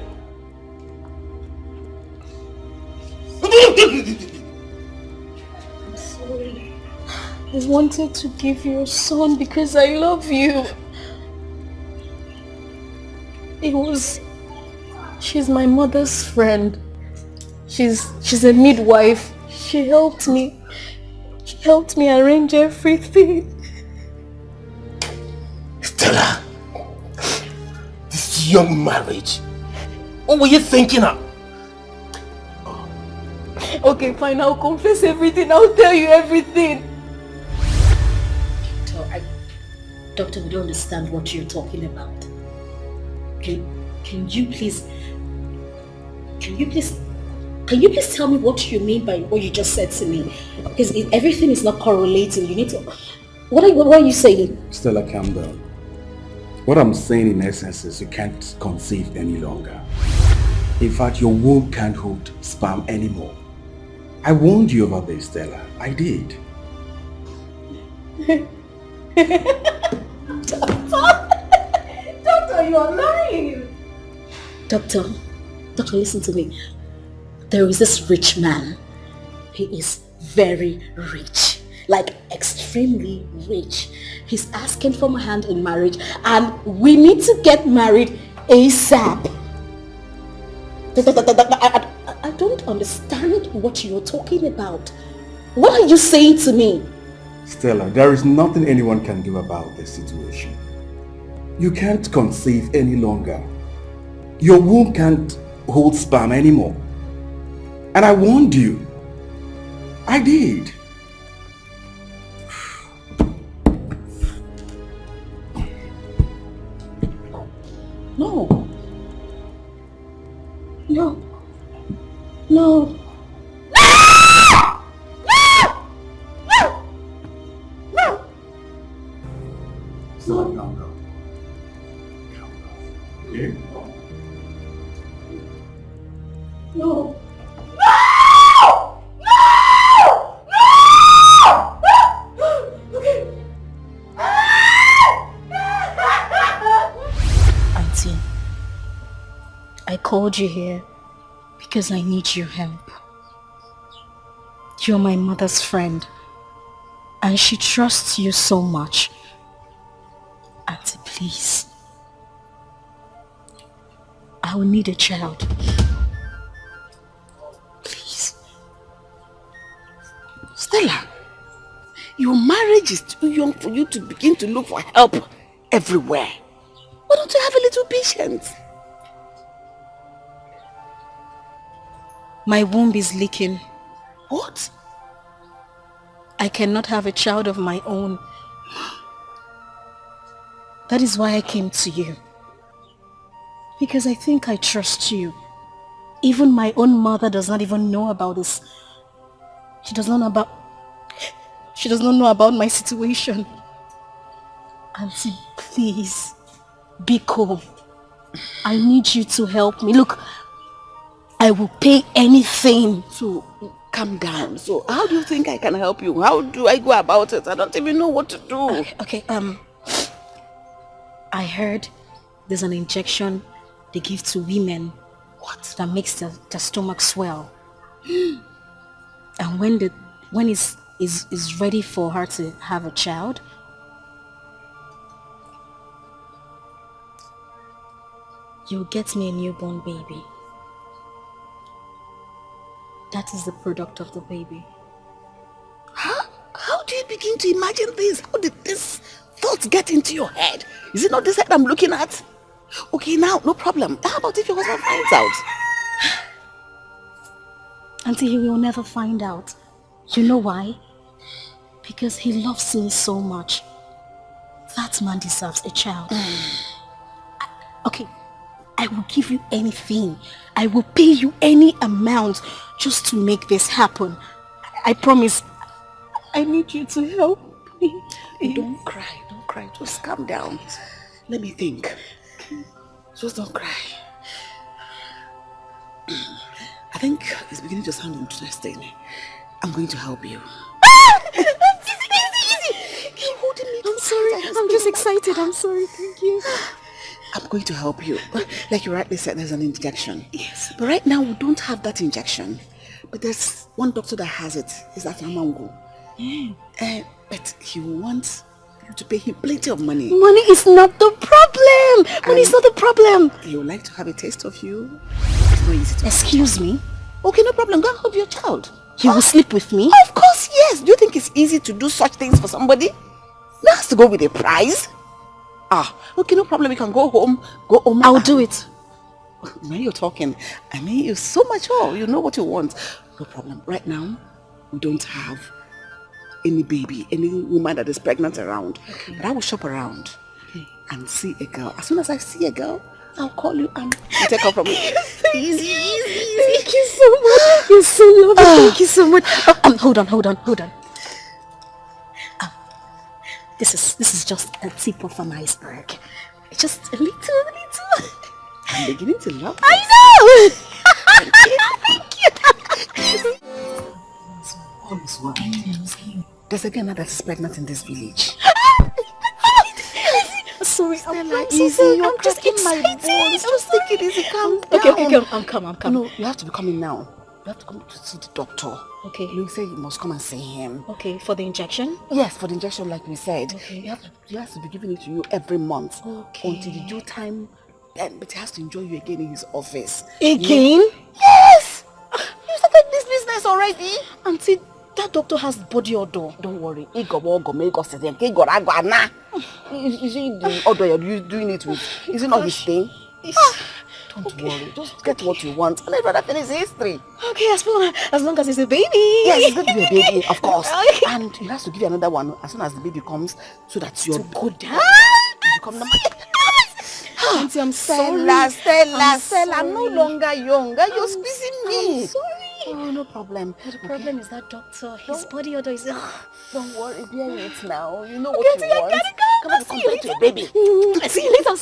I'm sorry. I wanted to give you a son because I love you. She's my mother's friend. She's a midwife. She helped me arrange everything. Stella, this young marriage, what were you thinking of? Okay, fine, I'll confess everything. I'll tell you everything. Doctor, we don't understand what you're talking about. Can you please tell me what you mean by what you just said to me? Because everything is not correlating. You need to... What are you saying? Stella, calm down. What I'm saying in essence is you can't conceive any longer. In fact, your womb can't hold sperm anymore. I warned you about this, Stella. I did. Doctor, you are lying. Doctor, listen to me. There is this rich man. He is very rich, like extremely rich. He's asking for my hand in marriage and we need to get married ASAP. I don't understand what you're talking about. What are you saying to me? Stella, there is nothing anyone can do about this situation. You can't conceive any longer. Your womb can't hold sperm anymore. And I warned you. I did. No. No. No. Stella, calm down. Okay? No. Auntie, I called you here because I need your help. You're my mother's friend and she trusts you so much. Auntie, please. I will need a child. Please. Stella, your marriage is too young for you to begin to look for help everywhere. Why don't you have a little patience? My womb is leaking. What? I cannot have a child of my own. That is why I came to you. Because I think I trust you. Even my own mother does not even know about this. She does not know about my situation. Auntie, please, be cool. I need you to help me. Look, I will pay anything. So, calm down. So, how do you think I can help you? How do I go about it? I don't even know what to do. Okay, I heard there's an injection they give to women What? That makes the stomach swell. And when is ready for her to have a child, you'll get me a newborn baby. That is the product of the baby. How do you begin to imagine this? How did this thought get into your head? Is it not this head I'm looking at? Okay, now, no problem. How about if your husband finds out? Auntie, he will never find out. You know why? Because he loves me so much. That man deserves a child. Okay, I will give you anything. I will pay you any amount just to make this happen. I promise. I need you to help me. Don't cry. Just calm down. Let me think. Just don't cry. I think it's beginning to sound interesting. I'm going to help you. Easy. Keep holding me. I'm sorry. I'm just excited. I'm sorry. Thank you. I'm going to help you. Like you rightly said, there's an injection. Yes. But right now, we don't have that injection. But there's one doctor that has it. He's at Amango. But he wants you to pay him plenty of money. Money is not the problem. Money is not the problem. He would like to have a taste of you. It's not easy to Excuse me? Okay, no problem. Go and help your child. He will sleep with me? Of course, yes. Do you think it's easy to do such things for somebody? That has to go with a prize. Okay, no problem. You can go home. I'll do it. When you're talking, I mean, you're so mature. You know what you want. No problem. Right now, we don't have any baby, any woman that is pregnant around. Okay. But I will shop around and see a girl. As soon as I see a girl, I'll call you and you take her from me. Easy. Thank you so much. You're so lovely. Thank you so much. Hold on. This is just a tip of an iceberg. Just a little. I'm beginning to love this. I know. Thank you. There's a girl now that is pregnant in this village. Sorry, Stella, easy. You're I'm just cracking my excited. bones. Just take it easy. Calm down. Okay, I'm coming. No, you have to be coming now. You have to come to see the doctor. Okay. You say you must come and see him. Okay, for the injection? Yes, for the injection, like we said. Okay. He has to be giving it to you every month. Okay. Until the due time. But he has to enjoy you again in his office. Again? Yes! You started this business already. Auntie, that doctor has body odor. Don't worry. Is it the odor you're doing it with? Is it not his thing? Don't worry. Just get what you want. And every other thing is history. Okay, as long as it's a baby. Yes, it's going to be a baby, of course. And he has to give you another one as soon as the baby comes, so that you're good. You become number. Auntie, I'm sorry. Stella, I'm no longer younger. You're squeezing me. I'm sorry. Oh, no problem. But the problem is that doctor, his body odor is... Don't worry, bear it now. You know what you want. Come on, compare to a baby. See you later.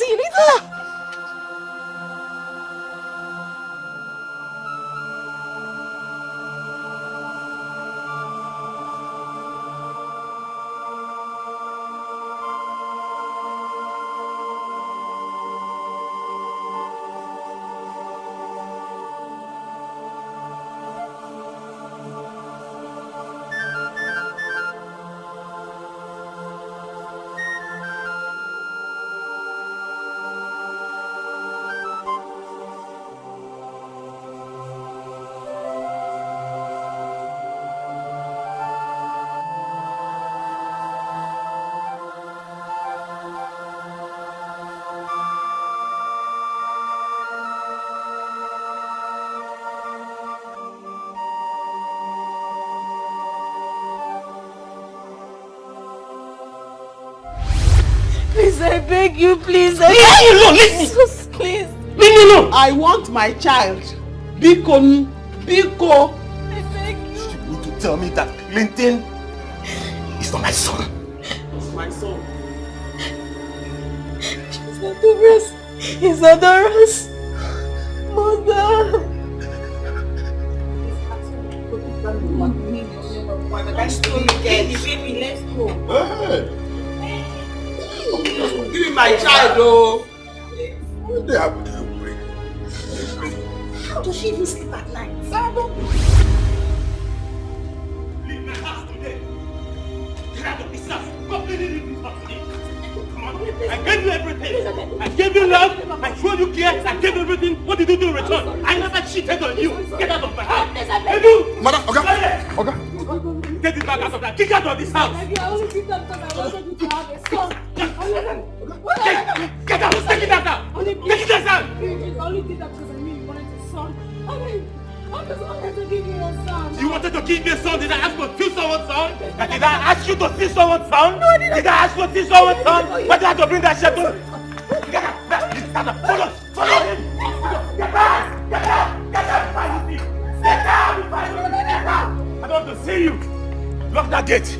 Please, I beg you, please. Leave me alone, leave me. Please. Leave me alone. I want my child. Biko. I beg you. You need to tell me that Clinton is not my son. It's my son. He's adorous. Mother. Let's go. Give me my child, oh. What they have to How does she even sleep at night? Leave my house today. Get out of this house. Completely leave this house today. Come on. I gave you everything. I gave you love. I showed you care. I gave everything. What did you do in return? I never cheated on you. Get out of my house. Edu! Madam, okay. Get this bag out of that. Kick out of this house. I only did that because I wanted you to have a son. Get out. Take it out. Take it out. I only did that because I knew you wanted a son. I just wanted to give you a son. You wanted to give me a son? Did I ask to steal someone's son? Did I ask you to steal someone's son? No, did I ask you to steal someone's son? Why did I have to bring that shit to? Get out! Stand up! Follow him! Get out! Get out! Get out! Get out! I don't want to see you! Lock that gate!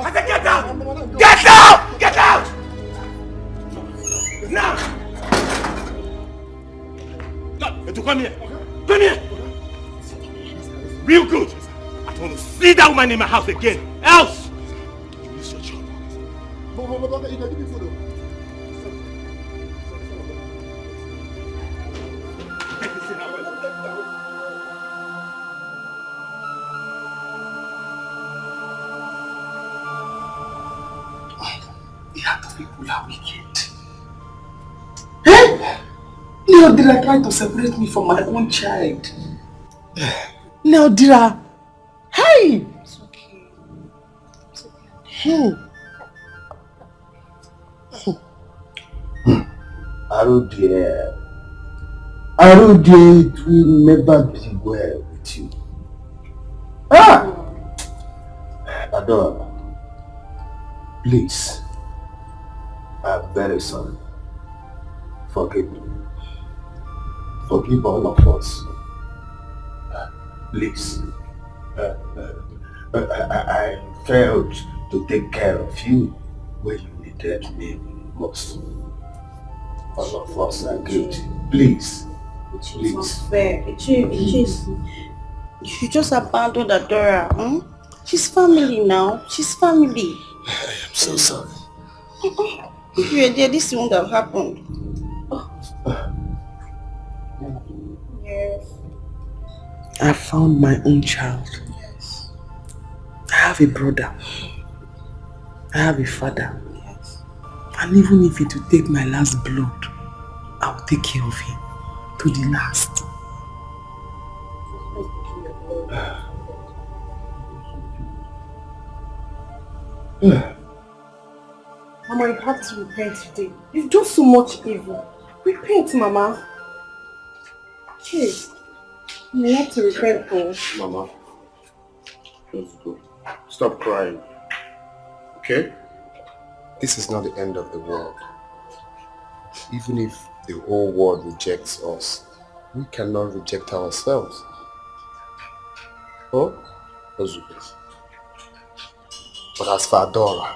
I said get out! Get out! Get out! Now! Come here! Come here! Real good! I don't want to see that woman in my house again! Else! You miss your job. The other people are wicked. Hey! Neodira tried to separate me from my own child. Neodira! Hey! It's okay. It's okay. Aru dear, it will never be well with you. Adora, please, I'm very sorry. Forgive me. Forgive all of us. Please. I failed to take care of you when you needed me most. All of us are guilty. Please. It's not fair. You just abandoned Adora. She's family now. She's family. I am so sorry. If you were there, this wouldn't have happened. Yes. I found my own child. Yes. I have a brother. I have a father. Yes. And even if it will take my last blood, I will take care of him to the last. Mama, you have to repent today. You've done so much evil. Repent, Mama. Okay. You have to repent, Paul. Mama, let's go. Stop crying. Okay? This is not the end of the world. Even if the whole world rejects us, we cannot reject ourselves. Oh? Let's do this. But as for Adora,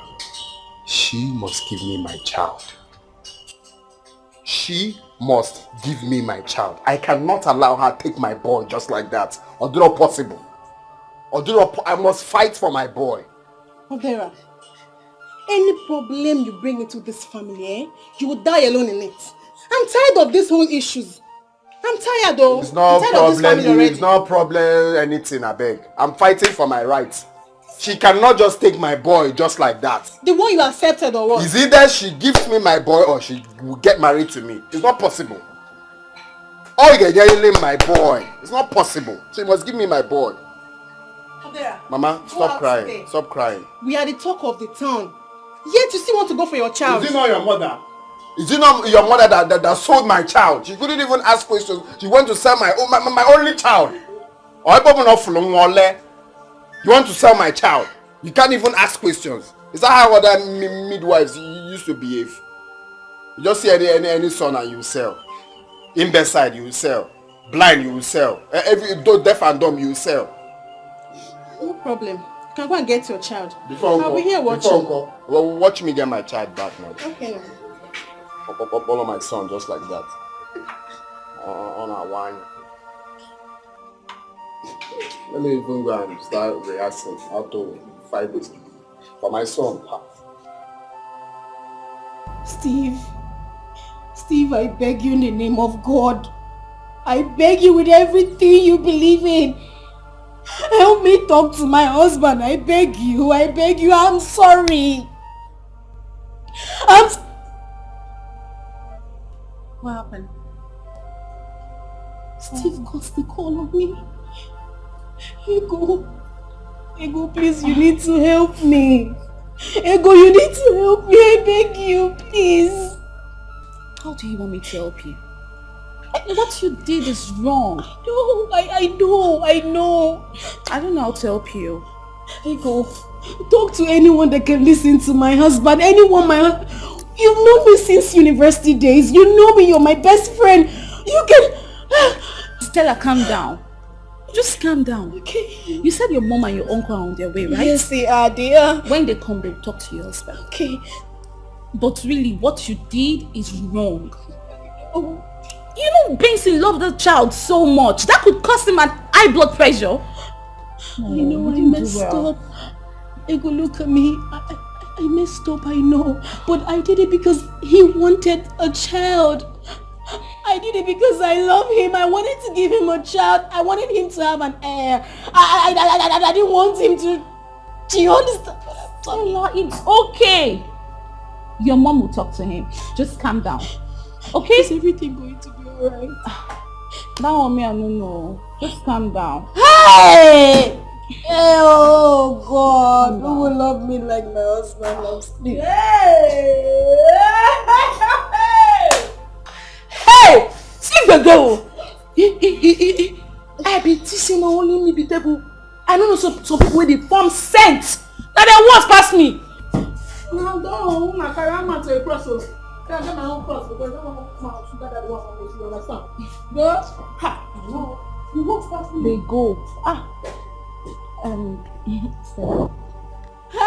she must give me my child. She must give me my child. I cannot allow her take my boy just like that. Or do not possible. I must fight for my boy. Odera, any problem you bring into this family, you will die alone in it. I'm tired of these whole issues. I'm tired though. It's no problem anything, I beg. I'm fighting for my rights. She cannot just take my boy just like that. The one you accepted or what? Is either she gives me my boy or she will get married to me. It's not possible. Oh, you're yelling my boy. It's not possible. She must give me my boy. Odera, Mama, stop crying. Today. Stop crying. We are the talk of the town. Yet you still want to go for your child. Is it not your mother? Is it not your mother that sold my child? She couldn't even ask questions. She went to sell my only child. You want to sell my child? You can't even ask questions. Is that how other midwives used to behave? You just see any son and you sell. Imbecile, you will sell. Blind, you will sell. Deaf and dumb, you will sell. No problem. You can go and get your child. I'll be here watching. Well, watch me get my child back now. Okay. Follow my son just like that. On our wine. Let me even go and start rehearsing how to fight this for my son. Steve, I beg you in the name of God. I beg you with everything you believe in. Help me talk to my husband. I beg you. I'm sorry. What happened? Steve got the call on me. Ego, please, you need to help me. Ego, you need to help me. I beg you, please. How do you want me to help you? What you did is wrong. I know. I don't know how to help you. Ego, talk to anyone that can listen to my husband. You've known me since university days. You know me. You're my best friend. You can... Stella, calm down. Just calm down. Okay. You said your mom and your uncle are on their way, right? Yes, they are, dear. When they come, they'll talk to your husband. Okay. But really, what you did is wrong. Oh. You know, Benson loved the child so much. That could cause him an high blood pressure. I know I messed up. Ego, look at me. I messed up, I know. But I did it because he wanted a child. I did it because I love him. I wanted to give him a child. I wanted him to have an heir. I didn't want him to... Do you understand? Stella, it's okay. Your mom will talk to him. Just calm down. Okay? Is everything going to be alright? That one me, I don't know. Just calm down. Hey! Oh God, who will love me like my husband loves me? Hey! See the girl! I be teasing my only me be table. I don't know some people where they form scent. Now they once pass me. No, don't my carama to a cross. Can't get my own cross because I don't want to that one from you understand? Girl, ha! No, you won't pass me. They go. So. Hey!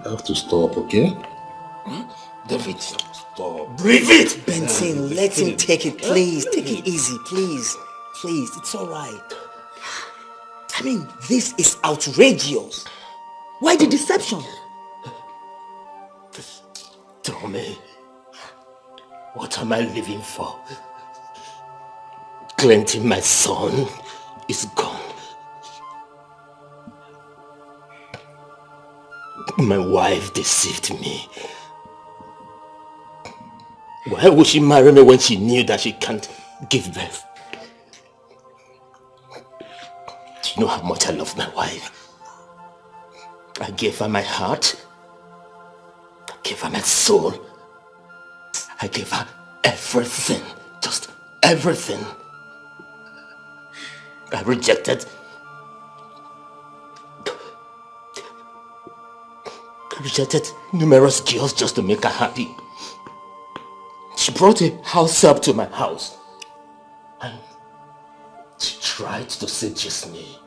I have to stop, okay? David, stop. Breathe it! Benson, let him take it, please. Take it easy, please. Please, it's alright. I mean, this is outrageous. Why the deception? Tell me, what am I living for? Clinton, my son, is gone. My wife deceived me. Why would she marry me when she knew that she can't give birth? Do you know how much I love my wife? I gave her my heart. I gave her my soul. I gave her everything. Just everything. I rejected numerous girls just to make her happy. She brought a house up to my house and she tried to seduce me.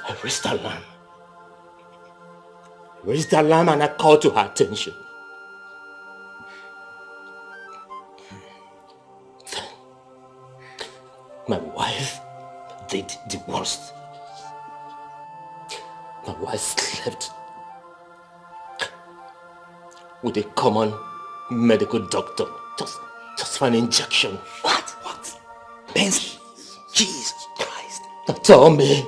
I raised the alarm and I called to her attention. Then my wife did the worst. My wife slept with a common medical doctor just for an injection. What? Benson, Jesus Christ. Tell me,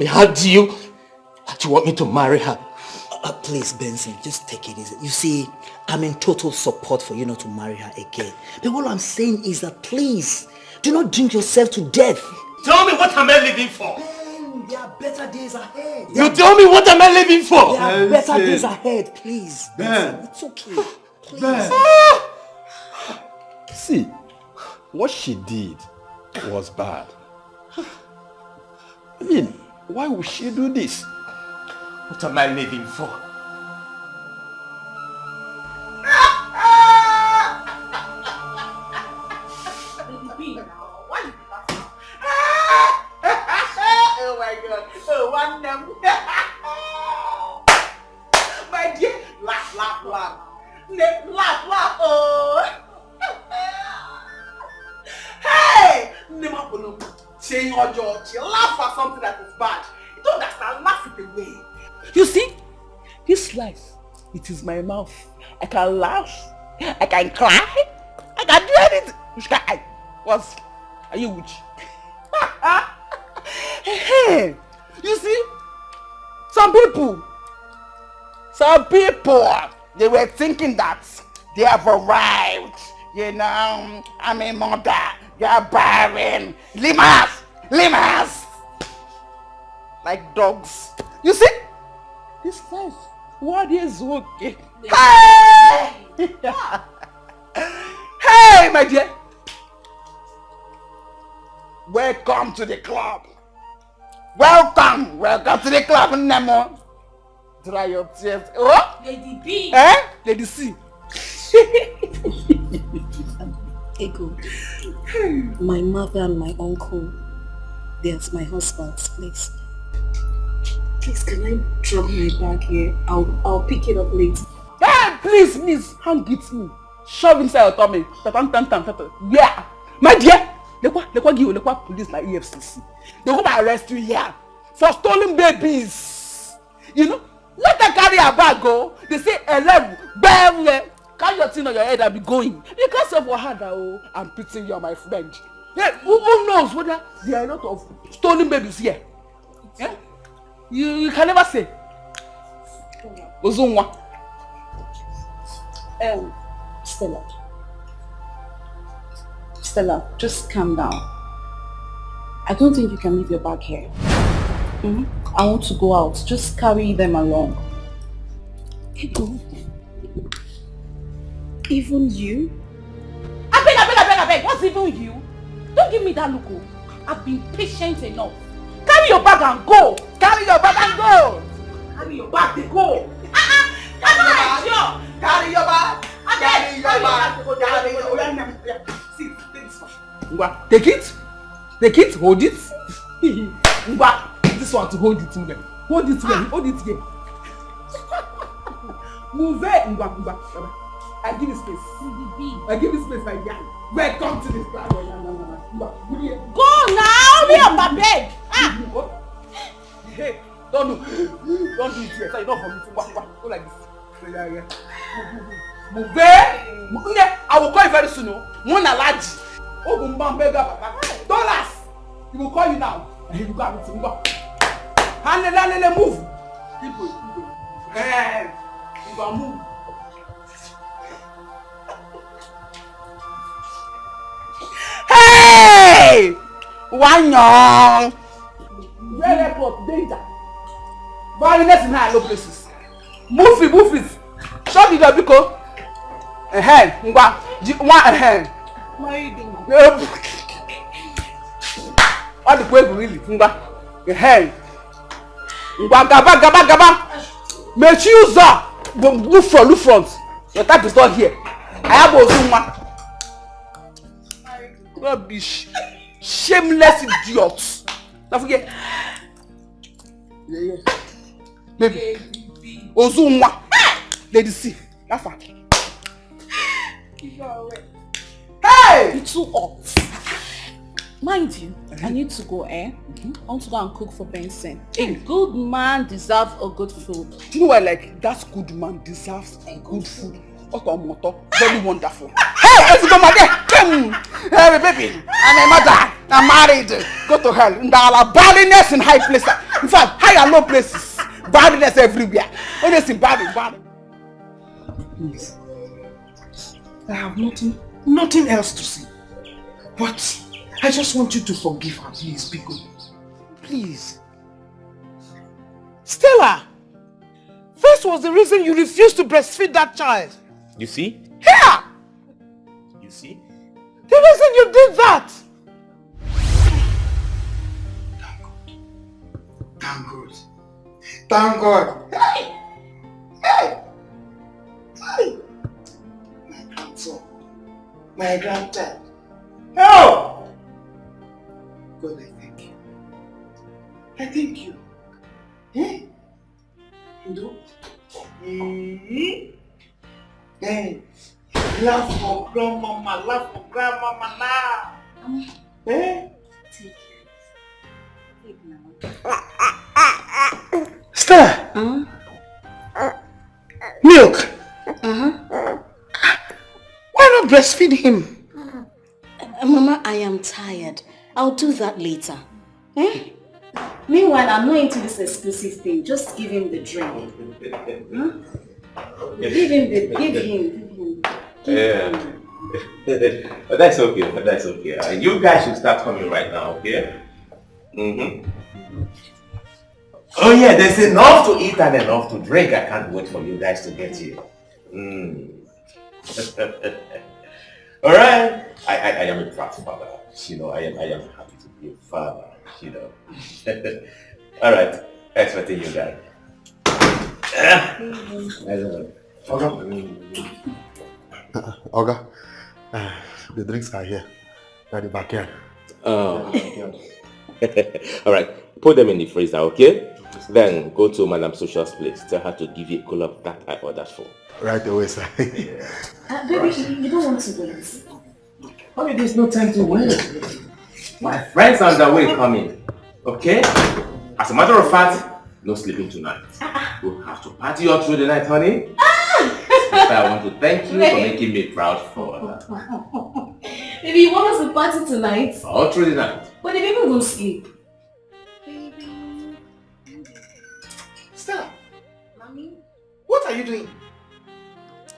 how do you want me to marry her? Please, Benson, just take it easy. You see, I'm in total support for you not to marry her again. But what I'm saying is that please, do not drink yourself to death. Tell me, what am I living for? There are better days ahead. You tell me, what am I living for? There are better days ahead, please. Ben. It's okay. Please. Ben. See, what she did was bad. I mean, why would she do this? What am I living for? Oh my God. Oh, one number. dodgy. Laugh at something that is bad. You don't understand. Laugh it away. You see, this life, it is my mouth. I can laugh, I can cry, I can do anything. What? Are you a witch? Hey, you see, some people, they were thinking that they have arrived. You know, I'm a mother, you're barren. Limas, like dogs. You see, this life, what is okay? Hey! Hey, my dear. Welcome to the club. Welcome to the club, Nemo. Dry your tears. Oh? Lady B. Eh? Lady C. Ego, my mother and my uncle, there's my husband's place. Please, can I drop my bag here? I'll pick it up later. Hey, please, hand it me. Shove inside your tummy. Yeah. My dear, lekwa police like EFCC. They go arrest you here for stolen babies. You know, let her carry her bag go. They say 11, bam, carry your thing on your head and be going. Because of Wahada, I'm pitying you, my friend. Yeah, who knows whether there are a lot of stolen babies here? Yeah? You can never say. Ozunwa. Stella, just calm down. I don't think you can leave your bag here. I want to go out. Just carry them along. Ego. Even you? I beg. What's even you? Don't give me that look. I've been patient enough. Carry your bag and go. Carry your bag, they go. Carry your bag. See, take this one. Take it, hold it. This one to hold it to them. Hold it here. Move it. I give you space, my dear. Welcome to this class. Go now, me on my bed. Hey, don't do it here. So you don't for me. Go like this. Move it. I will call you very soon. Mona large. $. He will call you now. And he will go and move. Hand move. People. Hey, you go move. Hey! Wanyong! Red airport, danger. Violence in high low places. Move it. Shut the door, Biko. One hand. What are you doing? All the way really. Gaba. Make you look front. Your type is not here. I have Ozuma. Rubbish. Shameless idiots. Don't forget. Yeah. Baby. Ozuma. Lady C. Laugh. Hey! You're too hot. Mind you, I need to go, I want to go and cook for Benson. A good man deserves a good food. You know what, like, that good man deserves a good food. Very wonderful. Hey, let's go, my dear. Come. Hey, baby. I'm a mother. I'm married. Go to hell. There are badness in high places. In fact, high and low places. Badness everywhere. Honestly, bad. Please. I have nothing else to say. But I just want you to forgive her, please, Biko. Please. Stella! First was the reason you refused to breastfeed that child. You see? Here! You see? The reason you did that! Thank God. Hey! My grandson. My grandchild. Oh! God, I thank you. I thank you. Hey! Hey! Laugh for grandmama now. Hey! Stella! Milk! Why not breastfeed him? Mama, I am tired. I'll do that later. Eh? Meanwhile, I'm not into this exclusive thing. Just give him the drink. Give him. Yeah. But that's okay. That's okay. You guys should start coming right now, okay? Oh yeah, there's enough to eat and enough to drink. I can't wait for you guys to get here. All right. I am a proud father. You know, I am happy to be a father. You know. All right. Expecting you guys. Oga, the drinks are here. They're at the backyard. Oh. All right. Put them in the freezer, okay? Then go to Madam Social's place. Tell her to give you a cooler that I ordered for. Right away, sir. Baby, you don't want to wait. Honey, there's no time to wait. My friends are on their way coming. Okay? As a matter of fact, no sleeping tonight. We'll have to party all through the night, honey. I want to thank you for making me proud for her. Baby, you want us to party tonight? All through the night. But the baby won't sleep. Stella! Mommy? What are you doing?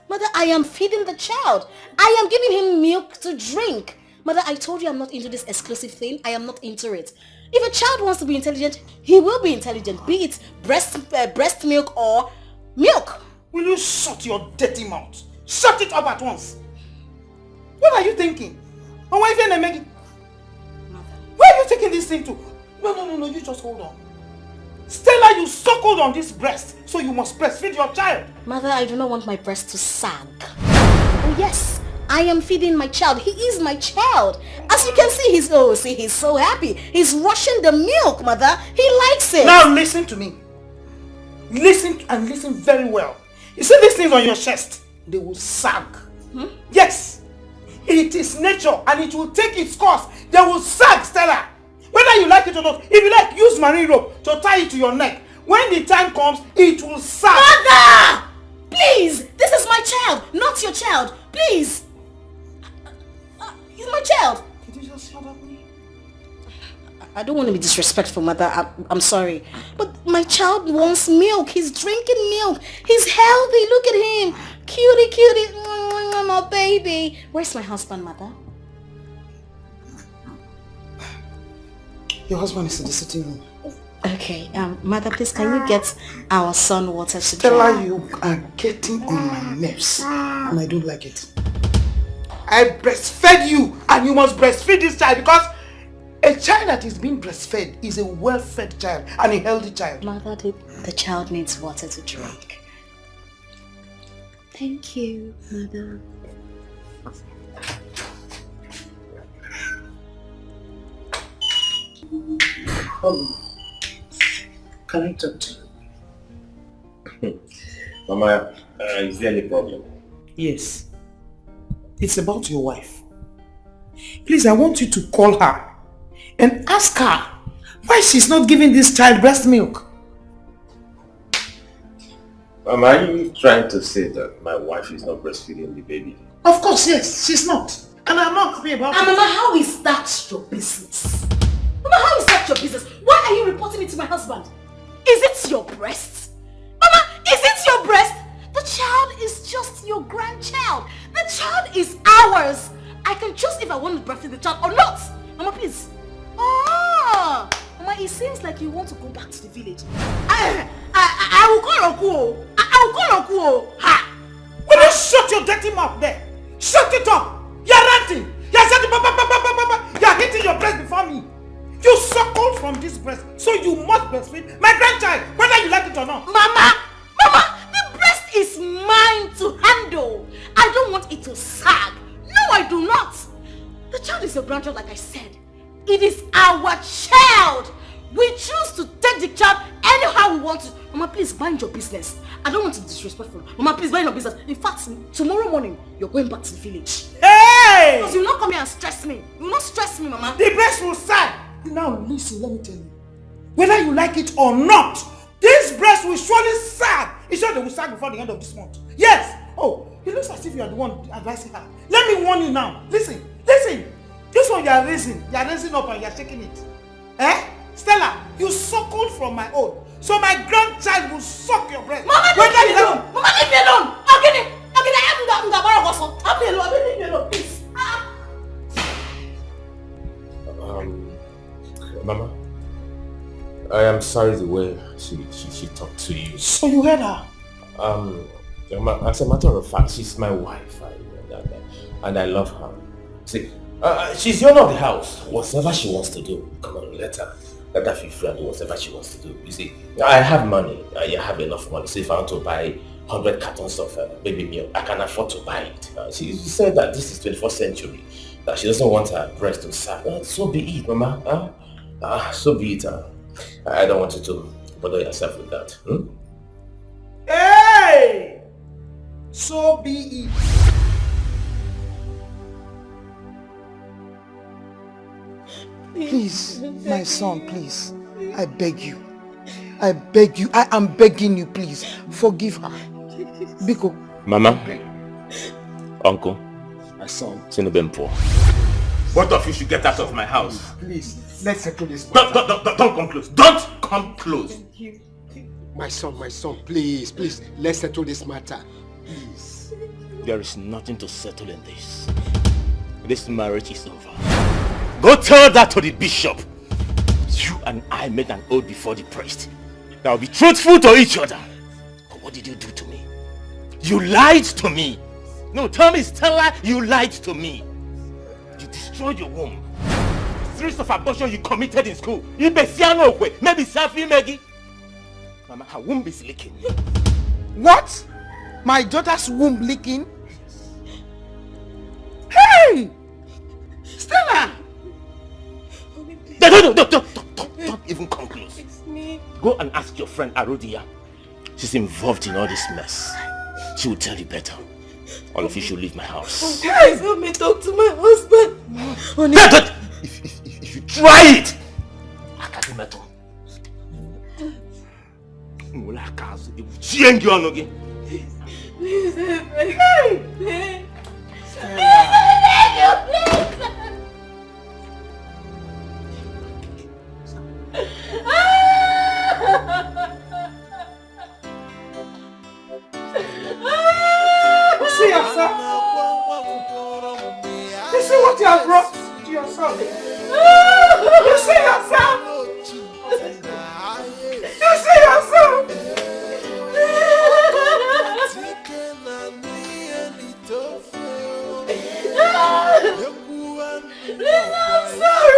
Mother, I am feeding the child. I am giving him milk to drink. Mother, I told you I'm not into this exclusive thing. I am not into it. If a child wants to be intelligent, he will be intelligent. Be it breast milk or milk. Will you shut your dirty mouth? Shut it up at once. What are you thinking? Where are you taking this thing to? No, you just hold on. Stella, you suckled on this breast, so you must breastfeed your child. Mother, I do not want my breast to sag. Oh yes, I am feeding my child. He is my child. As you can see, he's so happy. He's rushing the milk, Mother. He likes it. Now listen to me. Listen very well. You see these things on your chest? They will sag. Yes. It is nature and it will take its course. They will sag, Stella. Whether you like it or not, if you like, use marine rope to tie it to your neck. When the time comes, it will sag. Mother! Please! This is my child, not your child. Please! He's my child. Could you just shut up, please? I don't want to be disrespectful, Mother. I'm sorry. But my child wants milk. He's drinking milk. He's healthy. Look at him. Cutie. My baby. Where's my husband, Mother? Your husband is in the sitting room. Okay, Mother, please, can you get our son water to Stella, drink? you are getting on my nerves, and I don't like it. I breastfed you, and you must breastfeed this child because a child that is being breastfed is a well-fed child and a healthy child. Mother, the child needs water to drink. Thank you, Mother. Can I talk to you? Mama, is there any problem? Yes. It's about your wife. Please, I want you to call her and ask her why she's not giving this child breast milk. Mama, are you trying to say that my wife is not breastfeeding the baby? Of course, yes, she's not. And I'm not happy about it. Mama, how is that your business? Mama, how is that your business? Why are you reporting it to my husband? Is it your breast? Mama, is it your breast? The child is just your grandchild. The child is ours. I can choose if I want to breastfeed the child or not. Mama, please. Oh, Mama, it seems like you want to go back to the village. I will call Uncle. I will call Uncle. Ha! Will you shut your dirty mouth there? Shut it up. You're ranting. You're hitting your breast before me. You suckled from this breast, so you must breastfeed my grandchild, whether you like it or not. Mama, the breast is mine to handle. I don't want it to sag. No, I do not. The child is your grandchild, like I said. It is our child. We choose to take the child anyhow we want to. Mama, please mind your business. I don't want to be disrespectful. Mama, please mind your business. In fact, tomorrow morning, you're going back to the village. Hey! Because you will not come here and stress me. You will not stress me, Mama. The breast will sag. Now listen, let me tell you. Whether you like it or not, this breast will surely sag. It's sure they will sag before the end of this month. Yes! Oh, it looks as if you are the one advising her. Let me warn you now. Listen, listen. This one you are raising up and you are shaking it. Eh? Stella, you suckled from my own. So my grandchild will suck your breast. Mama, leave me alone! Mama, leave me alone! Okay, leave me alone, please. Mama, I am sorry the way she talked to you. So you heard her? As a matter of fact, she's my wife, and I love her. See, she's the owner of the house. Whatever she wants to do, come on, let her feel free and do whatever she wants to do. You see, I have money. I have enough money. So if I want to buy 100 cartons of baby milk, I can afford to buy it. She said that this is 21st century, that she doesn't want her breast to sag. So be it, Mama. So be it. I don't want you to bother yourself with that. Hey! So be it. Please, my son, please. I beg you. I beg you. I am begging you, please. Forgive her. Biko. Mama, Uncle, my son. Sinubempo. Both of you should get out of my house. Please, let's settle this. Don't come close. Don't come close. My son, please, let's settle this matter. Please. There is nothing to settle in this. This marriage is over. Go tell that to the bishop. You and I made an oath before the priest. Now be truthful to each other. But what did you do to me? You lied to me. No, tell me, Stella, you lied to me. You destroyed your womb. Series of abortion you committed in school. Maybe Safi Maggie. Mama, her womb is leaking. What? My daughter's womb leaking? Hey! Stella! Don't even come close. Go and ask your friend Arodia. She's involved in all this mess. She will tell you better. All of you should leave my house. Guys, help me talk to my husband. If you try it, I can't do metal. Please help me. Please. See yourself. You see what you have brought to yourself. You see yourself. You see yourself. Please, I'm sorry.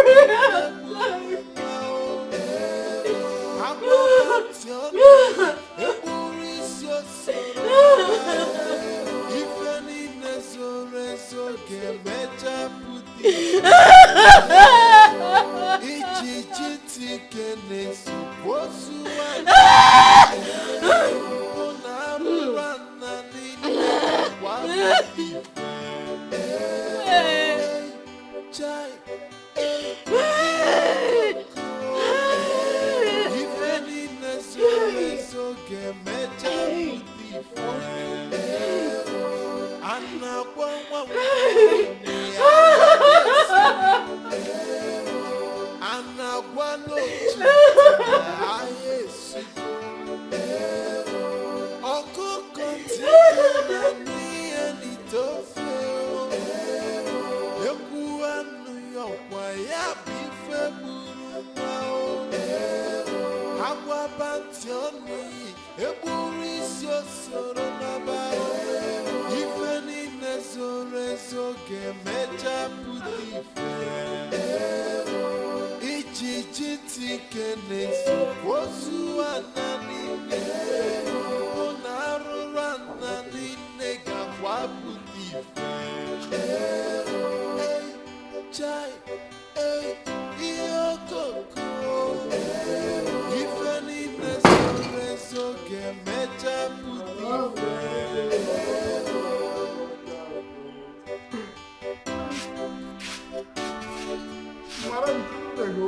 There you go.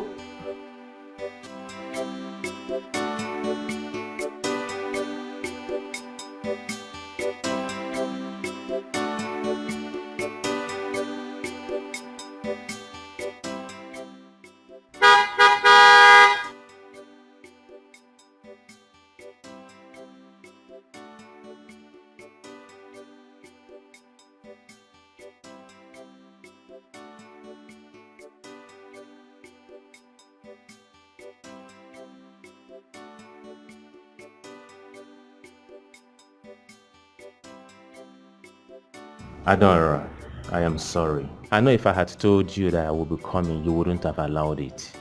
Adora, I am sorry. I know if I had told you that I would be coming, you wouldn't have allowed it.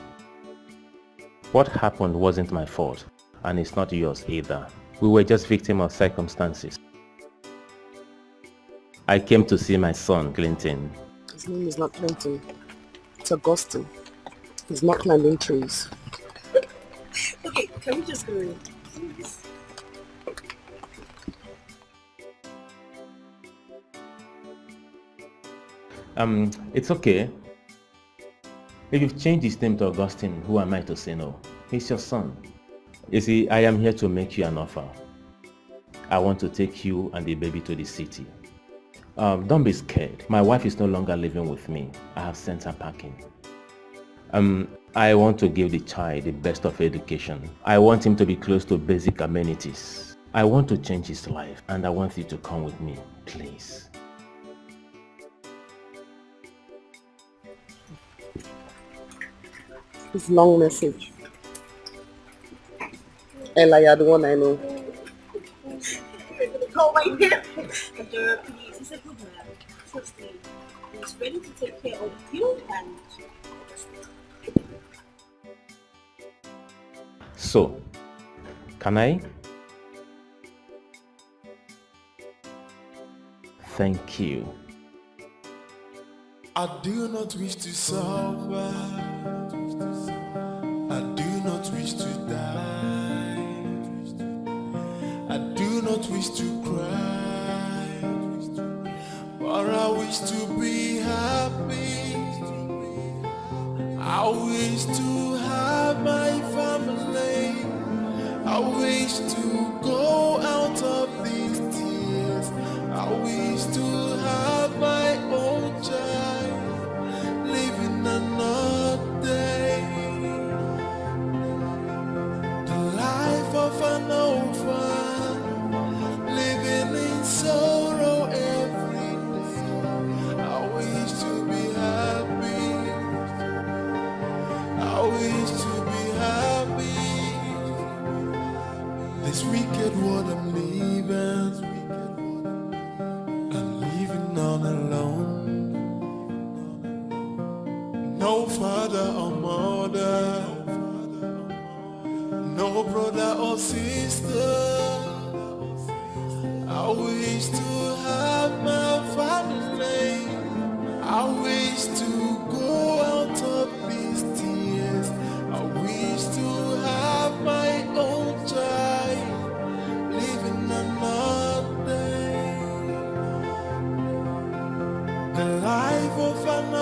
What happened wasn't my fault, and it's not yours either. We were just victims of circumstances. I came to see my son, Clinton. His name is not Clinton. It's Augustine. He's not climbing trees. Okay, can we just go in, please? It's okay. If you've changed his name to Augustine, who am I to say no? He's your son. You see, I am here to make you an offer. I want to take you and the baby to the city. Don't be scared. My wife is no longer living with me. I have sent her packing. I want to give the child the best of education. I want him to be close to basic amenities. I want to change his life, and I want you to come with me, please. It's a long message. Ella, you're the one I know. Go right here. Adora, please. He's a good man. Trust me. He's ready to take care of you and... So, can I? Thank you. I do not wish to suffer. I do not wish to die. I do not wish to cry. But I wish to be happy. I wish to have my family. I wish to go out of these tears. I wish to have my own child, living another day. The life of an orphan, living in sorrow every day. I wish to be happy. I wish to be happy. This wicked world I'm living, I'm living all alone. No father or mother, no brother or sister. I wish to have my family. I wish to go out of these tears. I wish to have my own child, living another day. The life of an